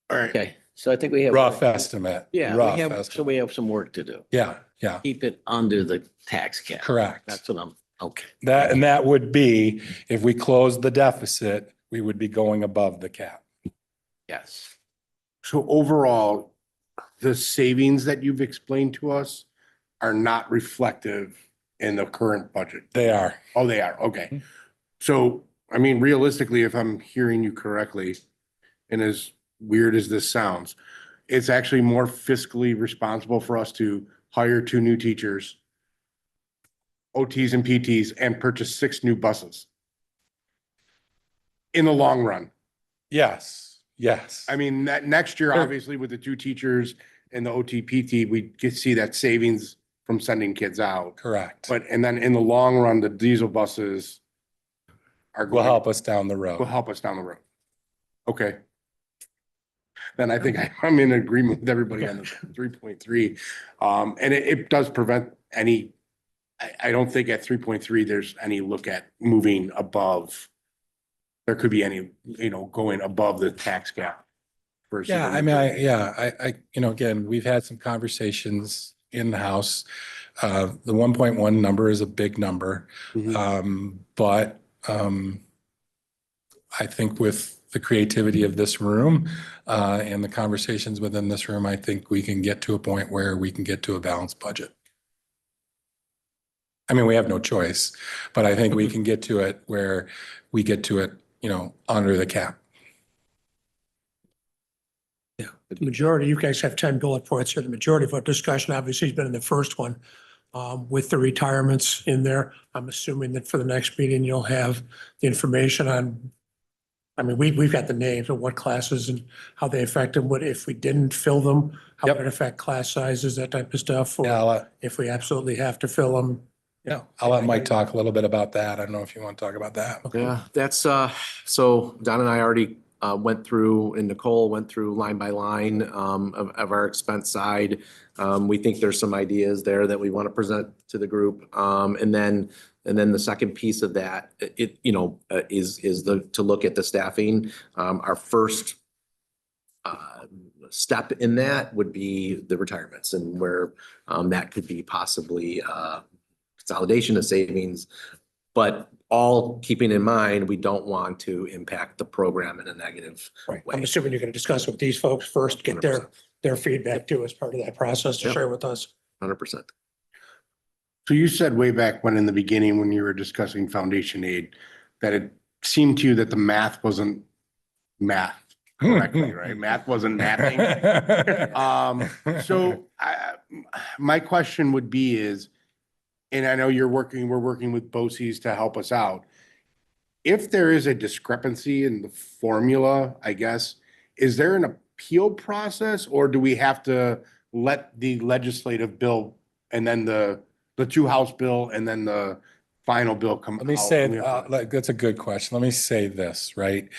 all right. Okay, So I think we have. Rough estimate. Yeah, rough we have, so estimate. we have some work to do. Yeah, yeah, Keep it under the tax cap. correct. That's what I'm, okay. That would be, if we close the deficit, we would be going above the cap. Yes. So overall, the savings that you've explained to us are not reflective in the current budget. They are. Oh, they are. Okay. So, I mean, realistically, if I'm hearing you correctly, and as weird as this sounds, it's actually more fiscally responsible for us to hire 2 new teachers, OTs and PTs, and purchase 6 new buses in the long run. Yes, yes. I mean, that next year, Sure. obviously, with the 2 teachers and the OT PT, we get see that savings from sending kids out. Correct. But, and then in the long run, the diesel buses are Will going, help us down the will road. help us down the road. Okay. Then I think I'm in agreement with everybody on the 3.3. And it does prevent any, I don't think at 3.3, there's any look at moving above. There could be any, going above the tax cap. versus Yeah, the I mean, return. I, again, we've had some conversations in the house. The 1.1 number is a big number. Mhm. But I think with the creativity of this room and the conversations within this room, I think we can get to a point where we can get to a balanced budget. I mean, we have no choice, but I think we can get to it where we get to it, under the cap. The majority, you guys have 10 bullet points here. The majority of our discussion obviously has been in the first one with the retirements in there. I'm assuming that for the next meeting, you'll have the information on, I mean, we've got the names of what classes and how they affect them. What if we didn't fill them, how Yep. would it affect class sizes, that type of stuff? Yeah, Or if we absolutely have to fill them. I'll let Mike talk a little bit about that. I don't know if you want to talk about that. Yeah, that's, so Don and I already went through, and Nicole went through line by line of our expense side. We think there's some ideas there that we want to present to the group. And then the second piece of that, is to look at the staffing. Our first step in that would be the retirements, and where that could be possibly consolidation of savings. But all keeping in mind, we don't want to impact the program in a negative I'm way. assuming you're going to discuss with these folks first, get their feedback too as part of that process to Yep. share with us. 100%. So you said way back when in the beginning, when you were discussing foundation aid, that it seemed to you that the math wasn't math correctly, right? Math wasn't mathing. So my question would be is, and I know we're working with BOCES to help us out. If there is a discrepancy in the formula, I guess, is there an appeal process, or do we have to let the legislative bill and then the 2 House bill and then the final bill come out? Let me say, that's a good question. Let me say this, right?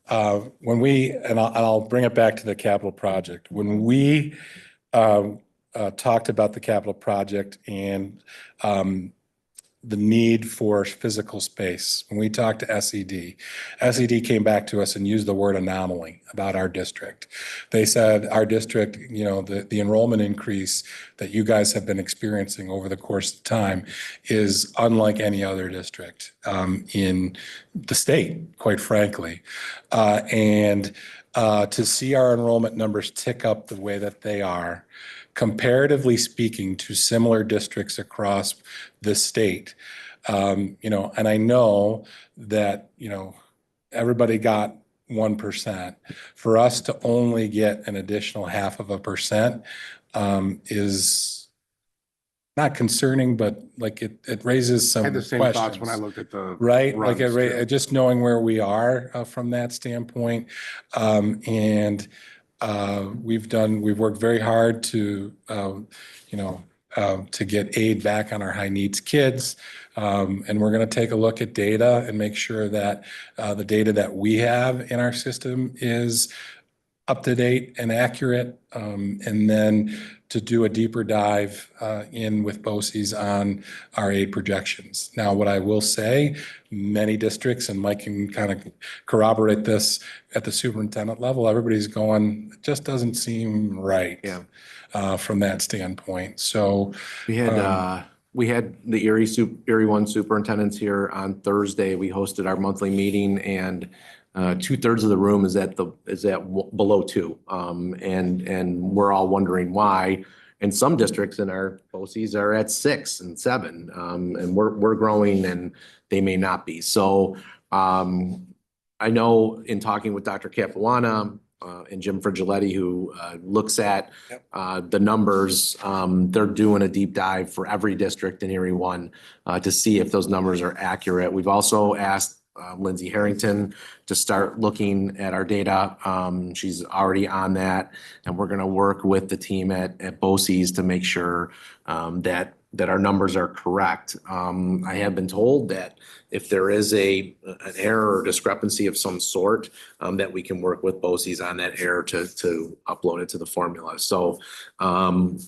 When and I'll bring it back to the capital project. When we talked about the capital project and the need for physical space, when we talked to SED came back to us and used the word anomaly about our district. They said our district, the enrollment increase that you guys have been experiencing over the course of time is unlike any other district in the state, quite frankly. And to see our enrollment numbers tick up the way that they are, comparatively speaking to similar districts across the state, and I know that, everybody got 1%. For us to only get an additional 0.5% is not concerning, but like it raises some I had the same thoughts when I questions. looked at the. Right, runs, too. just knowing where we are from that standpoint. And we've worked very hard to, to get aid back on our high needs kids. And we're going to take a look at data and make sure that the data that we have in our system is up to date and accurate, and then to do a deeper dive in with BOCES on our aid projections. Now, what I will say, many districts, and Mike can kind of corroborate this at the superintendent level, everybody's going, it just doesn't seem right. Yeah. From that standpoint. So We had the Erie One superintendents here on Thursday. We hosted our monthly meeting and 2/3 of the room is at below 2. And we're all wondering why. And some districts in our BOCES are at 6 and 7. And we're growing and they may not be. So I know in talking with Dr. Capuana and Jim Frigiletti, who looks at the numbers, they're doing a deep dive for every district in Erie One to see if those numbers are accurate. We've also asked Lindsay Harrington to start looking at our data. She's already on that, and we're going to work with the team at BOCES to make sure that our numbers are correct. I have been told that if there is an error or discrepancy of some sort, that we can work with BOCES on that error to upload it to the formula. So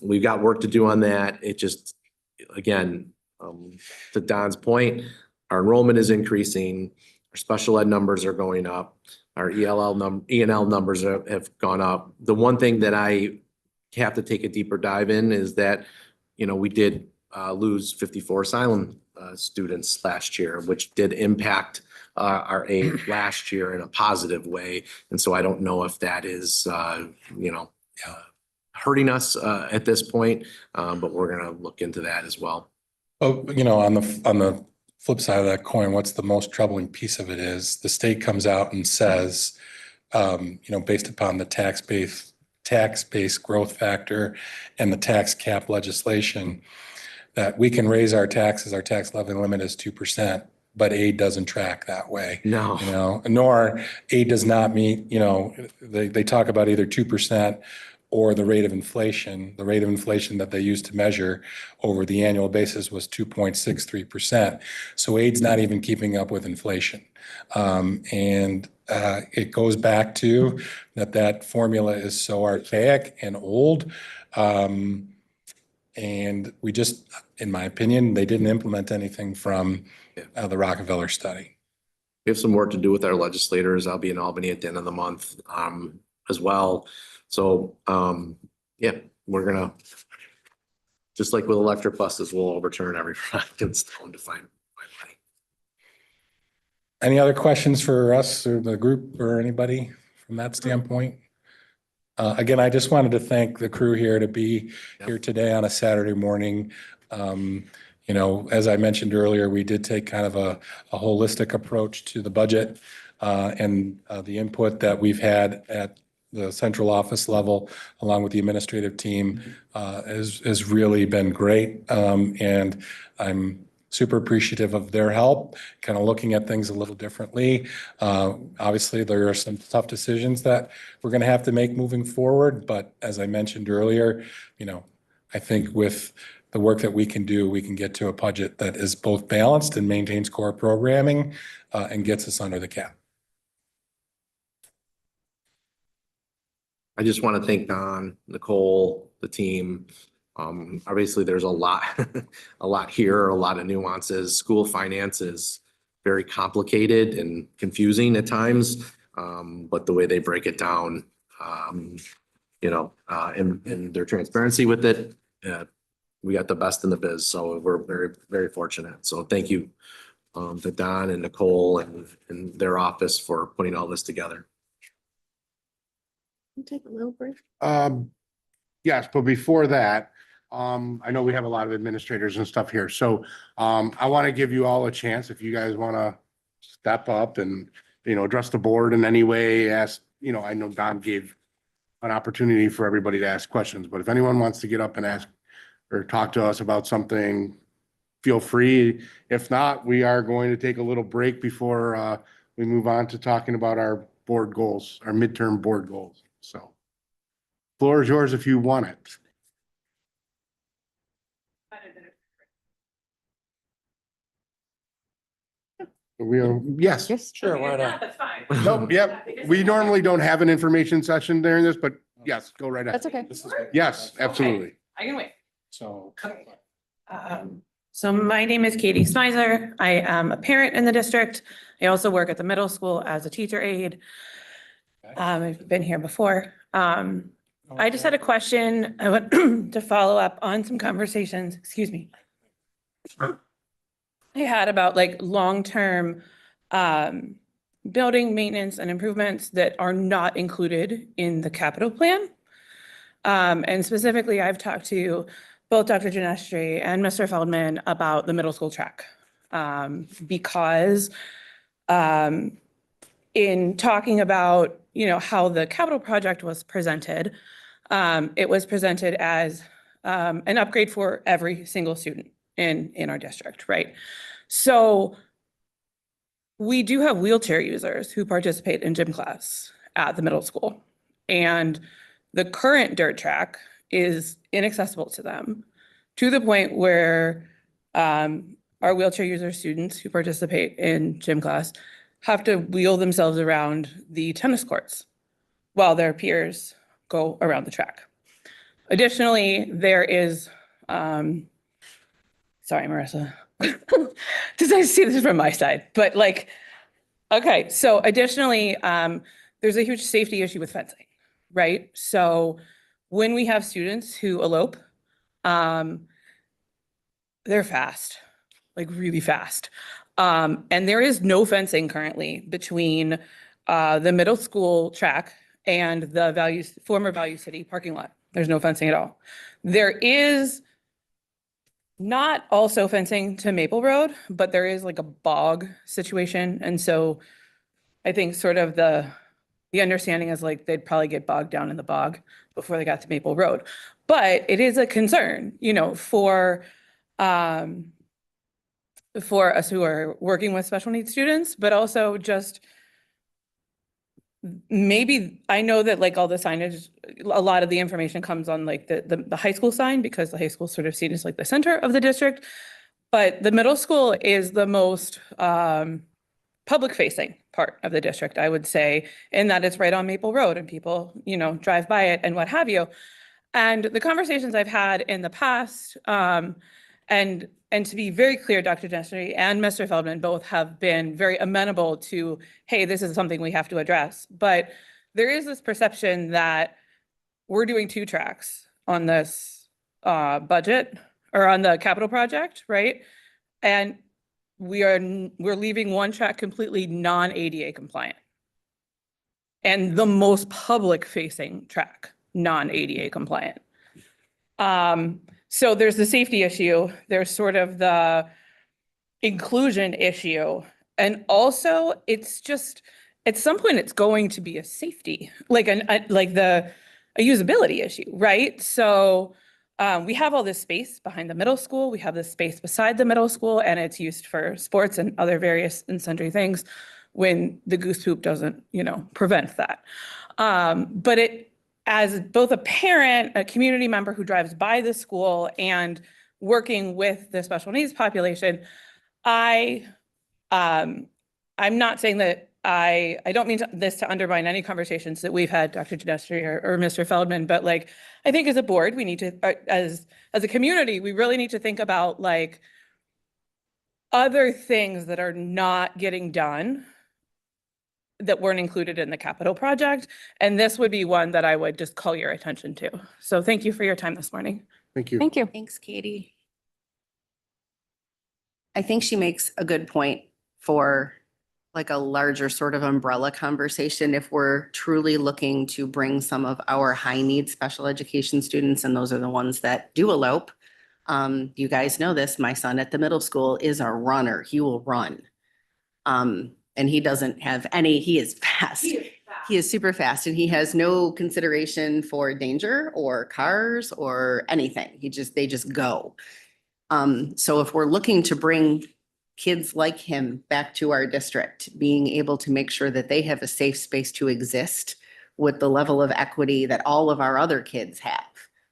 we've got work to do on that. It just, again, to Don's point, our enrollment is increasing, our special ed numbers are going up, our ENL numbers have gone up. The one thing that I have to take a deeper dive in is that, we did lose 54 asylum students last year, which did impact our aid last year in a positive way. And so I don't know if that is, hurting us at this point, but we're going to look into that as well. Oh, on the flip side of that coin, what's the most troubling piece of it is the state comes out and says, based upon the tax-based growth factor and the tax cap legislation, that we can raise our taxes, our tax levy limit is 2%, but aid doesn't track that way. No. Nor aid does not meet, they talk about either 2% or the rate of inflation. The rate of inflation that they used to measure over the annual basis was 2.63%. So aid's not even keeping up with inflation. And it goes back to that formula is so archaic and old. And we just, in my opinion, they didn't implement anything from the Rockefeller study. We have some work to do with our legislators. I'll be in Albany at the end of the month as well. So, we're gonna, just like with electric buses, we'll overturn every rock and stone to find money. Any other questions for us or the group or anybody from that standpoint? Again, I just wanted to thank the crew here to be here today on a Saturday morning. As I mentioned earlier, we did take kind of a holistic approach to the budget and the input that we've had at the central office level, along with the administrative team, has really been great. And I'm super appreciative of their help, kind of looking at things a little differently. Obviously, there are some tough decisions that we're going to have to make moving forward. But as I mentioned earlier, I think with the work that we can do, we can get to a budget that is both balanced and maintains core programming and gets us under the cap. I just want to thank Don, Nicole, the team. Obviously, there's a lot here, a lot of nuances. School finance is very complicated and confusing at times, but the way they break it down, and their transparency with it, we got the best in the biz. So we're very, very fortunate. So thank you to Don and Nicole and their office for putting all this together. Take a little break. Yes, but before that, I know we have a lot of administrators and stuff here, so I want to give you all a chance if you guys want to step up and, address the board in any way, ask, I know Don gave an opportunity for everybody to ask questions, but if anyone wants to get up and ask or talk to us about something, feel free. If not, we are going to take a little break before we move on to talking about our board goals, our midterm board goals. So floor is yours if you want it. We are, yes. Yes. Sure, why not? That's fine. Nope, yep. We normally don't have an information session during this, but yes, go right ahead. That's okay. This is what- Yes, absolutely. I can wait. So. So my name is Katie Smizer. I am a parent in the district. I also work at the middle school as a teacher aide. I've been here before. I just had a question. I want to follow up on some conversations, excuse me. I had about like long-term building maintenance and improvements that are not included in the capital plan. And specifically, I've talked to both Dr. Genestri and Mr. Feldman about the middle school track. Because in talking about, how the capital project was presented, it was presented as an upgrade for every single student in our district, right? So we do have wheelchair users who participate in gym class at the middle school. And the current dirt track is inaccessible to them, to the point where our wheelchair user students who participate in gym class have to wheel themselves around the tennis courts while their peers go around the track. Additionally, there is, sorry, Marissa, because I see this from my side, but okay, so additionally, there's a huge safety issue with fencing, right? So when we have students who elope, they're fast, like really fast. And there is no fencing currently between the middle school track and the former Value City parking lot. There's no fencing at all. There is not also fencing to Maple Road, but there is like a bog situation. And so I think sort of the understanding is like they'd probably get bogged down in the bog before they got to Maple Road. But it is a concern, for us who are working with special needs students, but also just maybe, I know that like all the signage, a lot of the information comes on like the high school sign, because the high school is sort of seen as like the center of the district. But the middle school is the most public facing part of the district, I would say, in that it's right on Maple Road and people, drive by it and what have you. And the conversations I've had in the past, and to be very clear, Dr. Genestri and Mr. Feldman both have been very amenable to, hey, this is something we have to address. But there is this perception that we're doing 2 tracks on this budget or on the capital project, right? And we're leaving 1 track completely non-ADA compliant. And the most public facing track, non-ADA compliant. So there's the safety issue, there's sort of the inclusion issue. And also it's just, at some point it's going to be a safety, like a usability issue, right? So we have all this space behind the middle school, we have this space beside the middle school, and it's used for sports and other various and sundry things when the goose poop doesn't, prevent that. But as both a parent, a community member who drives by the school, and working with the special needs population, I'm not saying that I don't mean this to undermine any conversations that we've had, Dr. Genestri or Mr. Feldman, but I think as a board, we need to, as a community, we really need to think about other things that are not getting done that weren't included in the capital project. And this would be one that I would just call your attention to. So thank you for your time this morning. Thank you. Thank you. Thanks, Katie. I think she makes a good point for a larger sort of umbrella conversation if we're truly looking to bring some of our high need special education students, and those are the ones that do elope. You guys know this, my son at the middle school is a runner. He will run. And he doesn't have he is fast. He is super fast, and he has no consideration for danger or cars or anything. They just go. So if we're looking to bring kids like him back to our district, being able to make sure that they have a safe space to exist with the level of equity that all of our other kids have.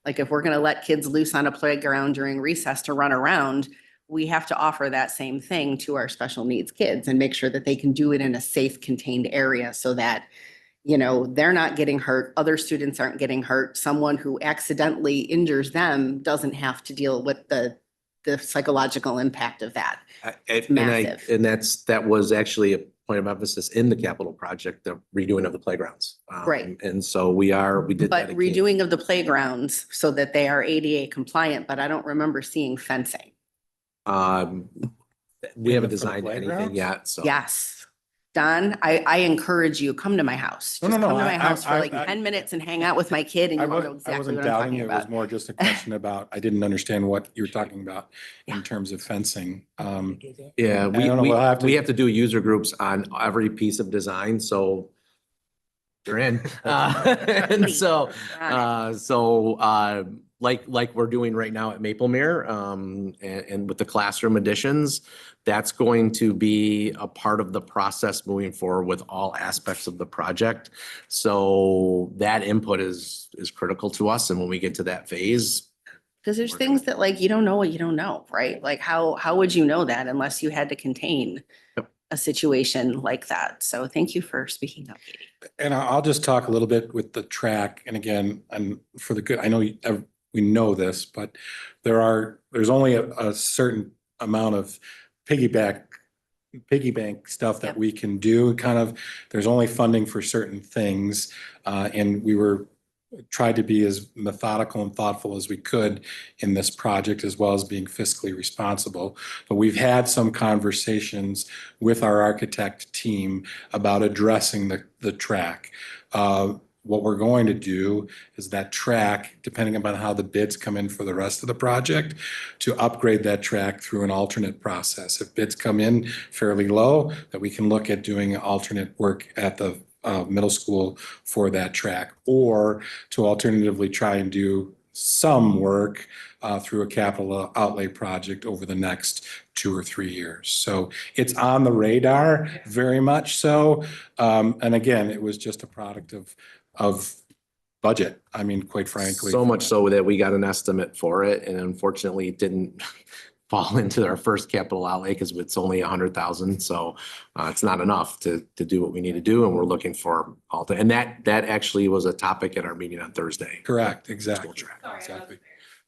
Like if we're going to let kids loose on a playground during recess to run around, we have to offer that same thing to our special needs kids and make sure that they can do it in a safe, contained area so that, you know, they're not getting hurt, other students aren't getting hurt. Someone who accidentally injures them doesn't have to deal with the psychological impact of that. Massive. And that was actually a point of emphasis in the capital project, the redoing of the playgrounds. Right. And so we did that. But redoing of the playgrounds so that they are ADA compliant, but I don't remember seeing fencing. We haven't For the designed anything playgrounds? yet, so. Yes. Don, I encourage you, come to my house. No, Just no, come to I- my house for I- like I- 10 minutes and hang out with my kid and I you will know wasn't, exactly wasn't what I'm doubting talking you. It was about. more just a question about, I didn't understand what you were talking about Yeah. in terms of fencing. Yeah, I don't know, we'll have to- we have to do user groups on every piece of design, so you're in. And so, like we're doing right now at Maple Mirror, and with the classroom additions, that's going to be a part of the process moving forward with all aspects of the project. So that input is critical to us, and when we get to that phase, Because there's things that like, you don't know what you don't know, right? Like how would you know that unless you had to contain Yep. a situation like that? So thank you for speaking up, Katie. And I'll just talk a little bit with the track. And again, and for the good, I know we know this, but there's only a certain amount of piggy bank stuff that Yep. we can do. Kind of, there's only funding for certain things. And we tried to be as methodical and thoughtful as we could in this project, as well as being fiscally responsible. But we've had some conversations with our architect team about addressing the track. What we're going to do is that track, depending upon how the bids come in for the rest of the project, to upgrade that track through an alternate process. If bids come in fairly low, that we can look at doing alternate work at the middle school for that track, or to alternatively try and do some work through a capital outlay project over the next 2 or 3 years. So it's on the radar, very much so. And again, it was just a product of budget. I mean, quite frankly. so much so that we got an estimate for it, and unfortunately it didn't fall into our first capital outlay because it's only 100,000. So it's not enough to do what we need to do, and we're looking for and that actually was a topic at our meeting on Thursday. Correct, exactly. School track. Exactly.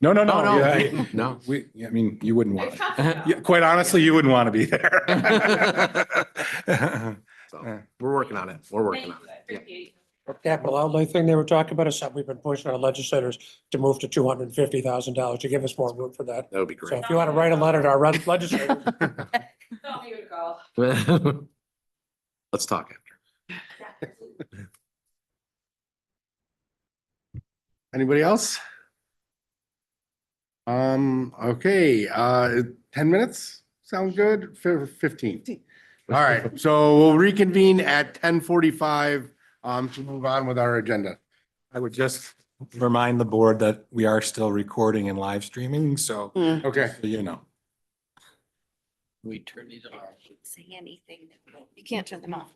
No. no. Yeah, No. I mean, you wouldn't want it. Quite honestly, you wouldn't want to be there. So we're working on it. We're working on it. Yeah. Capital outlay thing they were talking about is something we've been pushing our legislators to move to $250,000 to give us more room for that. That would be So great. if you want to write a letter to our legislators, Let's talk after. Anybody else? Okay, 10 minutes? Sounds good? 15. All right, so we'll reconvene at 10:45 to move on with our agenda. I would just remind the board that we are still recording and live streaming, so Okay. you know. We turn these off. Say anything. You can't turn them off.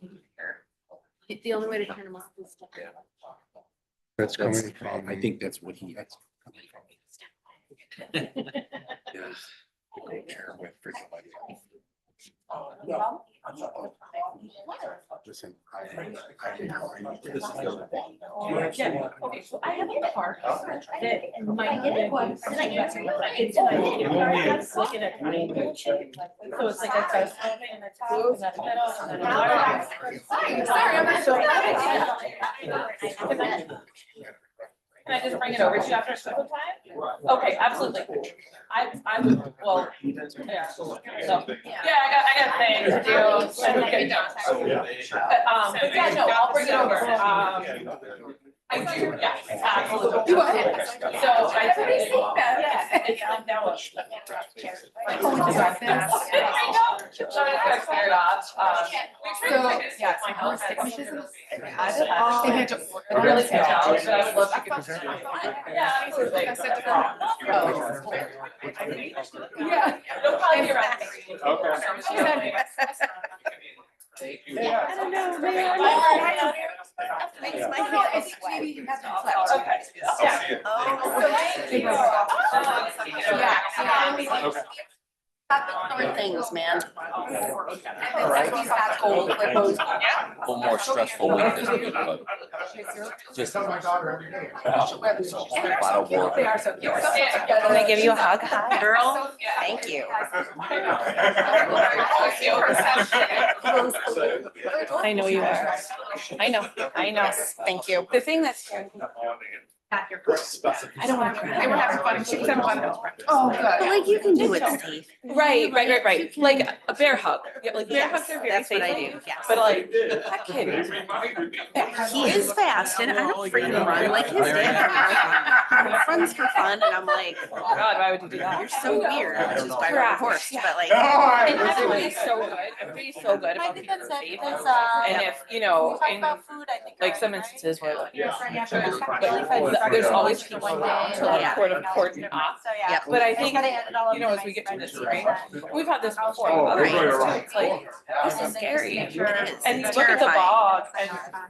The only way to turn them off is to. That's coming I from, think that's what he. listen. Yeah, okay, so I have a car that might get it. It's looking at me. So it's like a test. And it's and that's middle, and then Sorry, I'm not sure. Can I just bring it over to you after school time? Okay, absolutely. I would, well, yeah. So, yeah, I got things to do. But yeah, no, I'll bring it over. I thought you were, yeah, absolutely. Go ahead. So I. Everybody's seen that. Yeah, it's on that one. I know. So I just got scared off. So, yeah, My house. They had to order. Really good job. So I would love to get. Yeah, absolutely. I said to them, Yeah, it'll probably be around 3. She said, I don't know, man. Makes my hands sweat. Maybe you have to flex. Okay. Yeah. Yeah. things, man. A little more stressful week this week, but just. A lot of work. Can I give you a hug? Hi, girl. Thank you. I know you are. I know. Thank you. The thing that's. I don't want to cry. We're having fun. She was having fun. Oh, good. But like you can do it safe. Right. Like a bear hug. Yeah, like bear hugs are very That's safe. what I do, yes. But like, that kid is. He is fast and I don't freaking run like his dad. Runs for fun and I'm like, Oh God, why would you do that? you're so weird, which is why we're Correct. divorced, but like. And everybody's so good. Everybody's so good about keeping her safe. And if, you know, in like some instances where there's always people to like court off. Yep. But I think, you know, as we get to this spring, we've had this before with other things too. It's like, this is scary. And It's look at the terrifying. bog and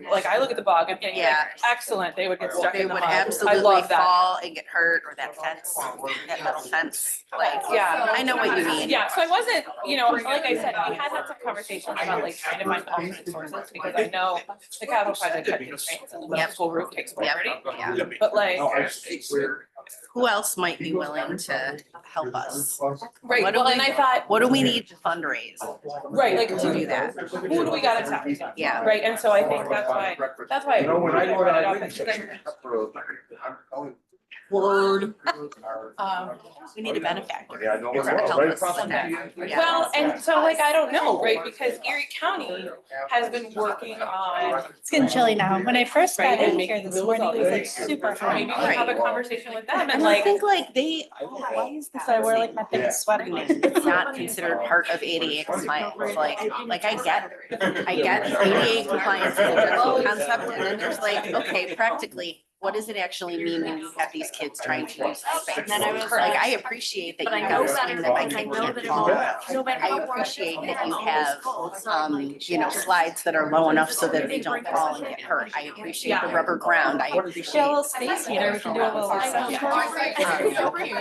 like, I look at the bog and think, Yeah. excellent, they would get stuck They in the would mud. I absolutely love that. fall and get hurt or that fence, that metal fence, like, Yeah. I know what you mean. Yeah, so I wasn't, you know, like I said, we had some conversations about like trying to find alternate sources because I know the capital project had constraints and the middle Yep. school roof takes Yep. priority. Yeah. But like, Who else might be willing to help us? right, What do well, we- and I thought, What do we need to fundraise right, like to do that? who do we gotta tap into? Yeah. Right, and so I think that's why I brought it up. It's like, We need a benefactor. To help us with that. Yeah. well, and so like, I don't know, right, because Erie County has been working on. It's getting chilly now. When I first Right, got in and here making this rules morning, all it was day. like super So maybe hot. we have a conversation with them and And I like, think like they, why is this? So I wear like my thickest sweater. It's not considered part of ADA compliance, like I get ADA compliance is a concept, and then there's like, okay, practically, what does it actually mean when you have these kids trying to use the space? And then I was Like, I appreciate that you have a swing that my kid can't fall. I appreciate that you have, you know, slides that are low enough so that they don't fall and get hurt. I appreciate the rubber ground, I appreciate. Get a little space heater, we can do a little reception.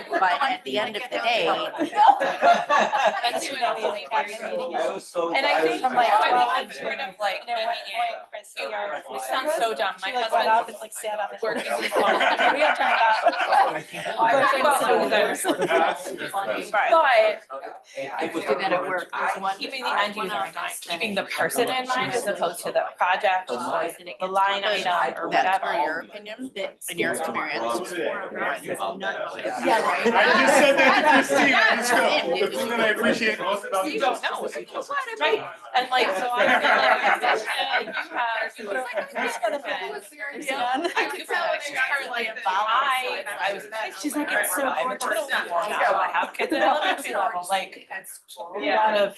But at the end of the day, that's what I think every meeting is. And I think, From like I 12 think sort of like, You know, when it sounds so dumb, my she like went up husband and like sat on the. works in this We have turned But keeping the end user in mind, keeping the person in mind as opposed to the project, the line item or that's whatever. for your opinion, in your experience. Yeah, right. I just said that to Christine, I just Yeah. go, and I appreciate most of You don't know, right? And like, so I feel like this, you have. I do feel like she's currently I was. She's like, it's so I'm gorgeous. turning that one now. I have kids at elementary level, like, a lot of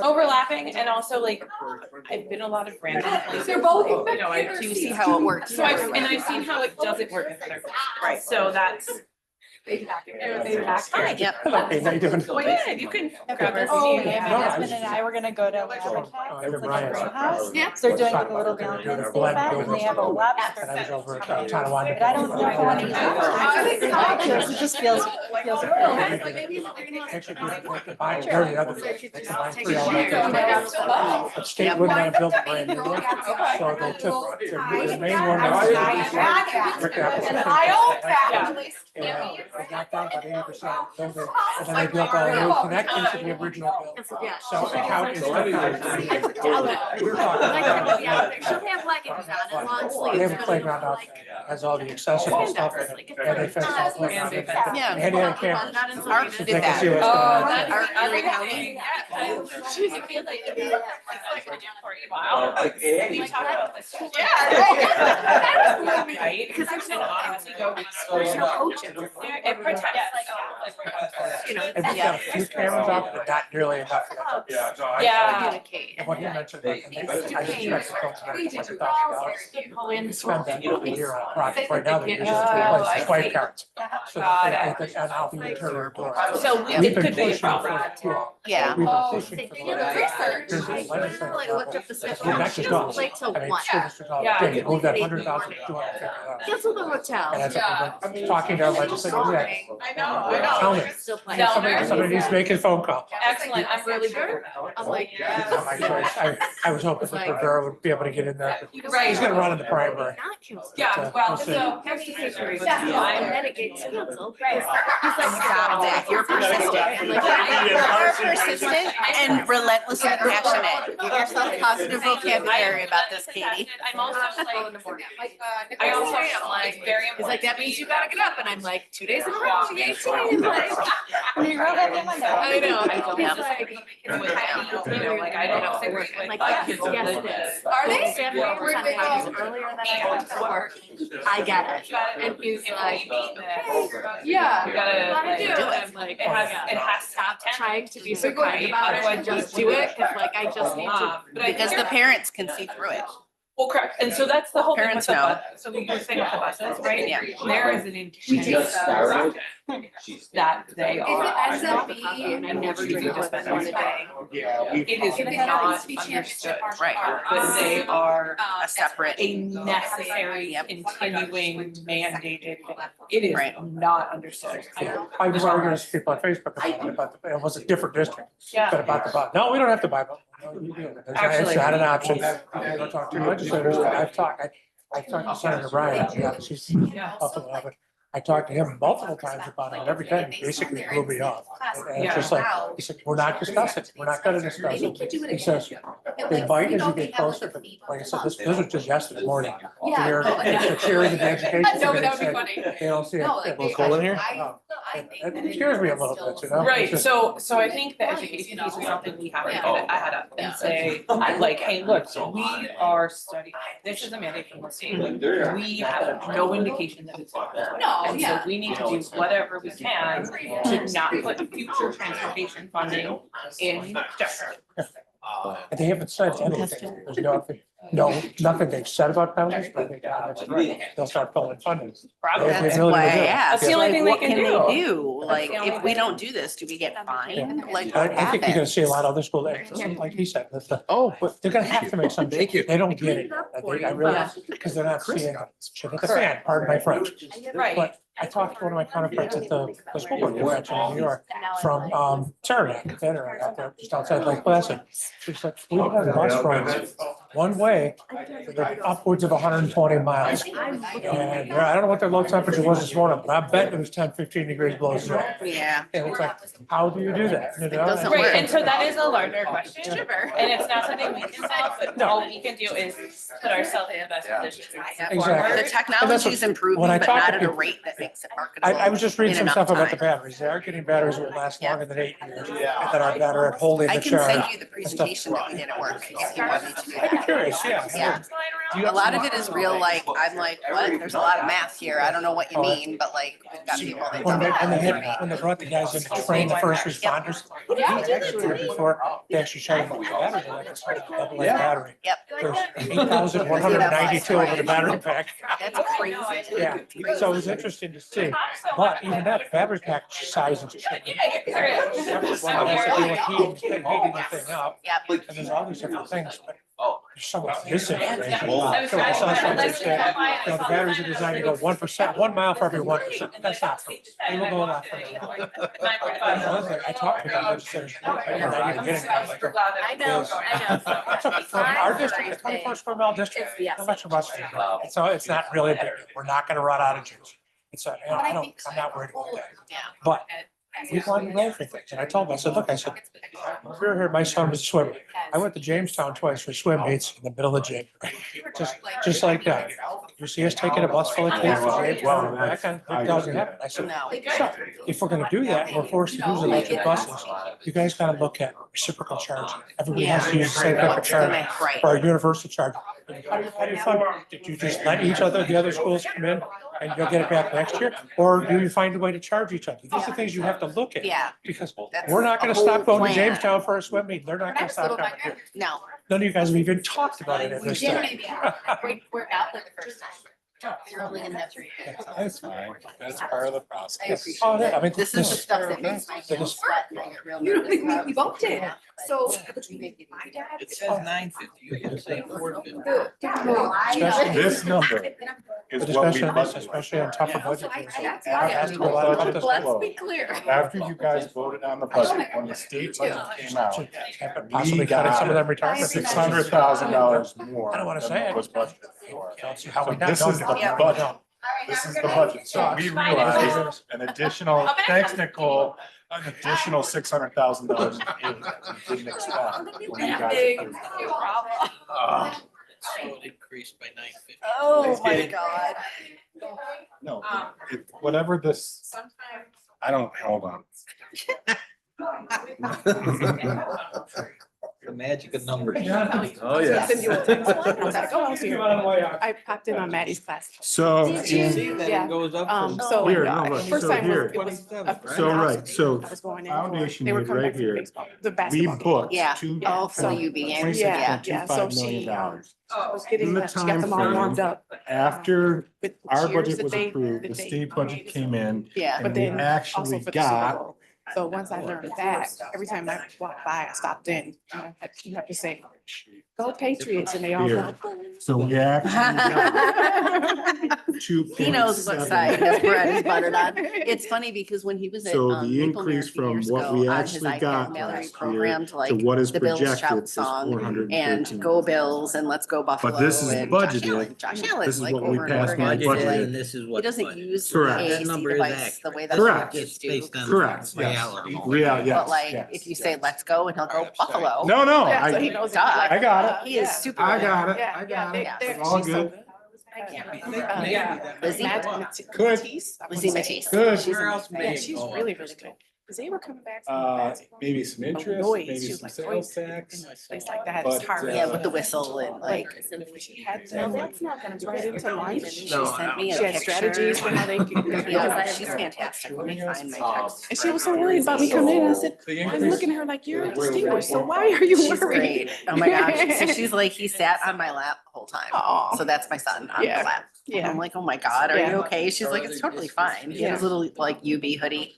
overlapping and also like, I've been a lot of random places. They're both You know, I Do you see how it works? So I've seen how it doesn't work in other places, right? So that's. Hi. Yep. Hey, how you doing? Well, yeah, you can grab her. Oh, seat. yeah, my husband and I were gonna go to Lavaca. It's like a brew house. So they're doing like a little Valentine's Day event and they have a lobster. And I was over at Tonawanda. But I don't know if I want to use it. It just feels good. Actually, they combined, they're the other thing. They combined 3 elements. But state wouldn't want to build a brand new one, so they took the main one. And they knocked down about 80% build it, and then they built all new connecting to the original building. So the count is. We were talking about. They have a playground out there, has all the accessible stuff, in it, and they fenced all the playground. Yeah. And they had cameras. Art So did they can see that. what's going on. Art Erie County. We talked about this. Right? Because there's no honestly go. It protects You know, And we've got a few cameras out, but not nearly enough. Yeah. And what he mentioned, like, and I just expect to come to $1,000. Spend that a year on a project. Right now, they're using to replace the swipe cards. So that they, and I'll be returning their door. So We've it been could be a pushing problem. for, Yeah. we've been pushing for the There's a legislature. We've actually done, I mean, school districts all Yeah. day, move that 100,000 to 250,000. Cancel the hotel. And as I've been talking to our legislators, yeah. I know. Tell me. Somebody needs to make a phone call. Excellent, I'm really good. I'm like, Not my choice. I was hoping that Rivera would be able to get in there. Right. He's gonna run in the primary. Yeah, well, We'll see. so here's the situation. And then it gets canceled. He's like, Stop that. You're persistent. You're persistent and relentlessly passionate. Give yourself positive vocabulary about this, Katie. I'm also like, I also am like very. He's like, that means you gotta get up. And I'm like, 2 days in a row, the 18. Like, I know. He's He's like, you know, like I don't know. like, yes, it is. Are they? Sometimes earlier than I want to work. I get it. And he's like, Yeah. You gotta Gotta like, do do it. it. I'm like, It has to stop be 10. trying to be so kind about it and just do it, cause like, I just need to. But I Because think the parents can see through it. well, correct, and so that's the whole thing with Parents the know. bus, so we were saying with the buses, right? Yeah. There is an intention that they are. And I never choosing dreamed to of spend it on the day. It is not understood, Right. that they are A separate. a necessary, Yep. continuing mandated thing. It is Right. not understood. I was arguing with people on Facebook it was a different district, but Yeah, about the bus. No, we don't have to buy them. No, you do. It's not an option. I don't talk to legislators, but I've talked to Senator Ryan, yeah, she's up in Lebanon. I talked to him multiple times about it, and every time he basically blew me off. And it's just like, he said, we're not discussing, we're not gonna discuss it. He says, they bite as you get closer, but like I said, this was just yesterday morning. Here, the chairs of the education committee said, they don't see it. Little cold in here? It scares me a little bit, you know? It's right, just- so I think the education piece is something we have to get ahead of and say, like, hey, look, we are studying, this is a mandate from the state. We have no indication that it's. And so we need to do whatever we can to not put future transportation funding in jeopardy. And they haven't said anything. There's nothing they've said about penalties, but they'll start pulling funding. Probably. They have the That's ability why to I do it. asked, That's the only like, thing they what can can do. they do? Like, the only if we thing. don't do this, do we get fined? Like, I what think you're gonna happens? see a lot of other schools, like he said, but they're gonna have to make some. Thank you. They don't get it. I realize, because they're not seeing shit at the fan, pardon my French. Right. But I talked to one of my counterparts at the school board convention in New York from Saranac, veteran out there, just outside Lake Placid. She said, we have bus runs one way, for upwards of 120 miles. And yeah, I don't know what their low temperature was this morning, but I bet it was 10, 15 degrees below zero. Yeah. And it's like, how do you do that? You know? doesn't Right, work. and so that is a larger question, and it's not something we can solve, but all we can do is put ourselves in the best position. Exactly. The technology's improving, when I but talk to not at a people- rate that makes it marketable. I was just reading in some enough stuff about the time. batteries. They are getting batteries that will last Yeah. longer than 8 years. And that are better at holding I the can send charge. you the presentation that we did at work if you want me to do I'd be that. curious, yeah. Yeah. Do you A lot of it is real, like, I'm like, what? There's a lot of math here. I don't know what you Oh. mean, but like, we've got people that. When they, don't when they, know. hit- when they brought the guys in to train the first responders, they actually, before, they actually showed them the battery, like it's like a double A battery. Yep, There's 8,192 over the battery pack. that's crazy. Yeah, so it was interesting to see, but even that battery pack size is. One has to do with heating the thing up, Yep. and there's all these different things, but there's so much misinformation. So I saw something that said, you know, the batteries are designed to go 1%, 1 mile for every 1%. That's not true. They will go a lot further. I talked to the legislators, they're not even getting that. I know. From our district, the 24 square mile district, how much of us? So it's not really big. We're not gonna run out of juice. It's a, I'm not worried about that. Yeah. But we want to know for things. And I told him, I said, look, I said, we were here, my son was swimming. I went to Jamestown twice for swim meets in the middle of January. Just like that. You see us taking a bus full of kids to Jamestown, that kind of, it doesn't happen. I said, No. so if we're gonna do that, and we're forced to use electric buses, you guys gotta look at reciprocal charging. Everybody has to use the same type of charge Right. or a universal charge. How do you fund it? Did you just let the other schools come in and you'll get it back next year? Or do you find a way to charge each other? These are things you have to look at. Yeah. Because That's we're not gonna a whole stop going to plan. Jamestown for a swim meet. They're not gonna stop coming here. No. None of you guys have even talked about it at this time. We're out there the first time. Early in that three. That's fine. That's part of the process. Oh, yeah, I mean, This is the stuff that makes my They hands just- sweat and I get real nervous. We both did. So between my dad. It says 950, you can say 450. Especially This number. is The what we discussion on this, budgeted. especially on tougher budget. After Has the to be a lot of budget tough was discussion. closed, after you guys voted on the budget, when the state budget came out, Possibly cutting some of them retirement. $600,000 more. I don't wanna than say what it. was budgeted for. I don't see how we So not this don't is do the it. budget. This is the budget. So we realized an additional, thanks Nicole, an additional $600,000 in aid that we didn't expect when you guys approved it. So it increased by 950. Oh, my God. No, whatever this, I don't, hold on. The magic of numbers. Oh, yeah. Send you a text. I was like, oh, I was here. I popped in on Maddie's class. So, Yeah. Goes up from- So Here, no, but first so time here. was, it was. a- So, right, so I was going in. Foundation They were Aid coming right back from here. baseball, the we basketball. booked Yeah. two. Oh, for the UB game. Yeah, Yeah. so $26.25 she, million. was getting, In the she got them all timeframe warmed up. After with the our cheers budget that was they- approved, that the they state budget created. came in, Yeah. But and we then also actually for the Super got, Bowl. So once I learned that, every time I walked by, I stopped in. You have to say, go Patriots, and they all Here. go. so we actually got He knows what 2.7. side his bread is buttered on. It's funny because when he was at So the Maple Near a increase few from years what ago we on his actually iPad got Mallory last year programmed to like what is the Bills projected shout is song 413. and Go Bills and Let's Go Buffalo. this is and budgeted. Josh Allen. Josh Allen's This is like what we over and passed over my again. budget. Like, And this is what. he doesn't use the Correct. That AAC number is device accurate. the way that Correct. kids do. Based on Correct, yes. reality. Real, yes. But like, yes, if you yes. say, let's go, and he'll go Buffalo. No, no, Yeah, so he I, knows. Duh. I got it. He is super. I got it. Yeah, I yeah, got it. they're- It's all she's so good. good. I can't. Yeah. Lizzie? Good. Lizzie Matisse. Good. She's, Where else may yeah, it she's go up? really, really good. Cause they were coming back. from Maybe some interest, noise. maybe She was some like, sales noise. tax. Things like that. But, It's hard. Yeah, with the whistle and like. She had, that's not gonna right into lunch. She She sent me a had picture. strategies for how they could. Yeah, she's fantastic. Let me find my text. And she was so worried about me coming in. I said, The I was increase- looking at her like, you're distinguished, so why are you She's worried? great. Oh my gosh. So she's like, he sat on my lap the whole time. Aw. So that's my son on the Yeah. lap. Yeah. I'm like, oh my God, are Yeah. you okay? She's like, it's totally fine. He had his little like UB hoodie.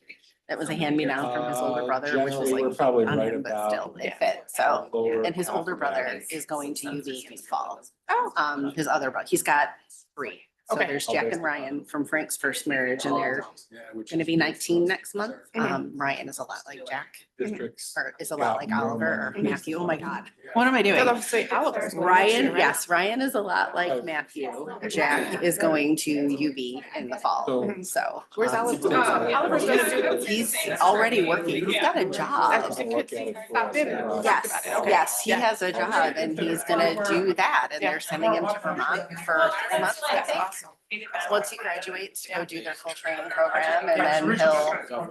That was a hand me down from his older brother, which was Generally, like we're probably on right him, but about still it fit. So, lower and his half older of brother that. is going to UB in the fall. Oh. His other brother, he's got 3. So Okay. there's Jack and Ryan from Frank's first marriage and they're Yeah, which gonna is be 19 next month. Mhm. Ryan is a lot like Jack Districts. or is a lot like Oliver or Mhm. Matthew. Oh my God. What am I doing? Because I'm saying Oliver's going next Ryan, year, right? yes, Ryan is a lot like Matthew. Jack is going to UB in the fall, So- so. Where's um, Oliver? Oliver's gonna do. He's already working. He's got a I job. just think it's stopped in. Yes, yes, he has a job and he's gonna do that and they're sending him to Vermont for 3 months, I think. Once he graduates, to go do their full training program and then he'll,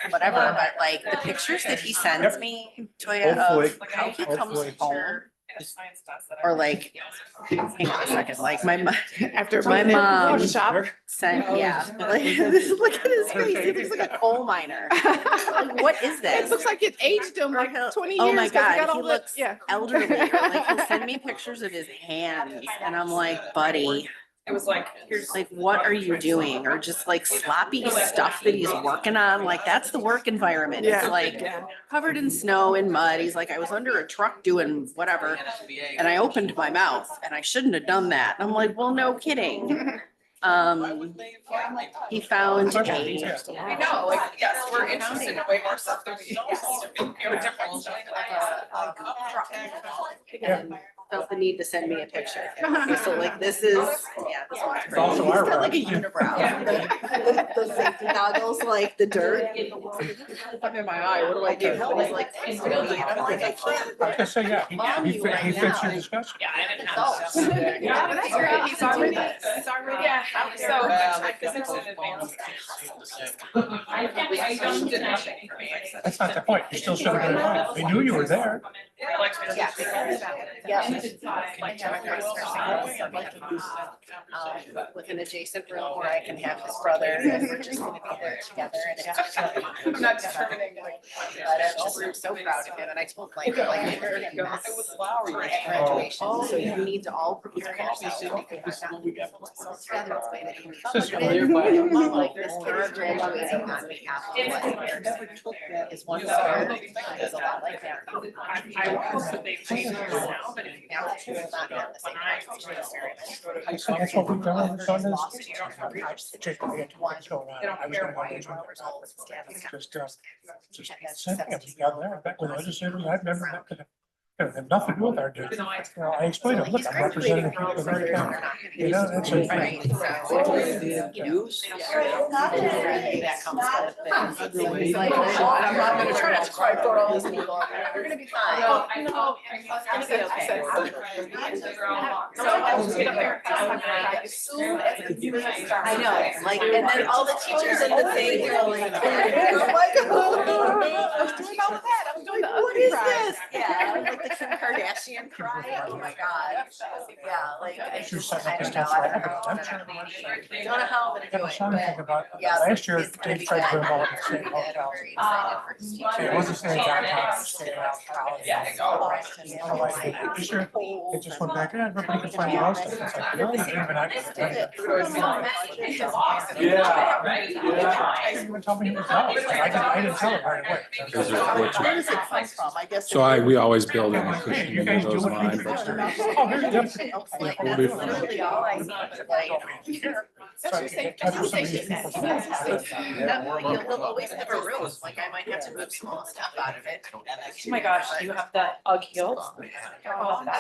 whatever, but like the pictures that he sends me, Toya, Hopefully, of how he comes hopefully. home. Or like, hang on a second, like my After My mom- shop. sent, yeah, like, look at his face, he looks like a coal miner. Like, what is It this? looks like it aged him like 20 years. Oh my 'cause he got God, all he the- looks yeah. elderly, or like he'll send me pictures of his hands and I'm like, buddy, It was like, here's. like, what are you doing? Or just like sloppy stuff that he's working on, like, that's the work environment. It's Yeah. like covered in snow and mud. He's like, I was under a truck doing whatever. And I opened my mouth and I shouldn't have done that. And I'm like, well, no kidding. He found a. I know, like, yes, we're interested in way more stuff than we. Felt the need to send me a picture. So like this is, yeah, this one's It's great. also He's our got like a work. unibrow. The safety goggles, like the dirt. I'm in my eye, what do I do? He's like, "Please do it." I'm like, I can't. I was gonna say, yeah, he fits your discussion. Yeah, I didn't Results. Yeah, but that's great. He's already, Yeah, so, this is in advance. I don't did nothing for me. That's not the point. You still should have been involved. We knew you were there. Yeah. With an adjacent room where I can have his brother and we're just gonna be there together and it's. I'm not determining like. I'm so proud of him and I told Mike, like, I can't miss graduation, so you need to all prepare yourself. Together, it's way to be. Like this kid is graduating on behalf of what is one star is a lot like that. I hope that they change it now, but if. Now it's not the same graduation experience. That's what we've done. Back with legislators, I've never met them. Have nothing to do with our dude. I explained to them, look, I'm representing the people of our county. You know, that's a. Right, so. That comes with it. I'm not gonna try to cry for all these people. We're gonna be fine. It's gonna be okay. I know, like, and then all the teachers in the thing are like, I'm doing the what is this? Yeah, like the Kim Kardashian cry. Oh my God. Yeah, like, I just, I don't know. I don't know how I'm gonna do it, but yeah. Last year, it's gonna they be tried to fun. bring them all up in the same I'm hotel. very excited for his teacher. It wasn't staying downtown, it was staying out. This year, it just went back, yeah, everybody can find a house. It's like, no, you didn't even act. Yeah. I didn't even tell me he was out. I didn't tell him right away. Where does it come from? I guess. So we always build in a cushion You into guys do those what line, you but do. there is- Oh, here's the. Like, We'll that's be fine. literally all I need, like. You'll always have a room, like I might have to move small stuff out of it. Oh my gosh, you have that UGG heels?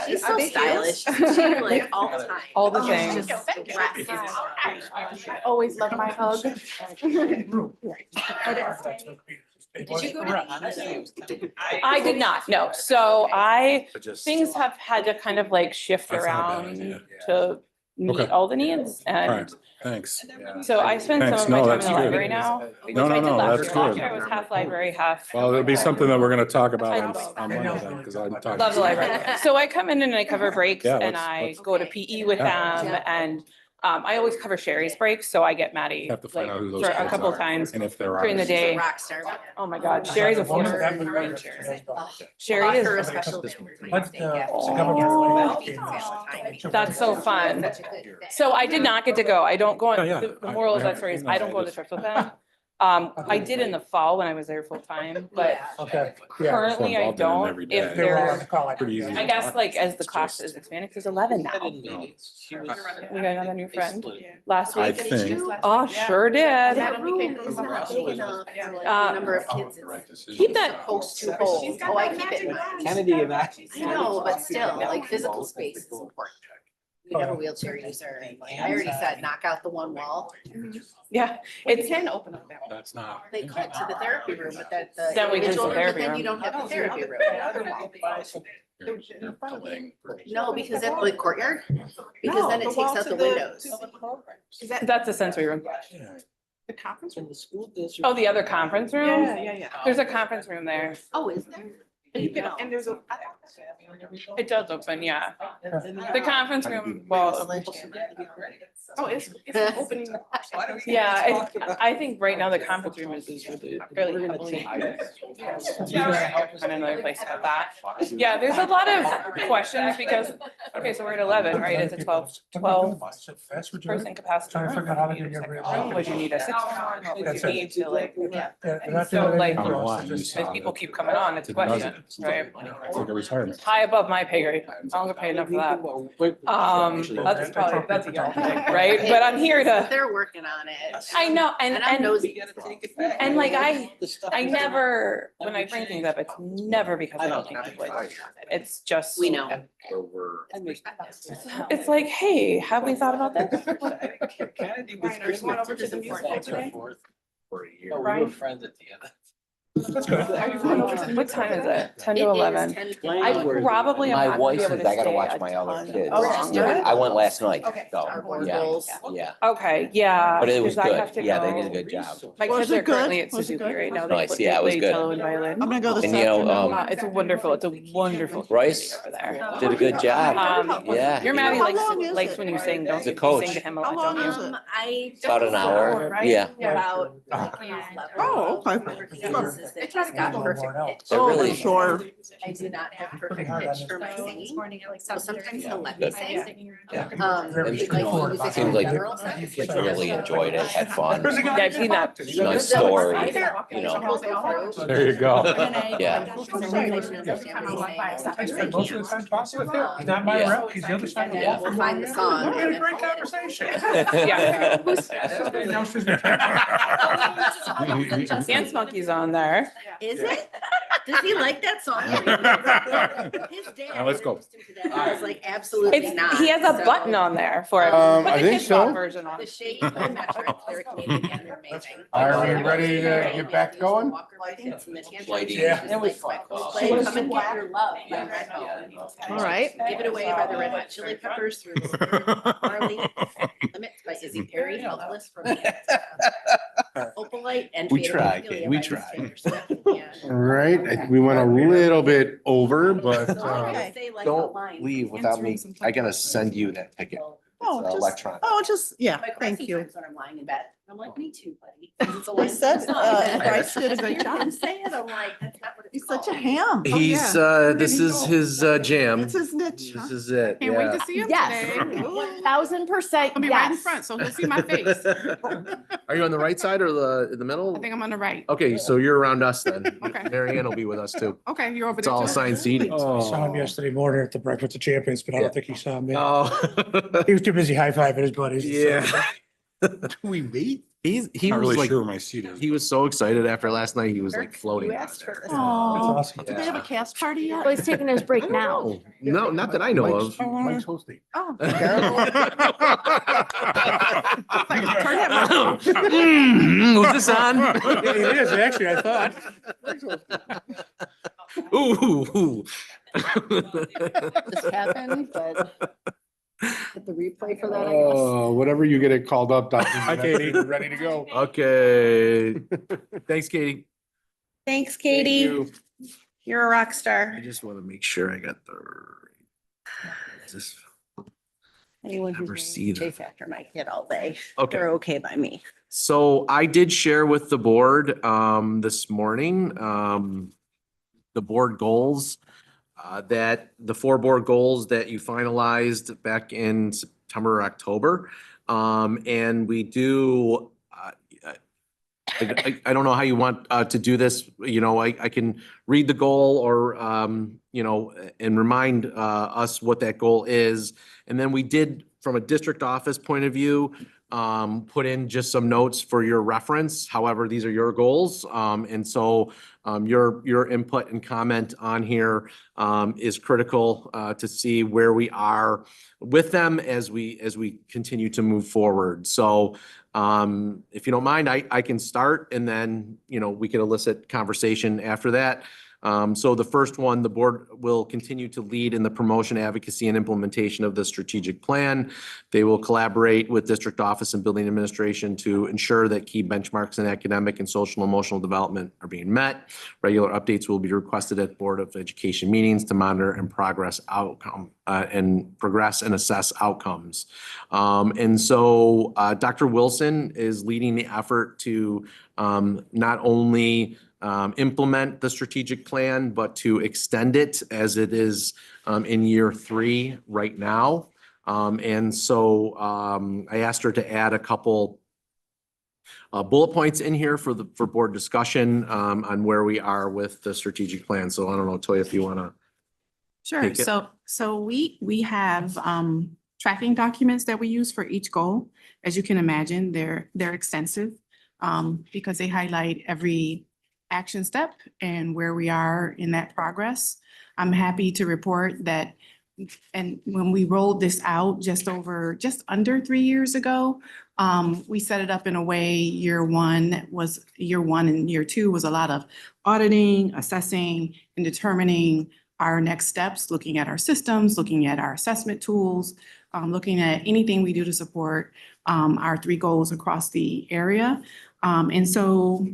She's so stylish, she like all the time. All the She's things. just dressed. I always love my hug. Did you go to? I did not, no. So but just- things have had to kind of like shift That's not a bad around idea. to meet Okay. all the needs. All And right, thanks. so I spend some Thanks. of my No, time in that's the good. library now. which No, I did no, last that's year. Last good. year I was half library, half. Well, it'll be something that we're gonna talk about on I Monday then, because I'm talking. Love the library. So I come in and I cover breaks Yeah, and let's- I let's- go to PE with Yeah. them and I always cover Sherry's breaks, so I get Maddie Have to find like out who those for a kids couple are, times and if there are. during the day. Rock star. Oh my God, Sherry's a force. Sherry Her a is, special day. that's so fun. So I did not get to go. I don't go Oh, on, yeah. the moral of I- that story is no, I don't go on the just- trips with them. I did in the fall when I was there full time, but Okay. currently I involved in them don't. every If day. They were on there's, the call. Pretty easy. I guess like as the It's class just- is expanding, 'cause there's 11 now. We got another new friend last I week. think. Oh, sure did. That room is not big enough for like the number of kids. It's Keep that, supposed to hold. Oh, I keep it in mind. Kennedy and I. I know, but still, like physical space is important. We have a wheelchair user and like, I already said, knock out the one wall. yeah, It it's, can open up that wall. That's not. They could to the therapy room, but that the Then we can individual do room, but therapy then room. you don't have the therapy room. You're building. No, because that's the courtyard, because then it takes out the windows. that's the sensory room. The conference room. Oh, the other conference room? Yeah. There's a conference room there. Oh, is there? And there's a. It does open, yeah. The conference room, well, Oh, it's opening. yeah, I think right now the conference room is fairly heavily. Find another place to have that. Yeah, there's a lot of questions because, okay, so we're at 11, right? It's a 12 person capacity Trying to figure out how to get your. room. Would you need a 6-room? Would That's you it. need to like, Yeah. So, like, As as people keep coming on, it's a question, right? It's like a retirement. High above my pay grade. I don't get paid enough for that. That's probably, that's a y'all thing, right? But I'm here to, They're working on it. I know, and I'm and nosy. and like I never, when I bring things up, it's never because I don't think people are working on it. It's just. We know. It's like, hey, have we thought about this? Kennedy Ryan, are you going over to the music hall today? For a year. Ryan? We were friends at the end. That's good. What time is it? 10 It to is 11. 10 to I 11. probably am My not gonna wife be able says to I gotta stay watch a my other ton. kids. Oh, she's Yeah, good? I went last night, Okay. so, Our board yeah, goals. yeah. Okay, yeah. But it was 'cause I have good. to Yeah, they go. did a good job. My Was kids it are currently good? at Was it Suzuki good? right now. Nice. They Yeah, it was play good. cello and violin. I'm gonna go this And you know, afternoon. It's wonderful. It's a wonderful. Bryce community over there. did a good job. Yeah. Your Maddie How likes, long is likes it? when you sing, don't He's a you? You coach. sing to him a How lot, long don't is you? it? I. About an hour, Right? yeah. About. Oh, okay. Pieces is that he's got perfect pitch. It really- Sure. I do not have Pretty perfect hard on pitch for my This singing. morning at like So 7:30. sometimes he'll let me sing. Yeah. Very He likes straightforward music about Seems in like general. the kids really enjoyed it, had fun. Yeah, he's not. Nice story, you know. There you go. Yeah. I spend most of the time talking with him. He's not my Yeah. rep. He's the other side of the Yeah. wall. We'll find the song. We had a great conversation. Yeah. Announced his name. Dance Monkey's on there. Is it? Does he like that song? His dad. Now let's go. introduced him to that, and I was like, absolutely not. He has a So, button on there for it. I Put the think Kids so. Bop version on. The Shade by Metro, they're Canadian, they're amazing. Are we ready to get back going? Lighting. Yeah. It was fun. Play Come and Get Your Love by Red Hot. All right. Give It Away by the Red Hot Chili Peppers through the Spirit of Marley. Limits by Izzy Perry, Helpless from Opalite and. We Fate of tried, Ophelia Kate, we by Miss tried. Taylor Swift. Yeah. All right, I think we went a little bit over, but, So I would Okay. say like a Don't line. leave without me. I gotta send you that ticket. Oh, It's just, electronic. yeah, My thank crazy you. times when I'm lying in bed. I'm like, me too, buddy. I said, Bryce did a good job. I'm saying, I'm like, that's not what it's He's such a called. ham. Oh, He's, yeah. this is his, jam. That's his niche, huh? This is it, Can't wait yeah. to see him Yes. today. 1000%. I'll be right in yes. front, so he'll see my face. Are you on the right side or the middle? I think I'm on the right. Okay, so you're around us then. Okay. Mary Ann will be with us too. Okay, you're over It's there all too? assigned seating. I saw him yesterday morning at the Breakfast of Champions, but I Yeah. don't think he saw me. Oh. He was too busy high-fiving his buddies. Yeah. we meet? He Not was really like, sure where my seat is. he was so excited after last night. He was like floating. You out asked for there. this. That's Oh, awesome. do they have a cast party yet? Well, he's taking his break now. No, not that I know of. Mike's hosting. Oh. Was this on? It is, actually, I thought. Ooh. This happened, but get the replay for that, I guess. Oh, whatever you get it called up, Dr. Hi, Katie. We're ready to go. Okay. Thanks, Katie. Thanks, Thank Katie. you. You're a rock star. I just want to make sure I got the. Is this- Anyone Never who's see that. chase after my kid all day, Okay. they're okay by me. So I did share with the board this morning the board goals that the 4 board goals that you finalized back in September, or October. And we do I don't know how you want to do this. You know, I can read the goal or you know, and remind us what that goal is. And then we did, from a district office point of view, put in just some notes for your reference. However, these are your goals. And so your input and comment on here is critical to see where we are with them as we continue to move forward. So if you don't mind, I can start and then, you know, we can elicit conversation after that. So the first one, the board will continue to lead in the promotion, advocacy, and implementation of the strategic plan. They will collaborate with district office and building administration to ensure that key benchmarks in academic and social and emotional development are being met. Regular updates will be requested at Board of Education meetings to monitor and progress and assess outcomes. And so Dr. Wilson is leading the effort to not only implement the strategic plan, but to extend it as it is in year 3 right now. And so I asked her to add a couple bullet points in here for board discussion on where we are with the strategic plan. So I don't know, Toya, if you want to. Sure. Take it. So we have tracking documents that we use for each goal. As you can imagine, they're extensive because they highlight every action step and where we are in that progress. I'm happy to report that, and when we rolled this out just under 3 years ago, we set it up in a way, year 1 and year 2 was a lot of auditing, assessing, and determining our next steps, looking at our systems, looking at our assessment tools, looking at anything we do to support our 3 goals across the area. And so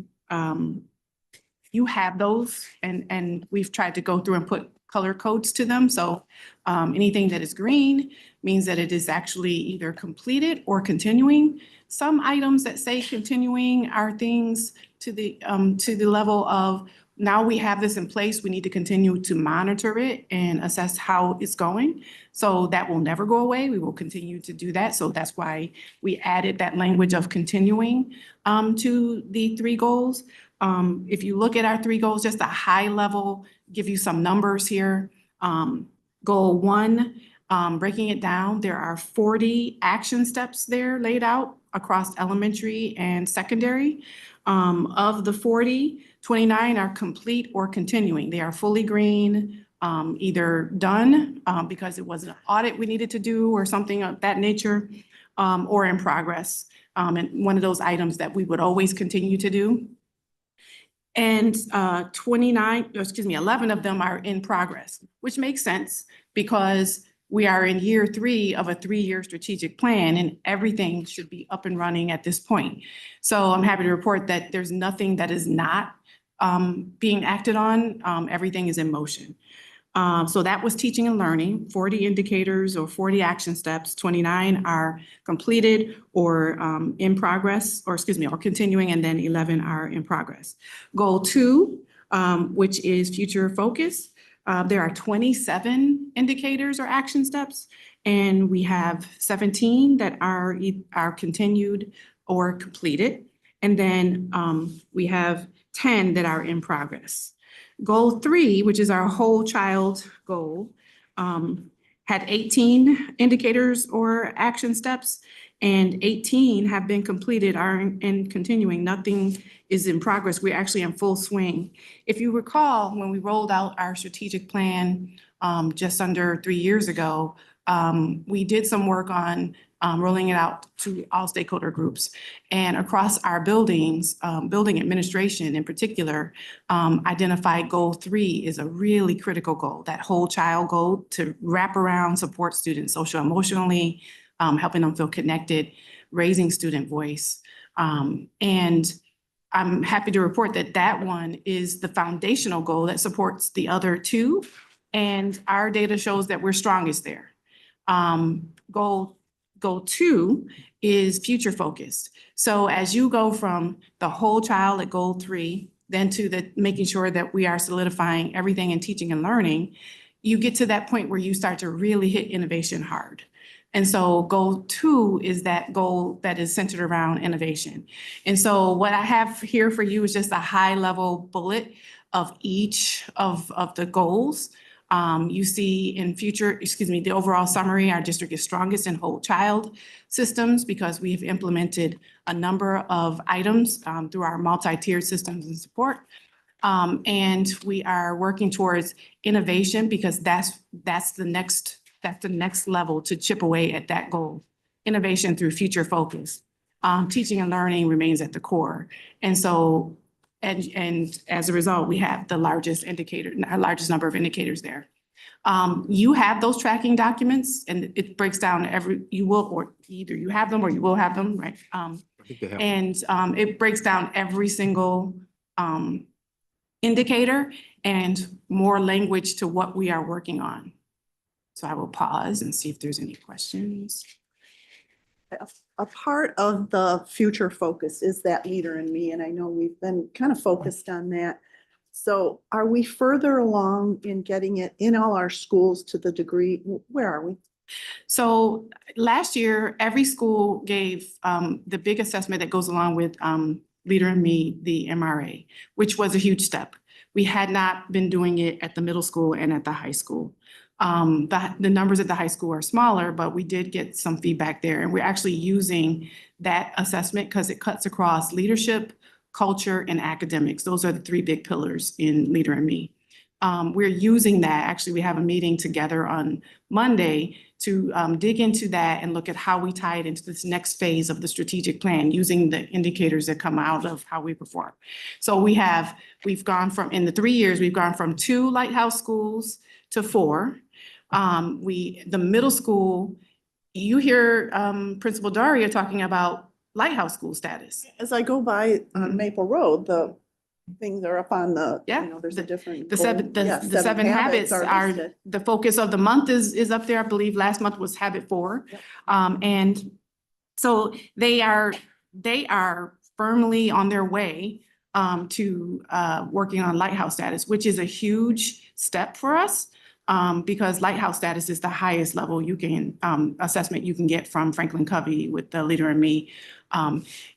you have those, and we've tried to go through and put color codes to them. So anything that is green means that it is actually either completed or continuing. Some items that say continuing are things to the level of, now we have this in place, we need to continue to monitor it and assess how it's going. So that will never go away. We will continue to do that. So that's why we added that language of continuing to the 3 goals. If you look at our 3 goals, just a high level, give you some numbers here. Goal 1, breaking it down, there are 40 action steps there laid out across elementary and secondary. Of the 40, 29 are complete or continuing. They are fully green, either done because it was an audit we needed to do or something of that nature, or in progress. And one of those items that we would always continue to do. And 11 of them are in progress, which makes sense because we are in year 3 of a 3-year strategic plan and everything should be up and running at this point. So I'm happy to report that there's nothing that is not being acted on. Everything is in motion. So that was teaching and learning, 40 indicators or 40 action steps, 29 are completed or in progress, or continuing, and then 11 are in progress. Goal 2, which is future focus. There are 27 indicators or action steps, and we have 17 that are continued or completed. And then we have 10 that are in progress. Goal 3, which is our whole child goal, had 18 indicators or action steps, and 18 have been completed, are in continuing. Nothing is in progress. We're actually in full swing. If you recall, when we rolled out our strategic plan just under 3 years ago, we did some work on rolling it out to all stakeholder groups. And across our buildings, building administration in particular, identified goal 3 is a really critical goal, that whole child goal to wrap around, support students social emotionally, helping them feel connected, raising student voice. And I'm happy to report that that one is the foundational goal that supports the other 2. And our data shows that we're strongest there. Goal 2 is future focused. So as you go from the whole child at goal 3, then to the making sure that we are solidifying everything in teaching and learning, you get to that point where you start to really hit innovation hard. And so goal 2 is that goal that is centered around innovation. And so what I have here for you is just a high level bullet of each of the goals. You see in the overall summary, our district is strongest in whole child systems because we've implemented a number of items through our multi-tiered systems and support. And we are working towards innovation because that's the next level to chip away at that goal. Innovation through future focus. Teaching and learning remains at the core. And so And as a result, we have the largest number of indicators there. You have those tracking documents and it breaks down either you have them or you will have them, right? It breaks down every single indicator and more language to what we are working on. So I will pause and see if there's any questions. A part of the future focus is that leader in me, and I know we've been kind of focused on that. So are we further along in getting it in all our schools to the degree, where are we? So last year, every school gave the big assessment that goes along with Leader in Me, the MRA, which was a huge step. We had not been doing it at the middle school and at the high school. The numbers at the high school are smaller, but we did get some feedback there. And we're actually using that assessment because it cuts across leadership, culture, and academics. Those are the 3 big pillars in Leader in Me. We're using that. Actually, we have a meeting together on Monday to dig into that and look at how we tie it into this next phase of the strategic plan using the indicators that come out of how we perform. So we've gone from, in the 3 years, we've gone from 2 lighthouse schools to 4. The middle school, you hear Principal Daria talking about lighthouse school status. As I go by on Maple Road, the things are up on the, Yeah, there's a different. The seven, goal. Yeah, the seven habits are, listed. the focus of the month is up there. I believe last month was habit 4. Yep. And so they are firmly on their way to working on lighthouse status, which is a huge step for us. Because lighthouse status is the highest level you can, assessment you can get from Franklin Covey with the Leader in Me.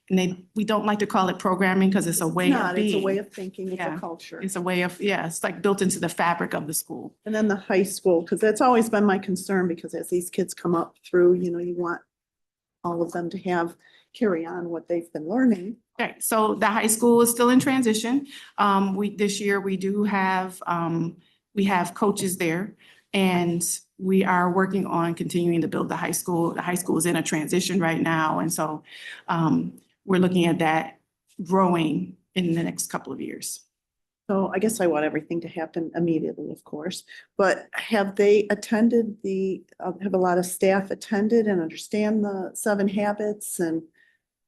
And we don't like to call it programming because it's a way of It's a way being. of thinking, it's Yeah. a culture. It's a way of, yeah, it's like built into the fabric of the school. And then the high school, because that's always been my concern, because as these kids come up through, you want all of them to carry on what they've been learning. Okay, so the high school is still in transition. This year we do have, we have coaches there, and we are working on continuing to build the high school. The high school is in a transition right now, and so we're looking at that growing in the next couple of years. So I guess I want everything to happen immediately, of course, but have they attended have a lot of staff attended and understand the 7 habits, and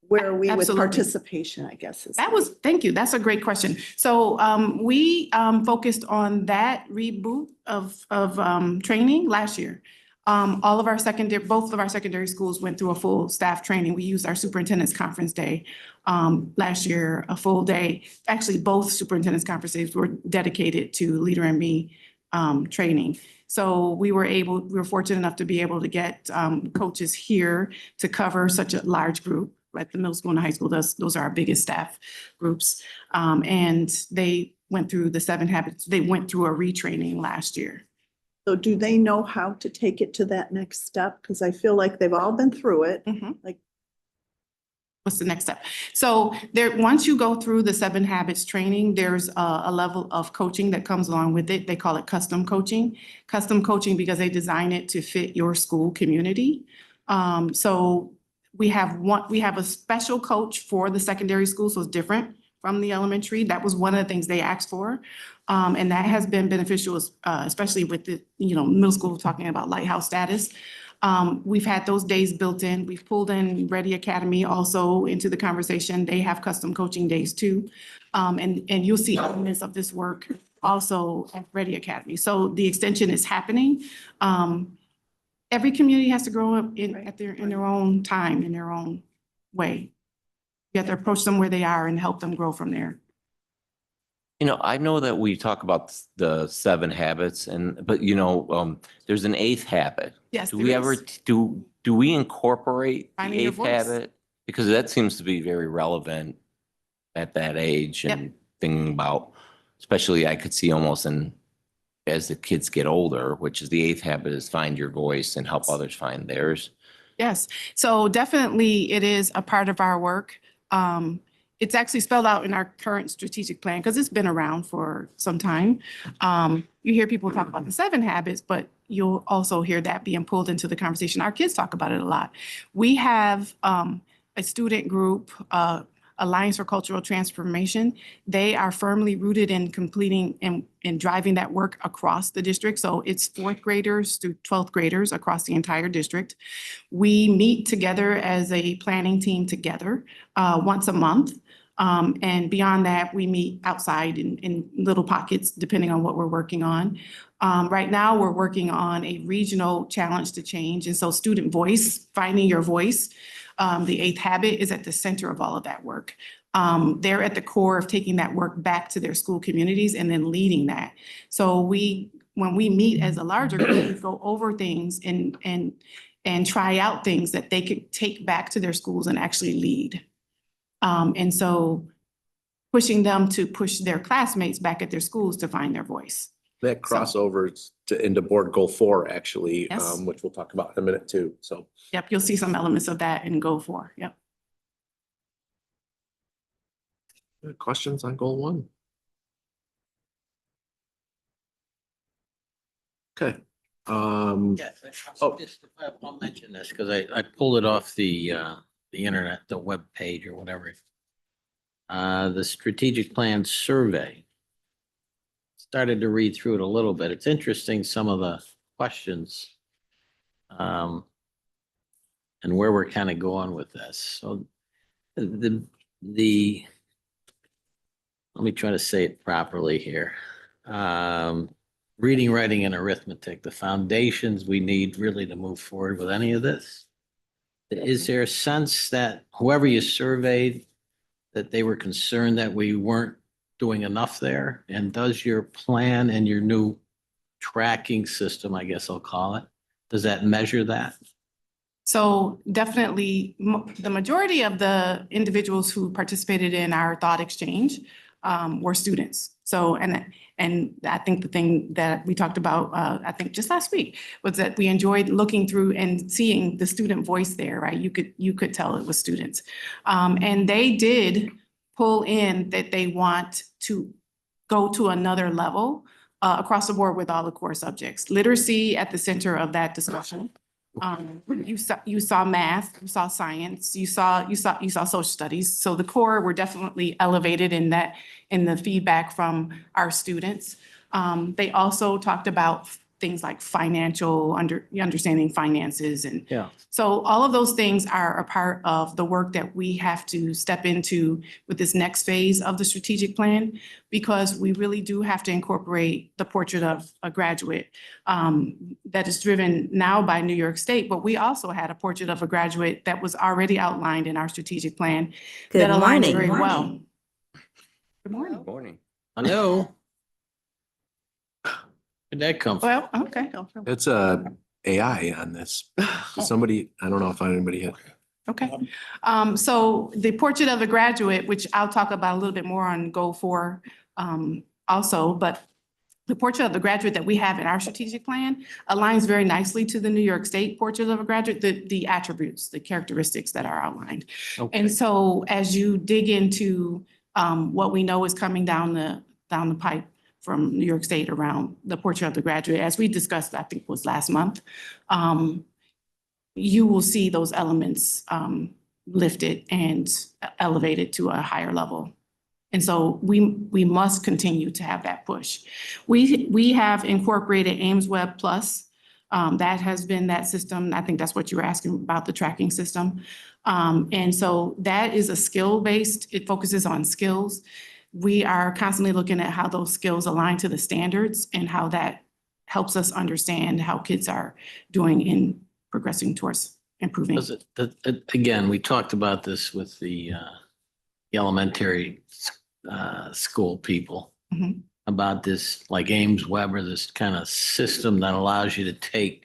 where are we with Absolutely. participation, I guess is. Thank you. That's a great question. So we focused on that reboot of training last year. All of our both of our secondary schools went through a full staff training. We used our superintendent's conference day last year, a full day. Actually, both superintendent's conference days were dedicated to Leader in Me training. So we were fortunate enough to be able to get coaches here to cover such a large group. Like the middle school and the high school, those are our biggest staff groups. And they went through the 7 habits. They went through a retraining last year. So do they know how to take it to that next step? Because I feel like they've all been through it. Like, what's the next step? So once you go through the 7 habits training, there's a level of coaching that comes along with it. They call it custom coaching. Custom coaching because they design it to fit your school community. So we have a special coach for the secondary school, so it's different from the elementary. That was one of the things they asked for. And that has been beneficial, especially with the, middle school talking about lighthouse status. We've had those days built in. We've pulled in Ready Academy also into the conversation. They have custom coaching days too. And you'll see elements of this work also at Ready Academy. So the extension is happening. Every community has to grow up in their own time, in their own way. You have to approach them where they are and help them grow from there. I know that we talk about the 7 habits but there's an 8th habit. Yes, Do there we ever, is. do we incorporate the Finding your 8th voice. habit? Because that seems to be very relevant at that age Yep. and thinking about, especially I could see almost as the kids get older, which is the 8th habit is find your voice and help others find theirs. Yes, so definitely it is a part of our work. It's actually spelled out in our current strategic plan because it's been around for some time. You hear people talk about the 7 habits, but you'll also hear that being pulled into the conversation. Our kids talk about it a lot. We have a student group, Alliance for Cultural Transformation. They are firmly rooted in completing and driving that work across the district. So it's 4th graders through 12th graders across the entire district. We meet together as a planning team together once a month. And beyond that, we meet outside in little pockets, depending on what we're working on. Right now, we're working on a regional challenge to change. And so student voice, finding your voice, the 8th habit is at the center of all of that work. They're at the core of taking that work back to their school communities and then leading that. So when we meet as a larger group, we go over things and try out things that they could take back to their schools and actually lead. And so pushing them to push their classmates back at their schools to find their voice. That crossovers into board goal 4, actually, Yes. which we'll talk about in a minute too. So. Yep, you'll see some elements of that in Goal 4. Yep. Questions on goal 1? Okay. Yes. I'll mention this because I pulled it off the internet, the web page or whatever. The strategic plan survey. Started to read through it a little bit. It's interesting, some of the questions. And where we're kind of going with this. So let let me try to say it properly here. Reading, writing, and arithmetic, the foundations we need really to move forward with any of this. Is there a sense that whoever you surveyed, that they were concerned that we weren't doing enough there? And does your plan and your new tracking system, I guess I'll call it, does that measure that? So definitely, the majority of the individuals who participated in our thought exchange were students. So, and I think the thing that we talked about, I think just last week, was that we enjoyed looking through and seeing the student voice there, right? You could tell it was students. And they did pull in that they want to go to another level across the board with all the core subjects. Literacy at the center of that discussion. You saw math, you saw science, you saw social studies. So the core were definitely elevated in that, in the feedback from our students. They also talked about things like understanding finances. And Yeah. so all of those things are a part of the work that we have to step into with this next phase of the strategic plan, because we really do have to incorporate the portrait of a graduate that is driven now by New York State, but we also had a portrait of a graduate that was already outlined in our strategic plan that aligns very well. Good morning. Morning. Hello? Where'd that come from? Well, okay. It's AI on this. Somebody, I don't know if anybody had. Okay. So the portrait of a graduate, which I'll talk about a little bit more on Goal 4 also, but the portrait of the graduate that we have in our strategic plan aligns very nicely to the New York State portrait of a graduate, the attributes, the characteristics that are outlined. Okay. And so as you dig into what we know is coming down the pipe from New York State around the portrait of the graduate, as we discussed, I think was last month, you will see those elements lifted and elevated to a higher level. And so we must continue to have that push. We have incorporated AIMSweb Plus. That has been that system. I think that's what you were asking about, the tracking system. And so that is a skill-based, it focuses on skills. We are constantly looking at how those skills align to the standards and how that helps us understand how kids are doing in progressing towards improving. Does it, again, we talked about this with the elementary school people Mhm. about this, like AIMSweb, or this kind of system that allows you to take,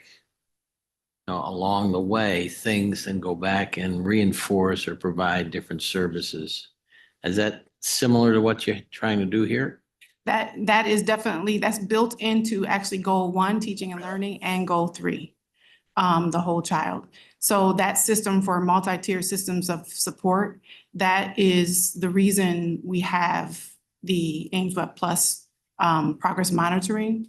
you know, along the way things and go back and reinforce or provide different services. Is that similar to what you're trying to do here? That is definitely, that's built into actually Goal 1, teaching and learning, and Goal 3, the whole child. So that system for multi-tier systems of support, that is the reason we have the AIMSweb Plus progress monitoring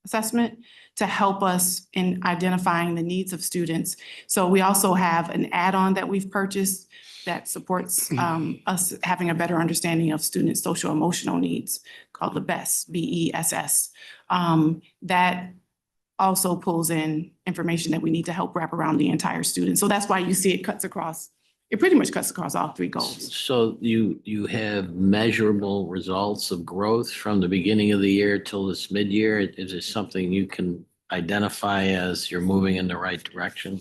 assessment to help us in identifying the needs of students. So we also have an add-on that we've purchased that supports us having a better understanding of students' social emotional needs, called the BESS, BESS. That also pulls in information that we need to help wrap around the entire student. So that's why you see it cuts across, it pretty much cuts across all 3 goals. So you have measurable results of growth from the beginning of the year till this mid-year? Is it something you can identify as you're moving in the right direction?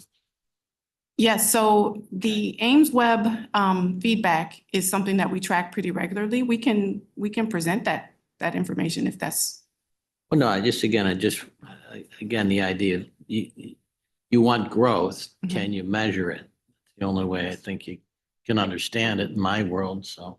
Yes, so the AIMSweb feedback is something that we track pretty regularly. We can present that information if that's. Well, no, again, the idea, you want growth. Mhm. Can you measure it? The only way I think you can understand it in my world, so.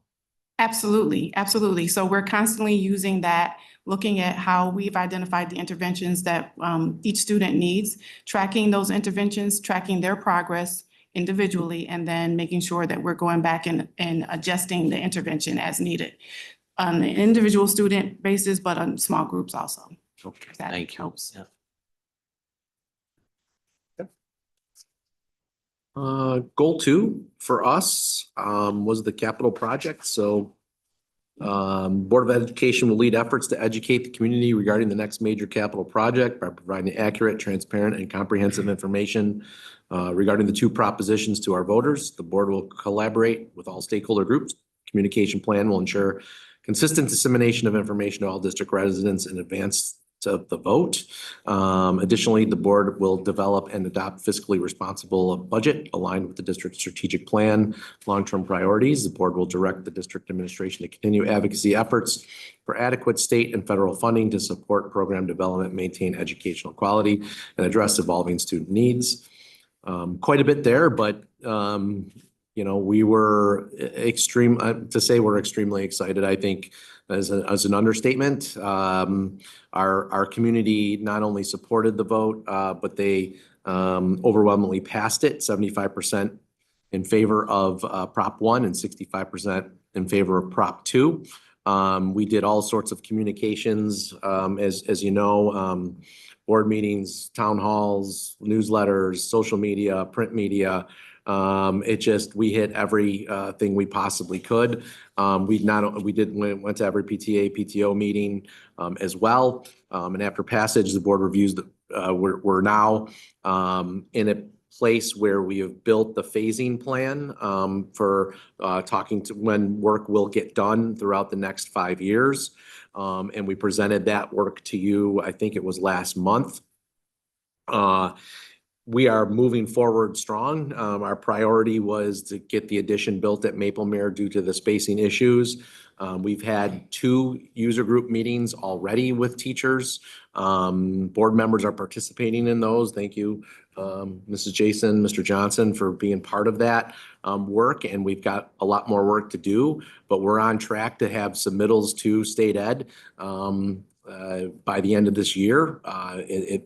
Absolutely, absolutely. So we're constantly using that, looking at how we've identified the interventions that each student needs, tracking those interventions, tracking their progress individually, and then making sure that we're going back and adjusting the intervention as needed on the individual student basis, but on small groups also. Okay, If that thank you. helps. Yeah. Goal 2 for us was the capital project. So Board of Education will lead efforts to educate the community regarding the next major capital project by providing accurate, transparent, and comprehensive information regarding the 2 propositions to our voters. The board will collaborate with all stakeholder groups. Communication plan will ensure consistent dissemination of information to all district residents in advance of the vote. Additionally, the board will develop and adopt fiscally responsible budget aligned with the district's strategic plan, long-term priorities. The board will direct the district administration to continue advocacy efforts for adequate state and federal funding to support program development, maintain educational quality, and address evolving student needs. Quite a bit there, but we were to say we're extremely excited, I think, as an understatement. Our community not only supported the vote, but they overwhelmingly passed it, 75% in favor of Prop 1 and 65% in favor of Prop 2. We did all sorts of communications, as you know, board meetings, town halls, newsletters, social media, print media. We hit every thing we possibly could. We went to every PTA, PTO meeting as well. And after passage, the board reviews we're now in a place where we have built the phasing plan for talking to when work will get done throughout the next 5 years. And we presented that work to you, I think it was last month. We are moving forward strong. Our priority was to get the addition built at Maplemere due to the spacing issues. We've had 2 user group meetings already with teachers. Board members are participating in those. Thank you, Mrs. Jason, Mr. Johnson, for being part of that work. And we've got a lot more work to do, but we're on track to have submittals to state ed by the end of this year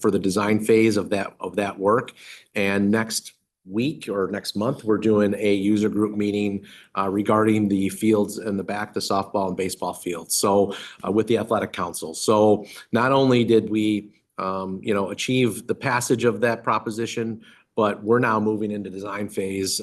for the design phase of that work. And next week or next month, we're doing a user group meeting regarding the fields in the back, the softball and baseball fields. So with the athletic council. So not only did we achieve the passage of that proposition, but we're now moving into design phase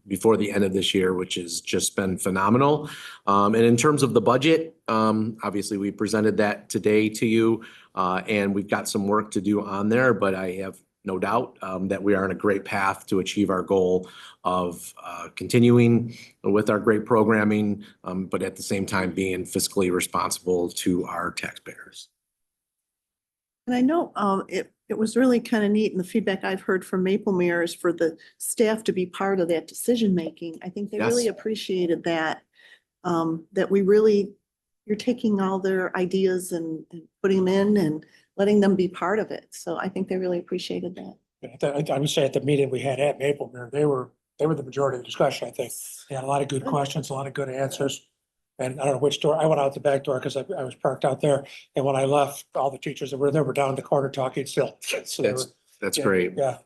before the end of this year, which has just been phenomenal. And in terms of the budget, obviously we presented that today to you, and we've got some work to do on there, but I have no doubt that we are on a great path to achieve our goal of continuing with our great programming, but at the same time being fiscally responsible to our taxpayers. And I know it was really kind of neat, and the feedback I've heard from Maplemere is for the staff to be part of that decision-making. I think they really Yes. appreciated that, that you're taking all their ideas and putting them in and letting them be part of it. So I think they really appreciated that. I would say at the meeting we had at Maplemere, they were the majority of the discussion, I think. They had a lot of good questions, a lot of good answers. And I don't know which door, I went out the back door because I was parked out there. And when I left, all the teachers that were there were down the corner talking still. So they That's yeah, great. Yeah.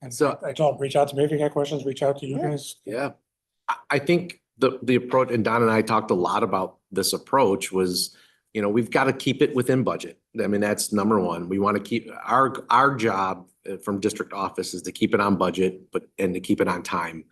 And So- I told them, reach out to me if you got questions, reach out to you Yeah. guys. Yeah. I think the approach, and Don and I talked a lot about this approach, was, we've got to keep it within budget. I mean, that's number one. We want to keep our job from district office is to keep it on budget, and to keep it on time.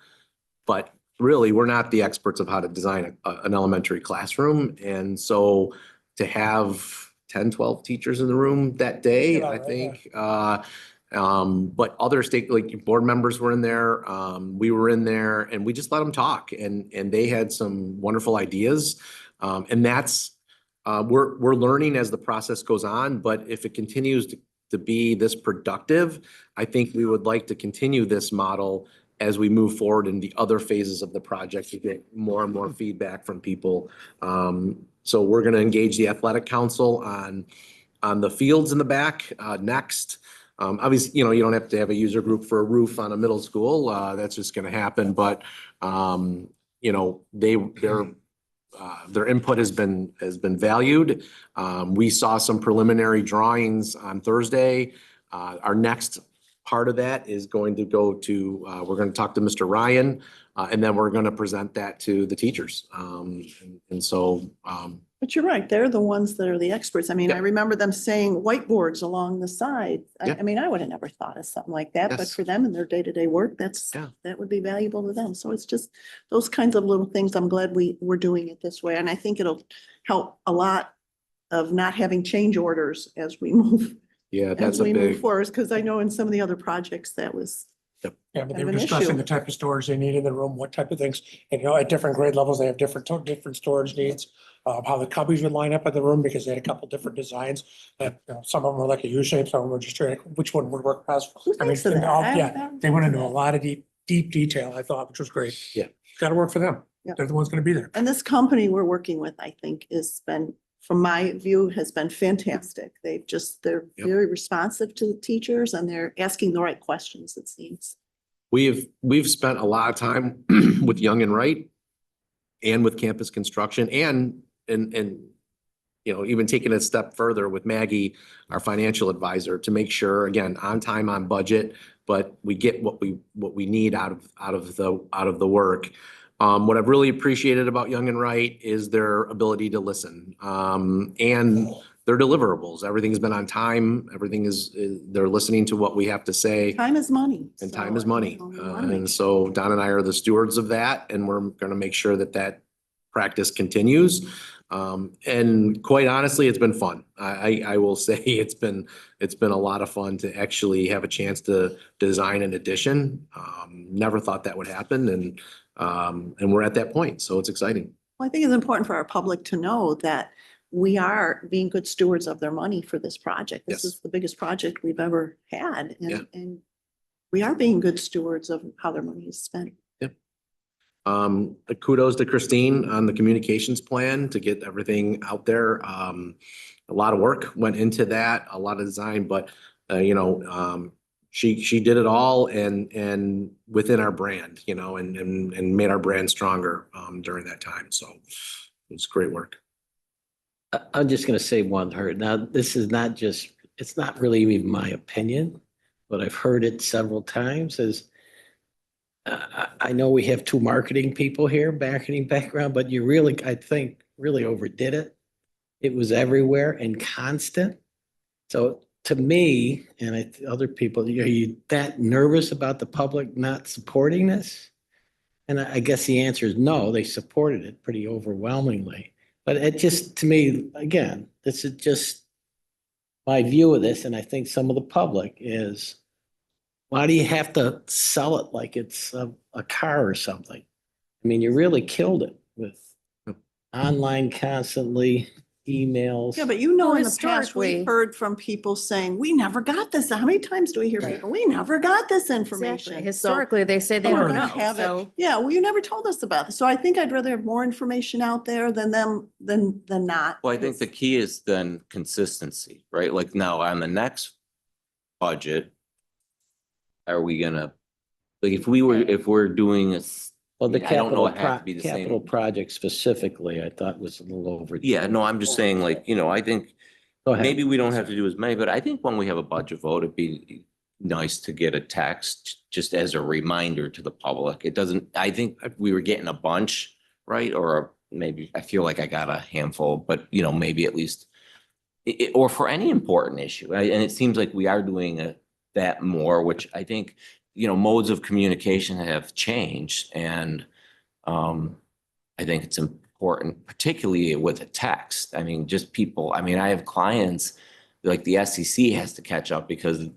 But really, we're not the experts of how to design an elementary classroom. And so to have 10, 12 teachers in the room that day, Yeah, I right, think, but other like board members were in there, we were in there, and we just let them talk, and they had some wonderful ideas. And that's, we're learning as the process goes on, but if it continues to be this productive, I think we would like to continue this model as we move forward in the other phases of the project to get more and more feedback from people. So we're going to engage the athletic council on the fields in the back next. Obviously, you don't have to have a user group for a roof on a middle school. That's just going to happen. But their input has been valued. We saw some preliminary drawings on Thursday. Our next part of that is going to go to, we're going to talk to Mr. Ryan, and then we're going to present that to the teachers. And so, But you're right, they're the ones that are the experts. I mean, I Yeah. remember them saying whiteboards along the side. Yeah. I mean, I would have never thought of something like that, but Yes. for them and their day-to-day work, Yeah. that would be valuable to them. So it's just those kinds of little things. I'm glad we're doing it this way. And I think it'll help a lot of not having change orders as we move yeah, that's a move big, forward. Because I know in some of the other projects that was Yeah, but they Have were an discussing issue. the type of storage they need in the room, what type of things. And, you know, at different grade levels, they have different storage needs. How the cubbies would line up in the room because they had a couple different designs. That, you know, some of them were like a U shape, some of them were just trying, which one would work best. Who I mean, thinks of and that? all- I yeah, haven't they went thought of into a that. lot of deep detail, I thought, which was great. Yeah. Got to work for them. Yeah. They're the ones going to be there. And this company we're working with, I think, has been, from my view, has been fantastic. They're Yep. very responsive to the teachers and they're asking the right questions, it seems. We've spent a lot of time with Young and Wright and with campus construction and, you know, even taking it a step further with Maggie, our financial advisor, to make sure, again, on time, on budget, but we get what we need out of the work. What I've really appreciated about Young and Wright is their ability to listen, and their deliverables. Everything's been on time. Everything they're listening to what we have to say. Time is money. And so, time is you money. know, we wanna make And so Don and I are the stewards of that, and we're gonna make sure that practice continues. And quite honestly, it's been fun. I will say it's been a lot of fun to actually have a chance to design an addition. Never thought that would happen, and we're at that point, so it's exciting. Well, I think it's important for our public to know that we are being good stewards of their money for this project. This Yes. is the biggest project we've ever had, Yeah. and we are being good stewards of how their money is spent. Kudos to Christine on the communications plan to get everything out there. A lot of work went into that, a lot of design, but you know, she did it all and within our brand, you know, and made our brand stronger during that time. So it's great work. I'm just gonna say one heard. Now, this is not just, it's not really even my opinion, but I've heard it several times is I know we have two marketing people here, marketing background, but you really, I think, really overdid it. It was everywhere and constant. So to me, and other people, are you that nervous about the public not supporting this? And I guess the answer is no, they supported it pretty overwhelmingly. But it just, to me, again, this is just my view of this, and I think some of the public is, why do you have to sell it like it's a car or something? I mean, you really killed it with online constantly, emails. Yeah, but you know, Well, in the past, we historically- heard from people saying, we never got this. How many times do we hear people, we never got this Exactly. information? So Historically, they say they we're don't gonna know. have it. So Yeah, well, you never told us about this. So I think I'd rather have more information out there than not. Well, I think the key is then consistency, right? Like now on the next budget, are we gonna, like, if we're doing Well, the I don't know, capital, it have to be the same. capital project specifically, I thought was a little over. yeah, no, I'm just saying, like, you know, I think Go ahead. maybe we don't have to do as many, but I think when we have a budget vote, it'd be nice to get a text just as a reminder to the public. It doesn't, I think we were getting a bunch, right? Or maybe I feel like I got a handful, but you know, maybe at least or for any important issue. And it seems like we are doing that more, which I think, you know, modes of communication have changed. And I think it's important, particularly with a text. I mean, just people, I mean, I have clients, like the SEC has to catch up because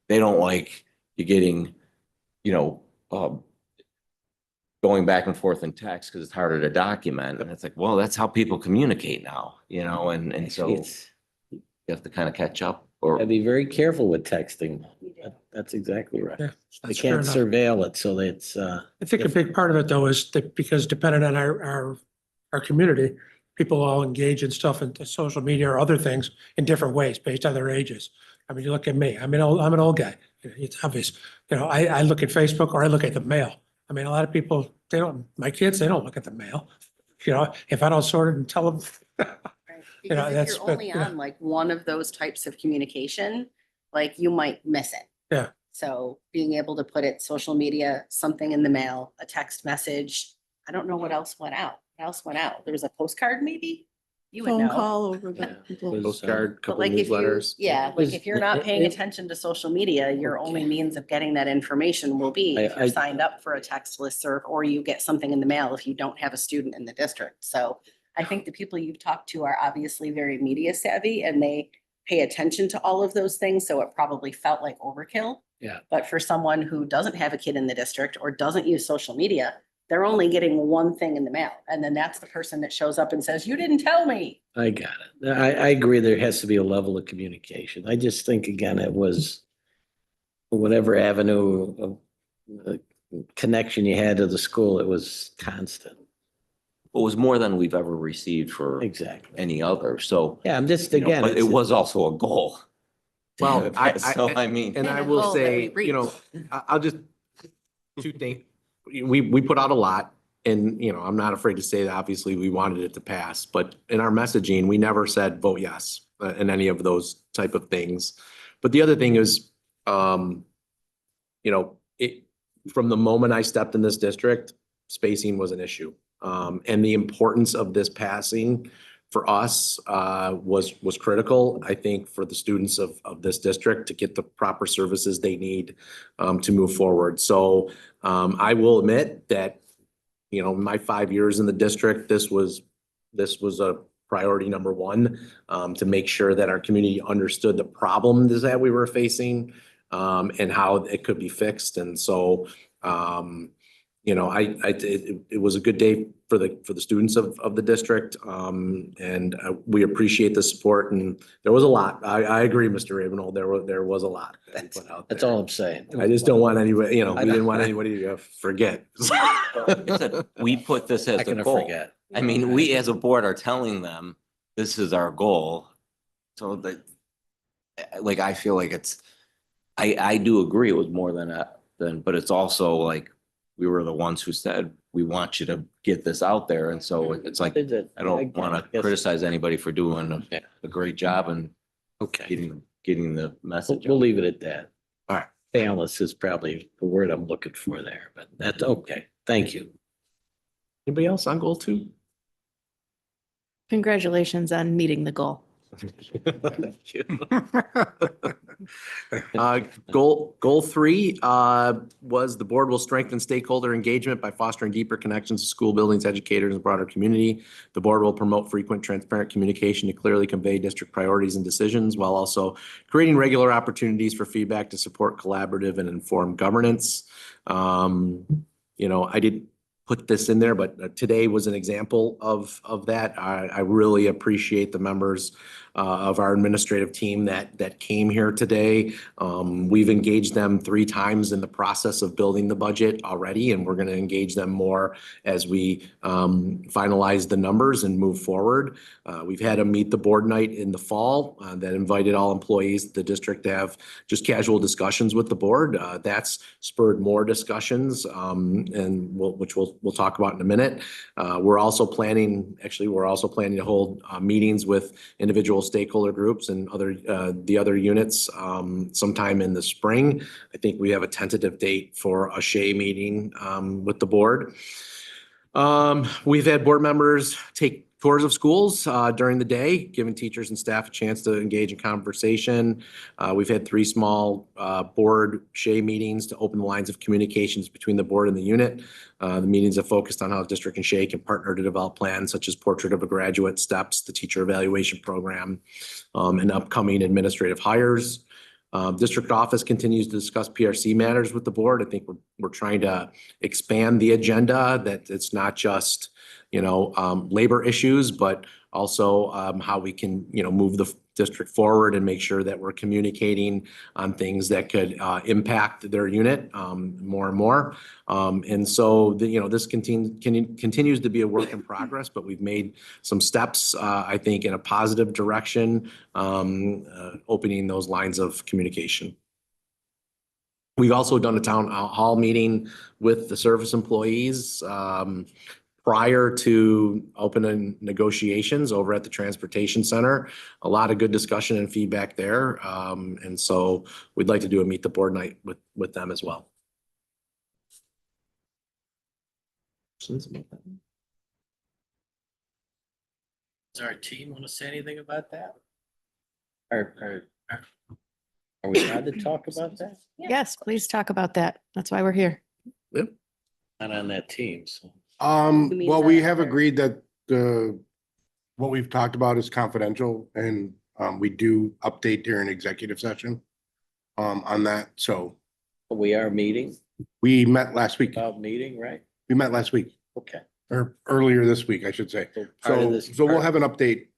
they don't like you getting, you know, going back and forth in text because it's harder to document. And it's like, well, that's how people communicate now, you know, and so you have to kind of catch up or. I'd be very careful with texting. That's exactly right. Yeah, They that's fair can't enough. surveil it, so it's, I think a big part of it though is that because depending on our community, people all engage in stuff in social media or other things in different ways based on their ages. I mean, you look at me, I'm an old guy. It's obvious. You know, I look at Facebook or I look at the mail. I mean, a lot of people, my kids, they don't look at the mail. You know, if I don't sort it and tell them, You know, Because if that's- you're but, only you know. on like one of those types of communication, like you might miss it. Yeah. So being able to put it social media, something in the mail, a text message, I don't know what else went out. What else went out? There was a postcard maybe? You would Phone know. call over the. was, Postcard, But couple like if you, newsletters. yeah, like was- if you're not paying it- attention to social media, your only means of getting that information will be if I- you're signed up for a text listserv or you get something in the mail if you don't have a student in the district. So I think the people you've talked to are obviously very media savvy and they pay attention to all of those things. So it probably felt like overkill. Yeah. But for someone who doesn't have a kid in the district or doesn't use social media, they're only getting one thing in the mail. And then that's the person that shows up and says, you didn't tell me. I got it. I agree there has to be a level of communication. I just think, again, it was whatever avenue of connection you had to the school, it was constant. It was more than we've ever received for Exactly. any other, so. Yeah, I'm just, you know, again. but it it's- was also a goal. Well, So, I mean. And And I a will goal that say, we you know, I'll just two things. We put out a lot and, you know, I'm not afraid to say that obviously we wanted it to pass, but in our messaging, we never said vote yes in any of those type of things. But the other thing is, you know, from the moment I stepped in this district, spacing was an issue. And the importance of this passing for us was critical, I think, for the students of this district to get the proper services they need to move forward. So I will admit that, you know, my 5 years in the district, this was a priority number one, to make sure that our community understood the problems that we were facing and how it could be fixed. And so, you know, it was a good day for the students of the district. And we appreciate the support, and there was a lot. I agree, Mr. Ravenel, there was a lot. That's all I'm saying. I just don't want anybody, you know, I we know. didn't want anybody to forget. Like I said, we put this I as a can goal. forget. I mean, we as a board are telling them, this is our goal. So that, like, I feel like I do agree it was more than, but it's also like, we were the ones who said, we want you to get this out there. And so it's like, I don't want to criticize anybody for doing a great job and Okay, getting the message. we'll out. leave it at that. All right. Balance is probably the word I'm looking for there, but that's okay. Thank you. Anybody else on goal 2? Congratulations on meeting the goal. Thank you. Goal 3 was the board will strengthen stakeholder engagement by fostering deeper connections to school buildings, educators, and broader community. The board will promote frequent, transparent communication to clearly convey district priorities and decisions, while also creating regular opportunities for feedback to support collaborative and informed governance. You know, I didn't put this in there, but today was an example of that. I really appreciate the members of our administrative team that came here today. We've engaged them 3 times in the process of building the budget already, and we're going to engage them more as we finalize the numbers and move forward. We've had a meet the board night in the fall that invited all employees of the district to have just casual discussions with the board. That's spurred more discussions, and which we'll talk about in a minute. We're also planning to hold meetings with individual stakeholder groups and the other units sometime in the spring. I think we have a tentative date for a SHAE meeting with the board. We've had board members take tours of schools during the day, giving teachers and staff a chance to engage in conversation. We've had 3 small board SHAE meetings to open the lines of communications between the board and the unit. The meetings have focused on how the district and SHAE can partner to develop plans such as Portrait of a Graduate, STEPS, the teacher evaluation program, and upcoming administrative hires. District office continues to discuss PRC matters with the board. I think we're trying to expand the agenda, that it's not just, you know, labor issues, but also how we can, you know, move the district forward and make sure that we're communicating on things that could impact their unit more and more. And so, you know, this continues to be a work in progress, but we've made some steps, I think, in a positive direction, opening those lines of communication. We've also done a town hall meeting with the service employees prior to opening negotiations over at the transportation center. A lot of good discussion and feedback there. And so we'd like to do a meet the board night with them as well. Does our team want to say anything about that? Are we allowed to talk about that? Yes, please talk about that. That's why we're here. Not on that team, so. mean Well, we the have other- agreed that what we've talked about is confidential, and we do update during executive session on that. So We are meeting, We met last week. about meeting, right? We met last week, Okay. or earlier this week, I should say. So part of So, this- so we'll have an update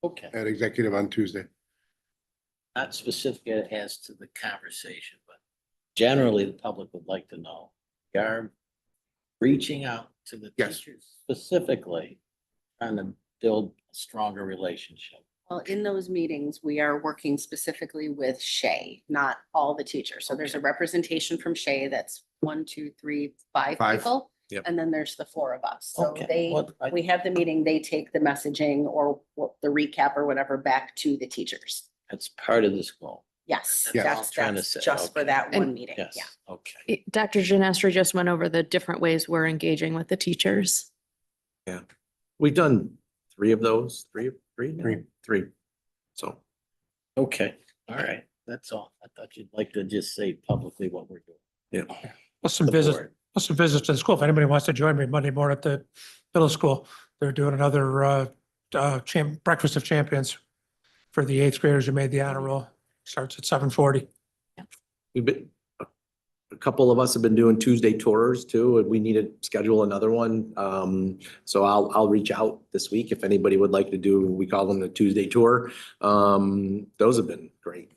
Okay. at executive on Tuesday. Not specific as to the conversation, but generally the public would like to know. We are reaching out to the Yes. teachers specifically, trying to build a stronger relationship. Well, in those meetings, we are working specifically with Shea, not all the teachers. So there's a representation from Shea that's 1, 2, 3, 5 Five. people. Yep. And then there's the 4 of us. So Okay. they, Well, I- we have the meeting, they take the messaging or the recap or whatever back to the teachers. That's part of this goal. Yes, Yeah. that's, Trying to that's say, just for okay. that one And- meeting. Yes, Yeah. okay. Dr. Janestri just went over the different ways we're engaging with the teachers. We've done 3 of those, three. So, Okay, all right, that's all. I thought you'd like to just say publicly what we're doing. yeah. Plus some The visits, board. plus some visits to the school. If anybody wants to join me Monday morning at the middle school, they're doing another breakfast of champions for the 8th graders who made the honor roll. Starts at 7:40. We've been, a couple of us have been doing Tuesday tours too, and we need to schedule another one. So I'll reach out this week if anybody would like to do, we call them the Tuesday tour. Those have been great.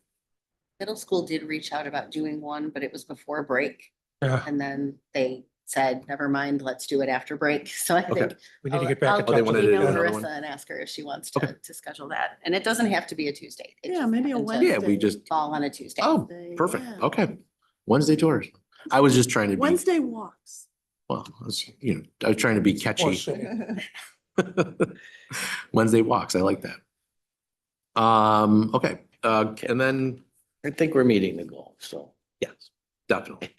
Middle school did reach out about doing one, but it was before break. Yeah, And then they said, never mind, let's do it after break. So I Okay. think we need to I'll- get back. I'll in touch they with wanted to email do another Marissa one? and ask her if she wants Okay. to schedule that. And it doesn't have to be a Tuesday. It Yeah, just maybe a happened to Wednesday. Yeah, we just, Fall on a Tuesday. oh, perfect. Okay. Wednesday tours. I was just trying to be, Wednesday walks. well, I was trying to be Or catchy. say- Wednesday walks. I like that. Okay, and then, I think we're meeting the goal, so. yes, definitely.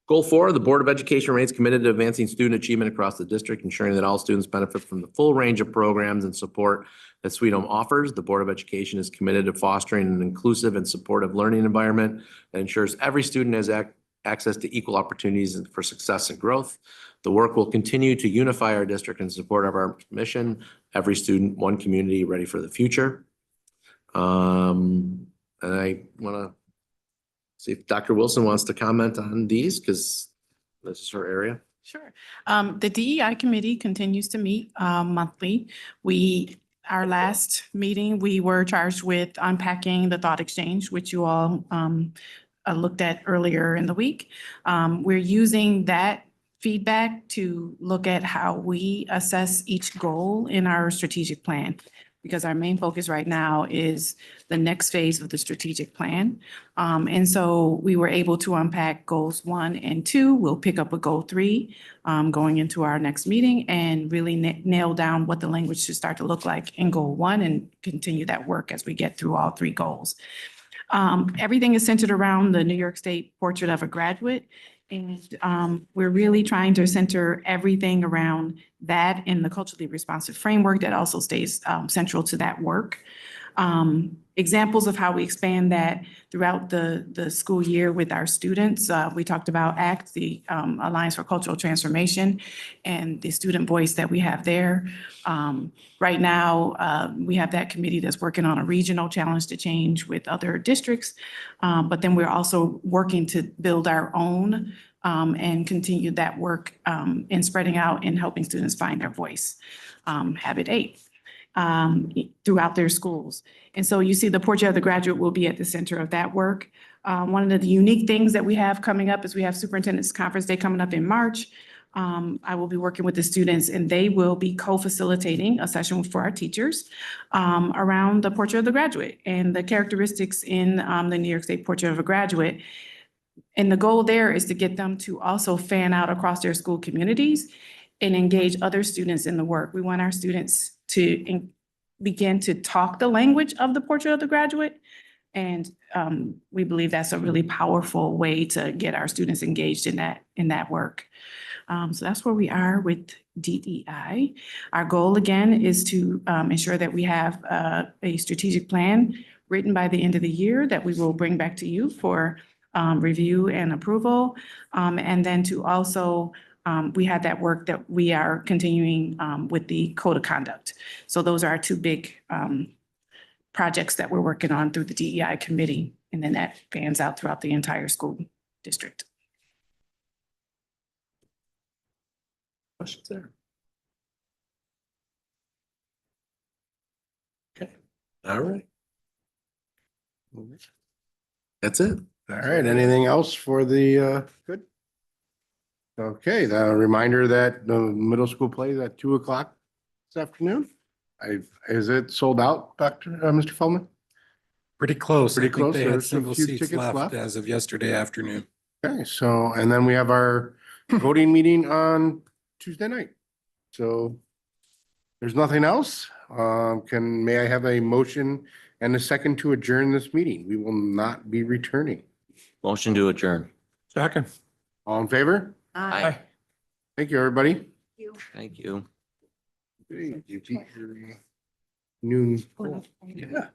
Goal 4, the Board of Education remains committed to advancing student achievement across the district, ensuring that all students benefit from the full range of programs and support that Sweet Home offers. The Board of Education is committed to fostering an inclusive and supportive learning environment that ensures every student has access to equal opportunities for success and growth. The work will continue to unify our district in support of our mission, every student, one community, ready for the future. And I want to see if Dr. Wilson wants to comment on these, because this is her area. Sure. The DEI committee continues to meet monthly. Our last meeting, we were charged with unpacking the thought exchange, which you all looked at earlier in the week. We're using that feedback to look at how we assess each goal in our strategic plan. Because our main focus right now is the next phase of the strategic plan. And so we were able to unpack goals 1 and 2. We'll pick up with goal 3 going into our next meeting and really nail down what the language should start to look like in goal 1 and continue that work as we get through all 3 goals. Everything is centered around the New York State Portrait of a Graduate. And we're really trying to center everything around that in the culturally responsive framework that also stays central to that work. Examples of how we expand that throughout the school year with our students. We talked about ACT, the Alliance for Cultural Transformation, and the student voice that we have there. Right now, we have that committee that's working on a regional challenge to change with other districts. But then we're also working to build our own and continue that work in spreading out and helping students find their voice. Habit 8 throughout their schools. And so you see the Portrait of the Graduate will be at the center of that work. One of the unique things that we have coming up is we have Superintendent's Conference Day coming up in March. I will be working with the students and they will be co-facilitating a session for our teachers around the Portrait of the Graduate and the characteristics in the New York State Portrait of a Graduate. And the goal there is to get them to also fan out across their school communities and engage other students in the work. We want our students to begin to talk the language of the Portrait of the Graduate. And we believe that's a really powerful way to get our students engaged in that work. So that's where we are with DEI. Our goal again is to ensure that we have a strategic plan written by the end of the year that we will bring back to you for review and approval. And then to also, we have that work that we are continuing with the Code of Conduct. So those are our 2 big projects that we're working on through the DEI committee. And then that fans out throughout the entire school district. Questions there? Okay, all right. That's it. All right, anything else for the, good? Okay, the reminder that the middle school plays at 2 o'clock this afternoon. Is it sold out, Mr. Feldman? Pretty close. Pretty I think close. they had There's a single few seats tickets left left. as of yesterday afternoon. Okay, so, and then we have our voting meeting on Tuesday night. So there's nothing else. May I have a motion and a second to adjourn this meeting? We will not be returning. Motion to adjourn. Second. All in favor? Aye. Thank you, everybody. Thank you. You beat your noon. Oh, no. Yeah.